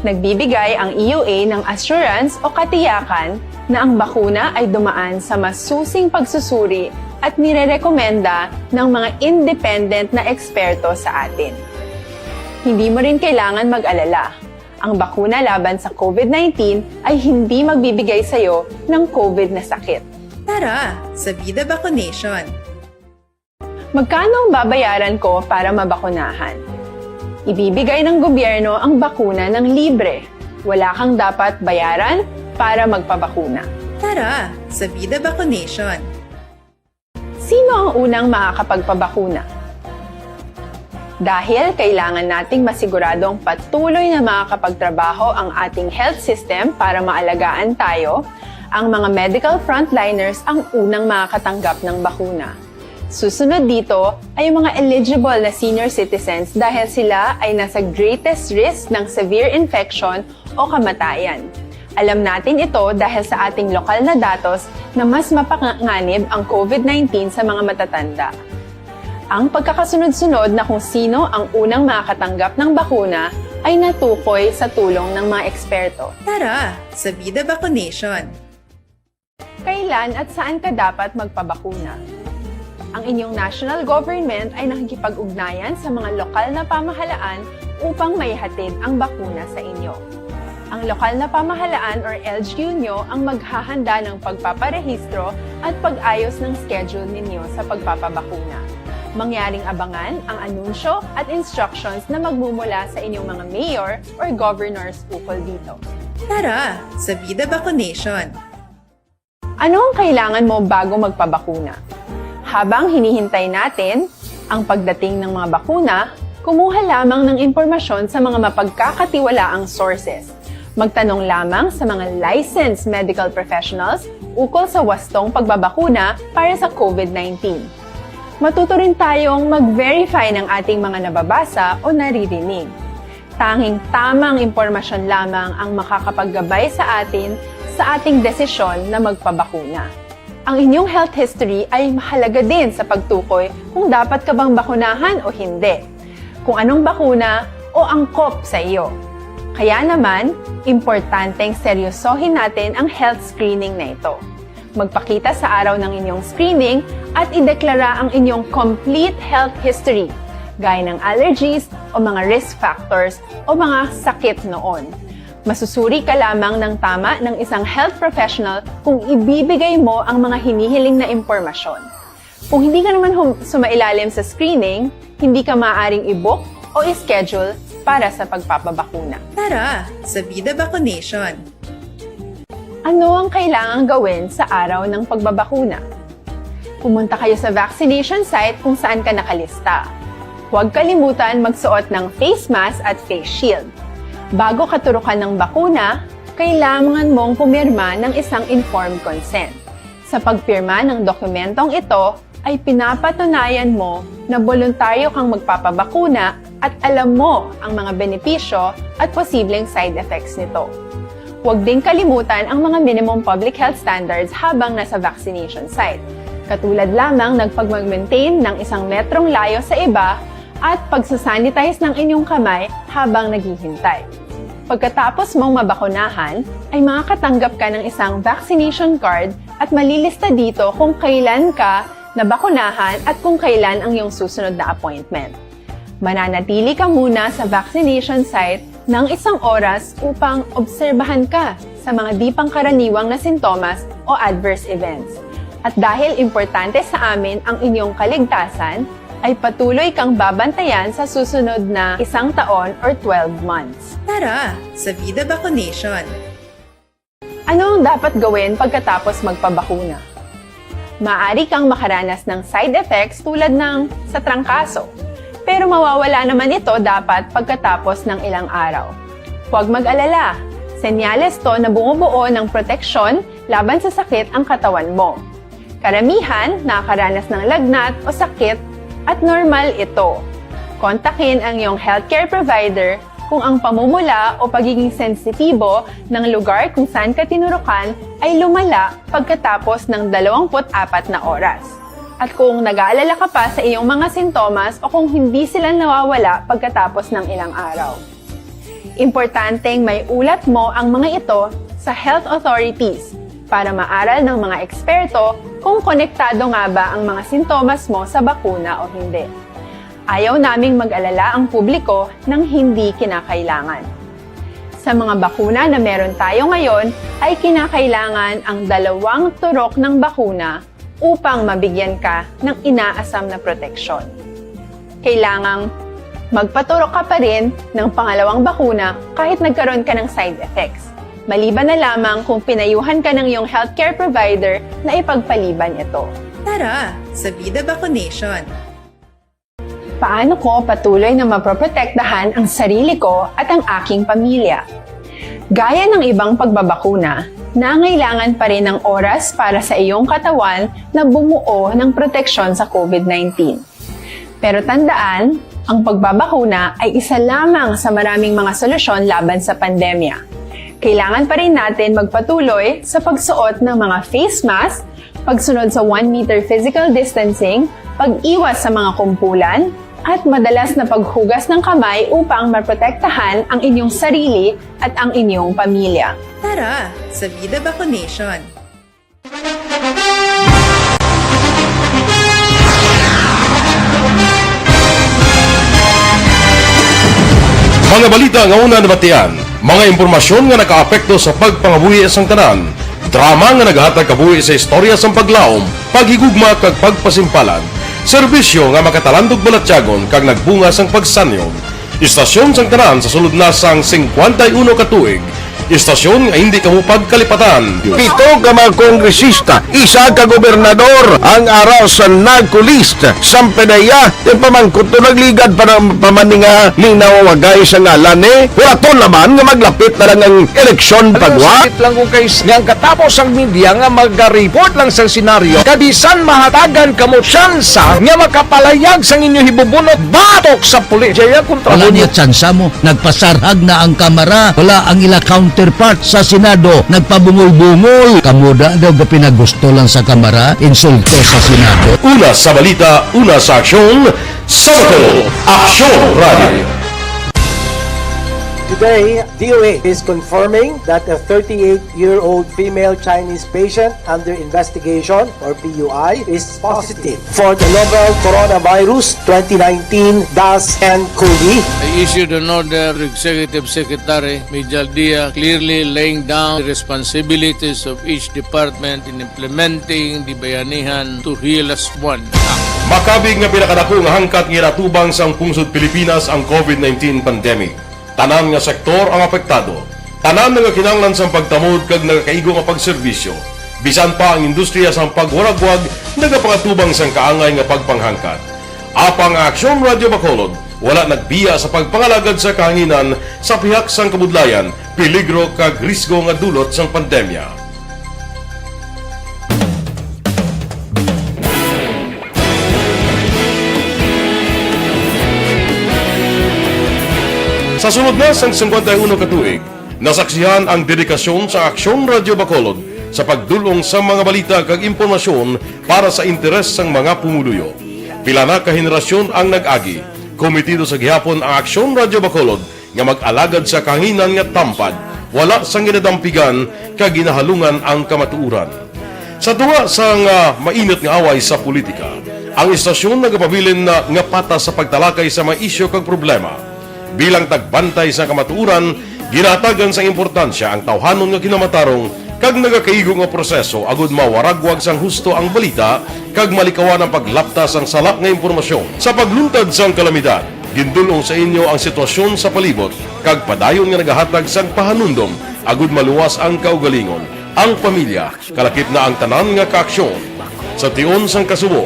Nagbibigay ang EUA ng assurance o katiyakan na ang bakuna ay dumaan sa masusing pagsusuri at nirerekomenda ng mga independent na eksperto sa atin. Hindi mo rin kailangan mag-alala. Ang bakuna laban sa COVID-19 ay hindi magbibigay sa iyo ng COVID na sakit. Tara, sa Vida Vaccination! Magkano ang babayaran ko para mabakunahan? Ibibigay ng gobyerno ang bakuna ng libre. Wala kang dapat bayaran para magpabakuna. Tara, sa Vida Vaccination! Sino ang unang makakapagpabakuna? Dahil kailangan nating masiguradong patuloy na makakapagtrabaho ang ating health system para maalagaan tayo, ang mga medical frontliners ang unang makakatanggap ng bakuna. Susunod dito ay yung mga eligible na senior citizens dahil sila ay nasa greatest risk ng severe infection o kamatayan. Alam natin ito dahil sa ating lokal na datos na mas mapanganib ang COVID-19 sa mga matatanda. Ang pagkakasunod-sunod na kung sino ang unang makakatanggap ng bakuna ay natukoy sa tulong ng mga eksperto. Tara, sa Vida Vaccination! Kailan at saan ka dapat magpabakuna? Ang inyong national government ay nakikipag-ugnayan sa mga lokal na pamahalaan upang maihatid ang bakuna sa inyo. Ang lokal na pamahalaan or LGU nyo ang maghahanda ng pagpaparehistro at pag-ayos ng schedule ninyo sa pagpapabakuna. Mangyaring abangan ang anunsyo at instructions na magmumula sa inyong mga mayor or governors ukol dito. Tara, sa Vida Vaccination! Ano ang kailangan mo bago magpabakuna? Habang hinihintay natin ang pagdating ng mga bakuna, kumuha lamang ng impormasyon sa mga mapagkakatiwalaang sources. Magtanong lamang sa mga licensed medical professionals ukol sa wastong pagbabakuna para sa COVID-19. Matuto rin tayong mag-verify ng ating mga nababasa o naririnig. Tanging tamang impormasyon lamang ang makakapaggabay sa atin sa ating desisyon na magpabakuna. Ang inyong health history ay mahalaga din sa pagtukoy kung dapat ka bang bakunahan o hindi. Kung anong bakuna o angkop sa iyo. Kaya naman, importanteng seryosohin natin ang health screening na ito. Magpakita sa araw ng inyong screening at ideklara ang inyong complete health history, gaya ng allergies o mga risk factors o mga sakit noon. Masusuri ka lamang ng tama ng isang health professional kung ibibigay mo ang mga hinihiling na impormasyon. Kung hindi ka naman sumailalim sa screening, hindi ka maaaring i-book o i-schedule para sa pagpapabakuna. Tara sa Vida Vaccination. Ano ang kailangang gawin sa araw ng pagbabakuna? Pumunta kayo sa vaccination site kung saan ka nakalista. Huwag kalimutan magsuot ng face mask at face shield. Bago katurukan ng bakuna, kailangan mong pumirma ng isang informed consent. Sa pagpirma ng dokumentong ito, ay pinapatunayan mo na voluntaryo kang magpapabakuna at alam mo ang mga benepisyo at posibleng side effects nito. Huwag din kalimutan ang mga minimum public health standards habang nasa vaccination site. Katulad lamang nagpag-maintain ng 1 metrong layo sa iba at pagsasanitize ng inyong kamay habang naghihintay. Pagkatapos mong mabakunahan, ay makakatanggap ka ng isang vaccination card at malilista dito kung kailan ka nabakunahan at kung kailan ang iyong susunod na appointment. Mananatili ka muna sa vaccination site ng 1 oras upang obserbahan ka sa mga di pangkaraniwang na sintomas o adverse events. At dahil importante sa amin ang inyong kaligtasan, ay patuloy kang babantayan sa susunod na 1 taon or 12 months. Tara sa Vida Vaccination. Ano ang dapat gawin pagkatapos magpabakuna? Maaari kang makaranas ng side effects tulad ng sa trangkaso. Pero mawawala naman ito dapat pagkatapos ng ilang araw. Huwag mag-alala. Senyales to na bumubuo ng proteksyon laban sa sakit ang katawan mo. Karamihan nakakaranas ng lagnat o sakit at normal ito. Kontakin ang iyong healthcare provider kung ang pamumula o pagiging sensitibo ng lugar kung saan ka tinurukan ay lumala pagkatapos ng 24 na oras. At kung nag-aalala ka pa sa iyong mga sintomas o kung hindi sila nawawala pagkatapos ng ilang araw. Importanteng may ulat mo ang mga ito sa health authorities para maaral ng mga eksperto kung konektado nga ba ang mga sintomas mo sa bakuna o hindi. Ayaw naming mag-alala ang publiko ng hindi kinakailangan. Sa mga bakuna na meron tayo ngayon ay kinakailangan ang 2 turok ng bakuna upang mabigyan ka ng inaasam na proteksyon. Kailangang magpaturok ka pa rin ng pangalawang bakuna kahit nagkaroon ka ng side effects. Maliban na lamang kung pinayuhan ka ng iyong healthcare provider na ipagpaliban ito. Tara sa Vida Vaccination. Paano ko patuloy na maproprotektahan ang sarili ko at ang aking pamilya? Gaya ng ibang pagbabakuna, nangailangan pa rin ng oras para sa iyong katawan na bumuo ng proteksyon sa COVID-19. Pero tandaan, ang pagbabakuna ay isa lamang sa maraming mga solusyon laban sa pandemya. Kailangan pa rin natin magpatuloy sa pagsuot ng mga face mask, pagsunod sa 1 meter physical distancing, pag-iwas sa mga kumpulan, at madalas na paghugas ng kamay upang maprotektahan ang inyong sarili at ang inyong pamilya. Tara sa Vida Vaccination. Mga balita nga una nabatian, mga impormasyon nga nakaapekto sa pagpangabuhi sang tanan, drama nga naghatag kabuhi sa istorya sang paglaom, paghigugma kag pagpasimpalan, serbisyo nga makatalandog balatyagon kag nagbunga sang pagsanyog, istasyon sang tanan sa sulod na sang 51 ka tuig, istasyon nga hindi kamupag kalipatan. 7 ka mga kongresista, 1 ka gobernador, ang araw sa nagkulist, sampedaya, yung pamangkot to nagligad para pamaninga linaw wagay sa ngalan wala to naman nga maglapit na lang ang eleksyon pagwa. Sakit lang kung kayo nga katapos ang media nga mag-report lang sa senaryo, kadisan mahatagan kamo tsansa nga makapalayag sa inyo hibubunot batok sa pulis. Jaya kontra Wala niya tsansa mo, nagpasarhag na ang kamera, wala ang ila counterpart sa Senado, nagpabungol-bungol. Kamuda daw ga pinagusto lang sa kamera, insulto sa Senado. Una sa balita, una sa aksyon, sa Aksyon Radio. Today, DOA is confirming that a 38-year-old female Chinese patient under investigation, or PUI, is positive for the novel coronavirus 2019-10-CoV. I issued an order to Executive Secretary Major Dia clearly laying down the responsibilities of each department in implementing the Bayanihan to Heal as One Act. Makabig nga pinakadako nga hangkat nga natubang sang pungsod Pilipinas ang COVID-19 pandemic. Tanan nga sektor ang apektado. Tanan nga kinahanglan sang pagtamod kag nagakaigo nga pagserbisyo. Bisan pa ang industriya sang pagwaragwag nagapangatubang sang kaangay nga pagpanghangkat. Apang Aksyon Radio Bacolod wala nagbiya sa pagpangalagad sa kahanginan sa pihak sang kabudlayan, peligro kag risgo nga dulot sang pandemya. Sa sunod na sang 51 katuig, nasaksihan ang dedikasyon sa Aksyon Radio Bacolod sa pagdulong sa mga balita kag impormasyon para sa interes sang mga pumuluyo. Pila na ka henerasyon ang nag-agi, komitido sa gihapon ang Aksyon Radio Bacolod nga mag-alagad sa kahanginan nga tampad, wala sang ginadampigan kag ginahalungan ang kamatuuran. Sa tuwa sang mainit nga away sa politika, ang istasyon nagapabilin na nga patas sa pagtalakay sa mga isyu kag problema. Bilang tagbantay sa kamatuuran, ginatagan sa importansya ang tawhanon nga kinamatarong kag nagakaigo nga proseso agud mawaragwag sang husto ang balita kag malikawan ang paglapta sang salak nga impormasyon. Sa pagluntad sang kalamidad, gindulong sa inyo ang sitwasyon sa palibot kag padayon nga nagahatag sang pahanundom agud maluwas ang kaugalingon, ang pamilya, kalakip na ang tanan nga kaaksyon. Sa tion sang kasubo,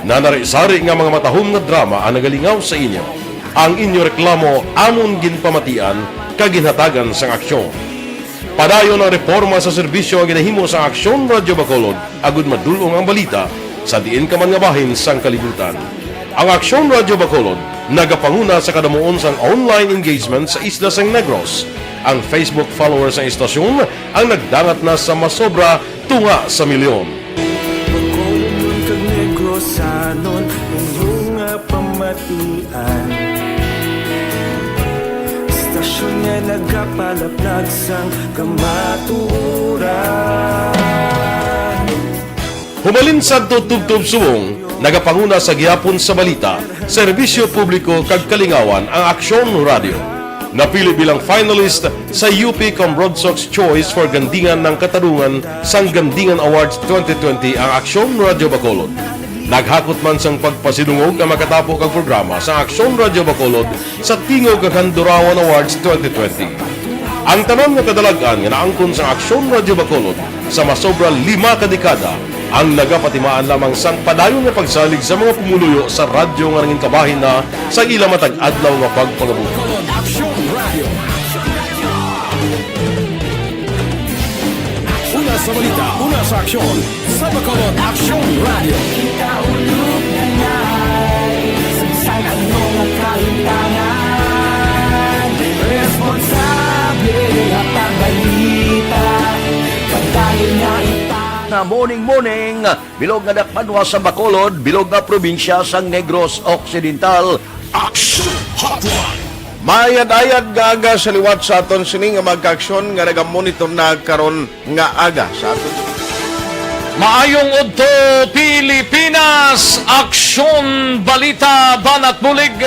nanari-sari nga mga matahom nga drama ang nagalingaw sa inyo. Ang inyo reklamo amon ginpamatian kaginhatagan sang aksyon. Padayon ang reforma sa serbisyo ang ginahimo sa Aksyon Radio Bacolod agud madulong ang balita sa diin ka man nga bahin sang kalibutan. Ang Aksyon Radio Bacolod nagapanguna sa kadamuon sang online engagement sa isla sang Negros. Ang Facebook followers sa istasyon ang nagdangat na sa masobra tunga sa milyon. Bacolod kag Negros anon inyong pamatian. Stasyon nga nagapalaplag sang kamaturan. Humalin sa tutub-tub suwong, nagapanguna sa gihapon sa balita, serbisyo publiko kag kalingawan ang Aksyon Radio. Napili bilang finalist sa UP Comrodsox Choice for Gandingan ng Katarungan sang Gandingan Awards 2020 ang Aksyon Radio Bacolod. Naghakot man sang pagpasinungog ang makatapo kang programa sa Aksyon Radio Bacolod sa Tingog kag Handurawan Awards 2020. Ang tanan nga kadalagan nga naangkon sa Aksyon Radio Bacolod sa masobra 5 kadekada ang nagapatimaan lamang sang padayon nga pagsalig sa mga pumuluyo sa radyo nga nangin kabahin na sa ila matag adlaw nga pagpangabuhi. Una sa balita, una sa aksyon, sa Bacolod Aksyon Radio. Kaulog na ngay, sagsay ang mga kaintangan. Responsable at pagbalita, pagdahil na na morning, bilog nga dakpanwa sa Bacolod, bilog nga probinsya sang Negros Occidental. Action Hotline! Mayad-ayad nga aga sa liwat sa aton sining nga magka-aksyon nga nagamonitor na karon nga aga sa aton. Maayong udto Pilipinas, Aksyon Balita Banat Bulig.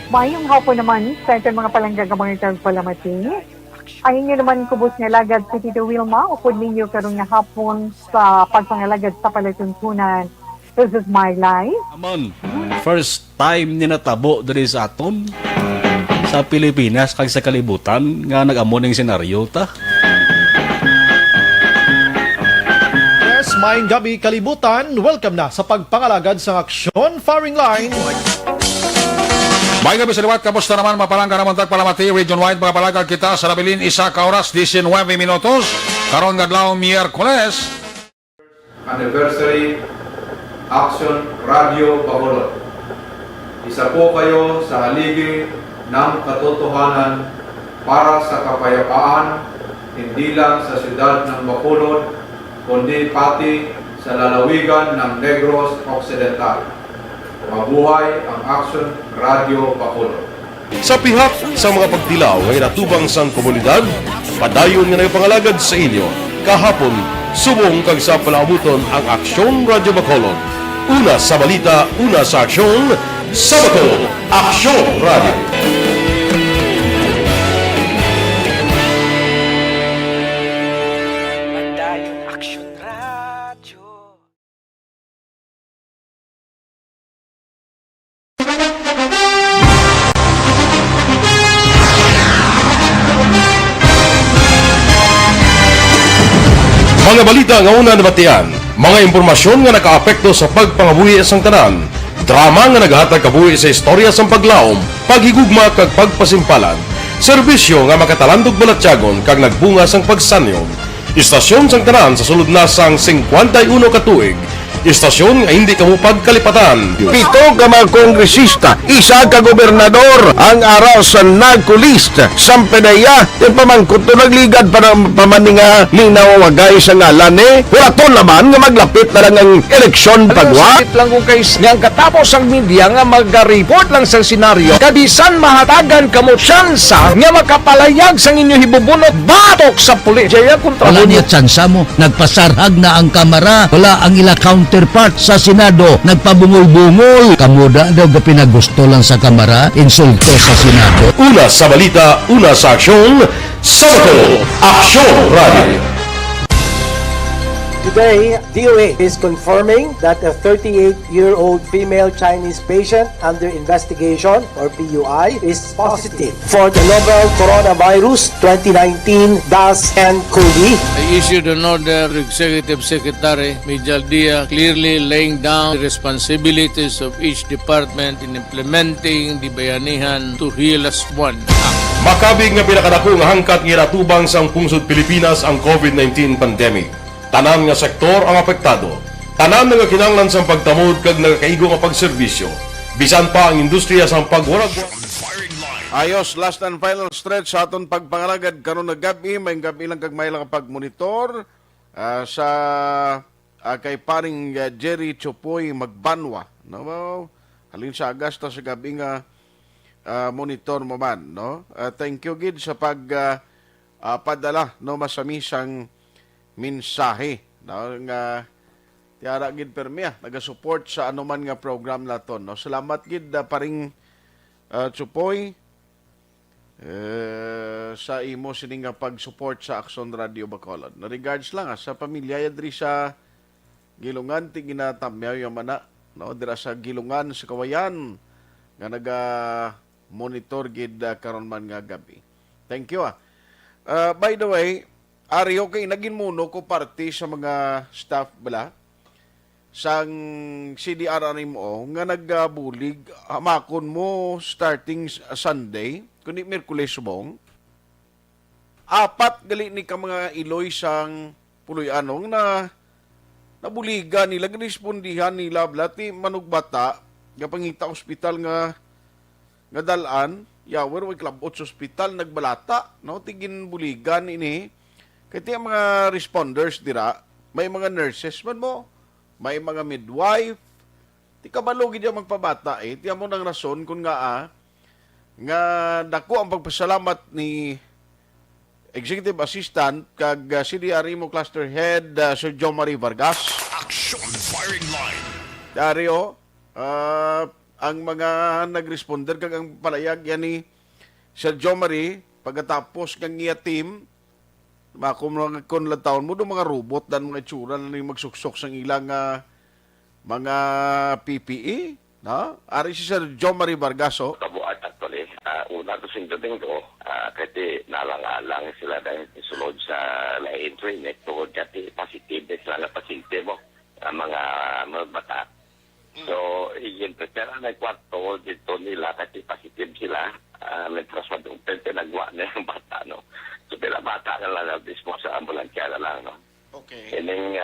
Mayong hapon naman sa itong mga palanggagamang itang palamati. Ayun nyo naman kubos nga lagad si Tito Wilma, upod ninyo karong nga hapon sa pagpangalagad sa palatuntunan. This is my life. Amon, first time ni natabo diri sa aton sa Pilipinas kag sa kalibutan nga nag-amo ning senaryo ta. Yes, maayong gabi kalibutan. Welcome na sa pagpangalagad sa Aksyon Firing Line. May gabi sa liwat, kamusta naman mapalangga naman tagpalamati, region-wide mga palagag kita sa Labilin, isa ka oras, 19 minutos, karon gadlaw Miyerkules. Anniversary Aksyon Radio Bacolod. Isa po kayo sa haligi ng katotohanan para sa kapayapaan, hindi lang sa siyudad ng Bacolod, kundi pati sa lalawigan ng Negros Occidental. Mabuhay ang Aksyon Radio Bacolod. Sa pihak sa mga pagtilaw ngay natubang sang komunidad, padayon nga nagpangalagad sa inyo. Kahapon, subong kag sa palabuton ang Aksyon Radio Bacolod. Una sa balita, una sa aksyon, sa Bacolod, Aksyon Radio. Mga balita nga una nabatian, mga impormasyon nga nakaapekto sa pagpangabuhi sang tanan, drama nga naghatag kabuhi sa istorya sang paglaom, paghigugma kag pagpasimpalan, serbisyo nga makatalandog balatyagon kag nagbunga sang pagsanyon, istasyon sang tanan sa sulod na sang 51 ka tuig, istasyon nga hindi kamupag kalipatan. Pito ka mga kongresista, isa ka gobernador ang araw sa nagkulist sa pedaya yung pamangkot to nagligad para pamaninga linaw wagay sa ngalan wala to naman nga maglapit na lang ang eleksyon pagwa. Sakit lang kung kays nga katapos ang media nga mag-report lang sa senaryo kabisan mahatagan kamo tsansa nga makapalayag sa inyo hibubunot batok sa pulis. Jaya kontra Wala niya tsansa mo. Nagpasarhag na ang kamara. Wala ang ila counterpart sa Senado. Nagpabungol-bungol. Kamuda daw ga pinagusto lang sa kamara. Insulto sa Senado. Una sa balita, una sa aksyon, sa Bacolod, Aksyon Radio. Today, DOA is confirming that a 38-year-old female Chinese patient under investigation, or PUI, is positive for the novel coronavirus 2019-10-CoV. I issued an order to Executive Secretary Mijal Dia clearly laying down the responsibilities of each department in implementing the Bayanihan to Heal as One Act. Makabig nga pinakadako nga hangkat nga natubang sang pungsod Pilipinas ang COVID-19 pandemic. Tanan nga sektor ang apektado. Tanan nga kinahanglan sang pagtamod kag nagakaigo nga pagserbisyo. Bisan pa ang industriya sang pagwarag. Ayos, last and final stretch sa aton pagpangalagad karon na gabi, may gabi lang kag may lang pagmonitor sa kay paring Jerry Chopoy Magbanwa, no? Halin sa Agasta sa gabi nga monitor mo man, no? Thank you gid sa pag padala no masamisang mensahe no nga tiara gid permiya naga-support sa anuman nga program naton, no? Salamat gid paring Chopoy sa imo sini nga pag-support sa Aksyon Radio Bacolod. No, regards lang sa pamilya diri sa Gilungan ti ginatamyaw yung mana, no? Dira sa Gilungan sa Kawayan nga naga monitor gid karon man nga gabi. Thank you. By the way, ari okay naging muno ko parte sa mga staff bala sang CDR mo nga nagbulig hamakon mo starting Sunday kundi Miyerkules subong apat gali ni ka mga iloy sang puloy-anong na nabuligan nila ginispondihan nila blati manugbata nga pangita ospital nga dalan yawer way klabot sa ospital nagbalata no tigin buligan ini kaya mga responders dira, may mga nurses man mo, may mga midwife, di ka balugid yung magpabata tiyan mo ng rason kung nga dako ang pagpasalamat ni Executive Assistant kag CDR mo Cluster Head Sir John Marie Vargas. Action Firing Line. Dario, ang mga nagresponder kag ang palayag yan ni Sir John Marie pagkatapos kang iya team kung taon mo do mga robot dan mga itsura na magsuksok sa ilang mga PPE, no? Ari si Sir John Marie Vargaso. Kabuat actually, una to sindutin ko, kasi nalang-alang sila dahil isulod sa internet tungkol dati positive sila na pasyente mo, mga bata. So, yun, pero nagkwarto dito nila kasi positive sila, nagtraswad yung pinagwa na yung bata, no? So, pila bata na lang dispo sa ambulansya na lang, no? Okay. Ining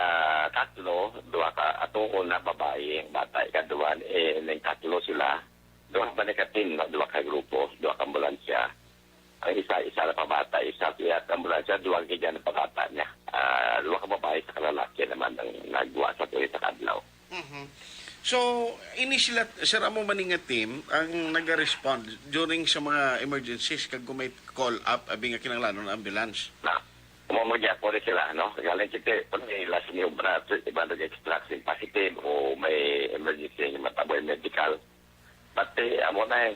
tatlo, dua ka, atong una babae, bata, ikaduan, ining tatlo sila, dua ka panikatin, no? Dua ka grupo, dua ka ambulansya. Ang isa na pabata, isa kaya ambulansya, dua ka na pabata niya. Dua ka babae sa kalalaki naman ang nagwa sa tuloy sa kadlaw. So, ini sila, sir, amo maning nga team ang nag-respond during sa mga emergencies kag may call up abi nga kinahanglan ng ambulance. Umamagya po rin sila, no? Galing kita, kung may last new brat, iba nag-extraction positive o may emergency mataboy medical. Pati, amo na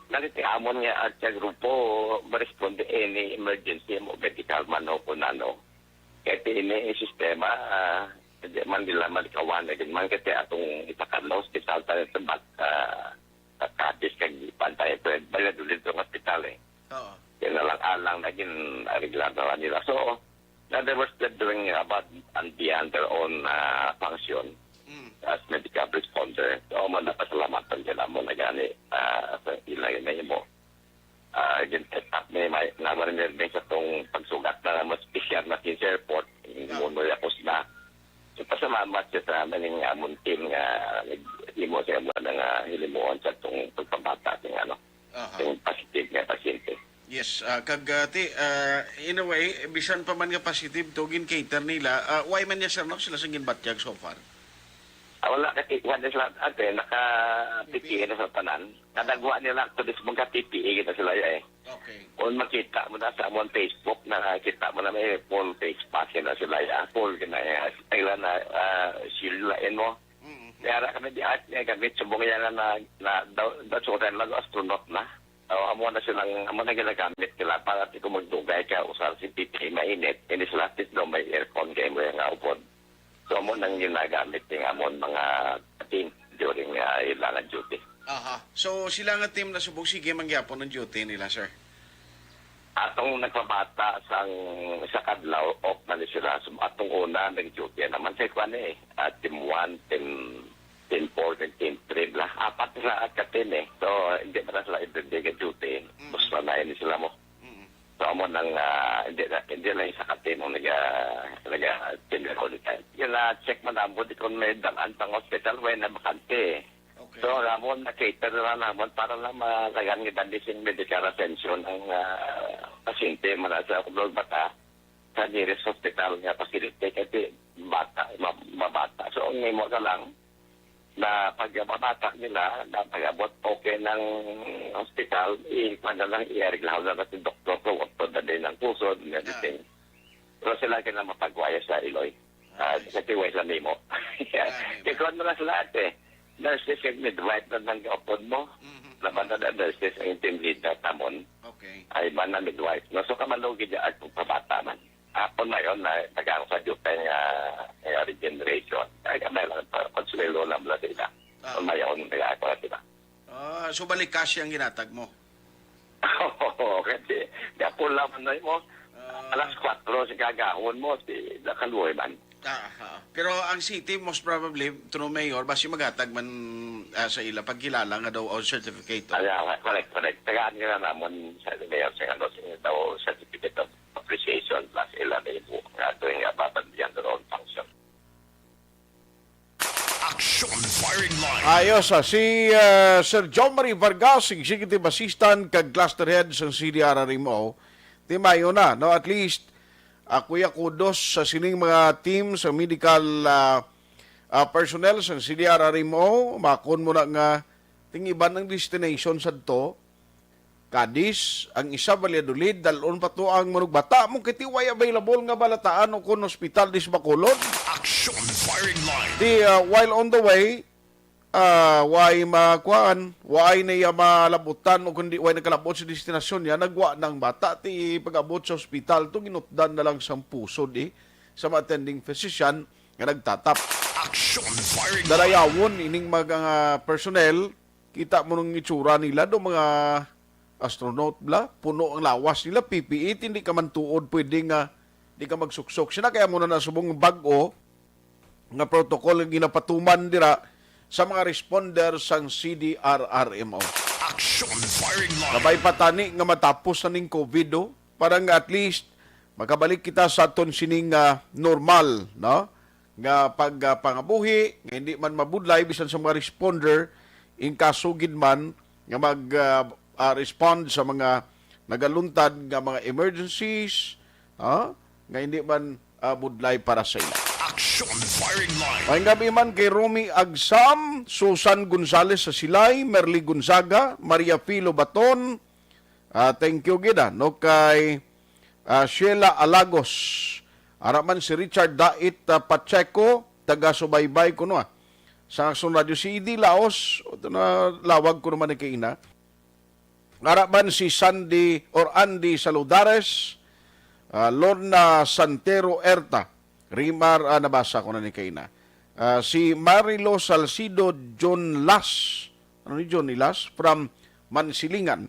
naliti amon nga at sa grupo, ma-responde any emergency mo medical man o kunano. Kaya ini sistema, hindi man nila malikawan, man kasi atong itakan na hospital tayo sa bat, kakadis kag pantay, pero bayad ulit ng hospital Oo. Yan na lang alang naging regular na nila. So, in other words, they're doing about and beyond their own function as medical responder. So, napasalamatan nila mo na gani sa ilang na mo. Set up may naman rin sa itong pagsugat na mas special na sa airport. Muna ako sila. So, pasalamat siya sa maning amon team nga nag-imo siya mo na hilimuan sa itong pagpabata yung positive nga pasyente. Yes, in a way, bisan pa man nga positive to gin-cater nila, why man niya sir, no? Sila sa ginbatyag so far? Wala kasi wala sila naka-PPE na sa tanan. Nadagwa nila to this mga PPE na sila Okay. Kung makita mo na sa amon Facebook, nakakita mo na may full face mask na sila full na ilan na shield mo. Kaya kami di at niya gamit subong yan na daw lang astronaut na. Amo na ginagamit nila para di ko magdugay ka usar si PPE mainit. Hindi sila daw may aircon kayo mo yung upod. So amo nang ginagamit ng amon mga team during ilangan duty. Aha. So sila nga team na subong sige mangyapon ng duty nila, sir? Atong nagpabata sa kadlaw, off na sila. So, atong una, nag-duty naman sa ikwan Team 1, Team 4, Team 3 lah. Apat sila at ka-team So, hindi na sila everyday ka-duty. Basta na yun sila mo. So, amo nang, hindi lang isa ka-team ang nag-team all the time. Yung check mo na, buti kung may dalaan pang hospital, may nabakante Okay. So, ramon, na-cater na naman para lang malagan ng dandising medical attention ang pasyente sa kulog bata sa nearest hospital nga facility kasi mabata. So, ang mo ka lang na pag mabatak nila, na pag-abot okay ng hospital, lang i-reglaw na si doktor ko at pagdaday ng puso, everything. Pero sila ka na mapagwaya sa Iloy. Kasi way sa nimo. Kaya mo na sila nurses yung midwife na nang-upod mo. Laban na nurses ang team lead na tamon. Okay. Ay man na midwife. No, so kamalugid niya at pagpabata man. Apon na yun na tagang sa Diyupe nga regeneration. Ay kami lang konsuelo lang lang sila. Kung may yun kaya ako na sila. So balikas yung ginatag mo? Oo, kasi kapula man na mo. Alas 4 si gagahon mo si nakaluoy man. Pero ang city, most probably, through mayor, basi magatag man sa ila pagkilala nga daw o certificate. Correct. Tagaan nga naman sa mayor sa daw certificate of appreciation plus ila na ibu nga doing babagyan doon function. Aksyon Firing Line. Ayos, si Sir John Marie Vargas, Executive Assistant kag Cluster Head sa CDRRMO, timayo na, no? At least, kuya kudos sa sining mga team sa medical personnel sa CDRRMO, makon mo na nga tingiban ng destination sa to, Cadiz, ang isa Valladolid, dalon pa to ang manugbata mong kitiway available nga balataan o kun hospital dis Bacolod. Action Firing Line. While on the way, way makuan, way na iya malabutan o kundi way nakalabot sa destinasyon niya, nagwa ng bata ti pag-abot sa ospital, to ginutdan na lang sa puso sa attending physician nga nagtatap. Action Firing Line. Dalayawon ining mga personnel, kita mo nung itsura nila do mga astronaut bla, puno ang lawas nila, PPE, hindi ka man tuod, pwede nga di ka magsuksok. Sina kaya mo na nasubong bago nga protocol nga ginapatuman dira sa mga responder sang CDRRMO. Action Firing Line. Kabay patani nga matapos na ning COVID para nga at least makabalik kita sa aton sining normal, no? Nga pagpangabuhi, nga hindi man mabudlay bisan sa mga responder in kasugid man nga respond sa mga nagaluntad nga mga emergencies, nga hindi man budlay para sa ila. Action Firing Line. May gabi man kay Romy Agsam, Susan Gonzales sa Silay, Merly Gonzaga, Maria Filo Baton, thank you gida, no, kay Sheila Alagos, araman si Richard Dait Pacheco, taga Subaybay ko no, sa Aksyon Radio, si Idi Laos, ito na lawag ko naman ni Kaina, araman si Sandy or Andy Saludares, Lorna Santero Erta, Rimar, nabasa ko na ni Kaina. Si Marilo Salcido John Las, ano ni John Las? From Mansilingan.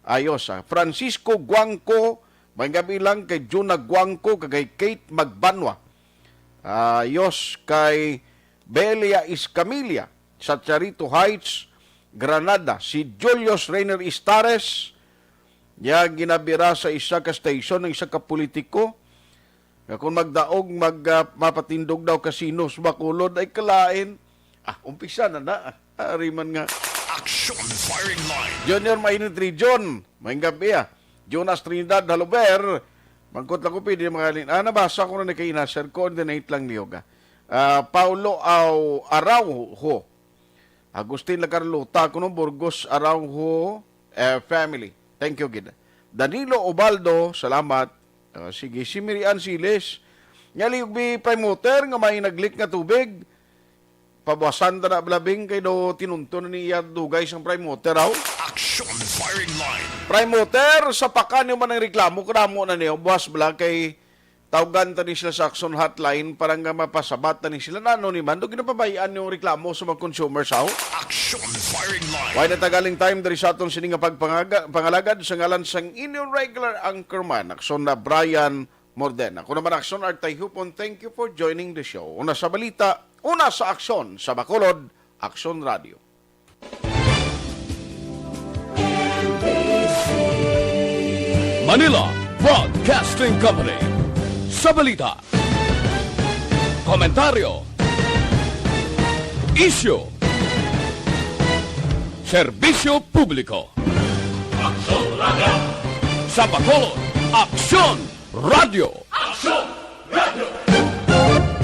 Ayos, Francisco Guangco, may gabi lang kay Juna Guangco, kay Kate Magbanwa. Ayos, kay Belia Iscamilla, sa Charito Heights, Granada. Si Julius Rainer Istares, ginabira sa isa ka station ng isa ka politiko. Kung magdaog, mapatindog daw kasinos, Bacolod, ay kalain. Umpisa na na. Ariman nga. Action Firing Line. Junior Mainit Region, may gabi Jonas Trinidad Halober, mangkot lang ko pwede mga alin. Nabasa ko na ni Kaina, sir, coordinate lang niyo ka. Paulo Araujo, Agustin Lacarlota, kuno Burgos Araujo family. Thank you, Gida. Danilo Obaldo, salamat. Sige, si Miriam Siles, nyaliog bi promoter nga may naglik nga tubig, pabawasan na blabing kay do tinunto na niya dugay sang promoter raw. Action Firing Line. Promoter, sa pakan yung manang reklamo, kramo na niyo, buwas bala kay tawagan ta ni sila sa Aksyon Hotline para nga mapasabat na ni sila na anoniman, do ginapabayaan yung reklamo sa mga consumers aw. Action Firing Line. Why natagaling time dari sa aton sininga pagpangalagad sa ngalan sang inyong regular anchorman, Aksyon na Brian Morden. Ako naman Aksyon Art Tayhopon, thank you for joining the show. Una sa balita, una sa aksyon, sa Bacolod, Aksyon Radio. Manila Broadcasting Company. Sa balita, komentaryo, isyu, serbisyo publiko. Aksyon Radio. Sa Bacolod, Aksyon Radio. Aksyon!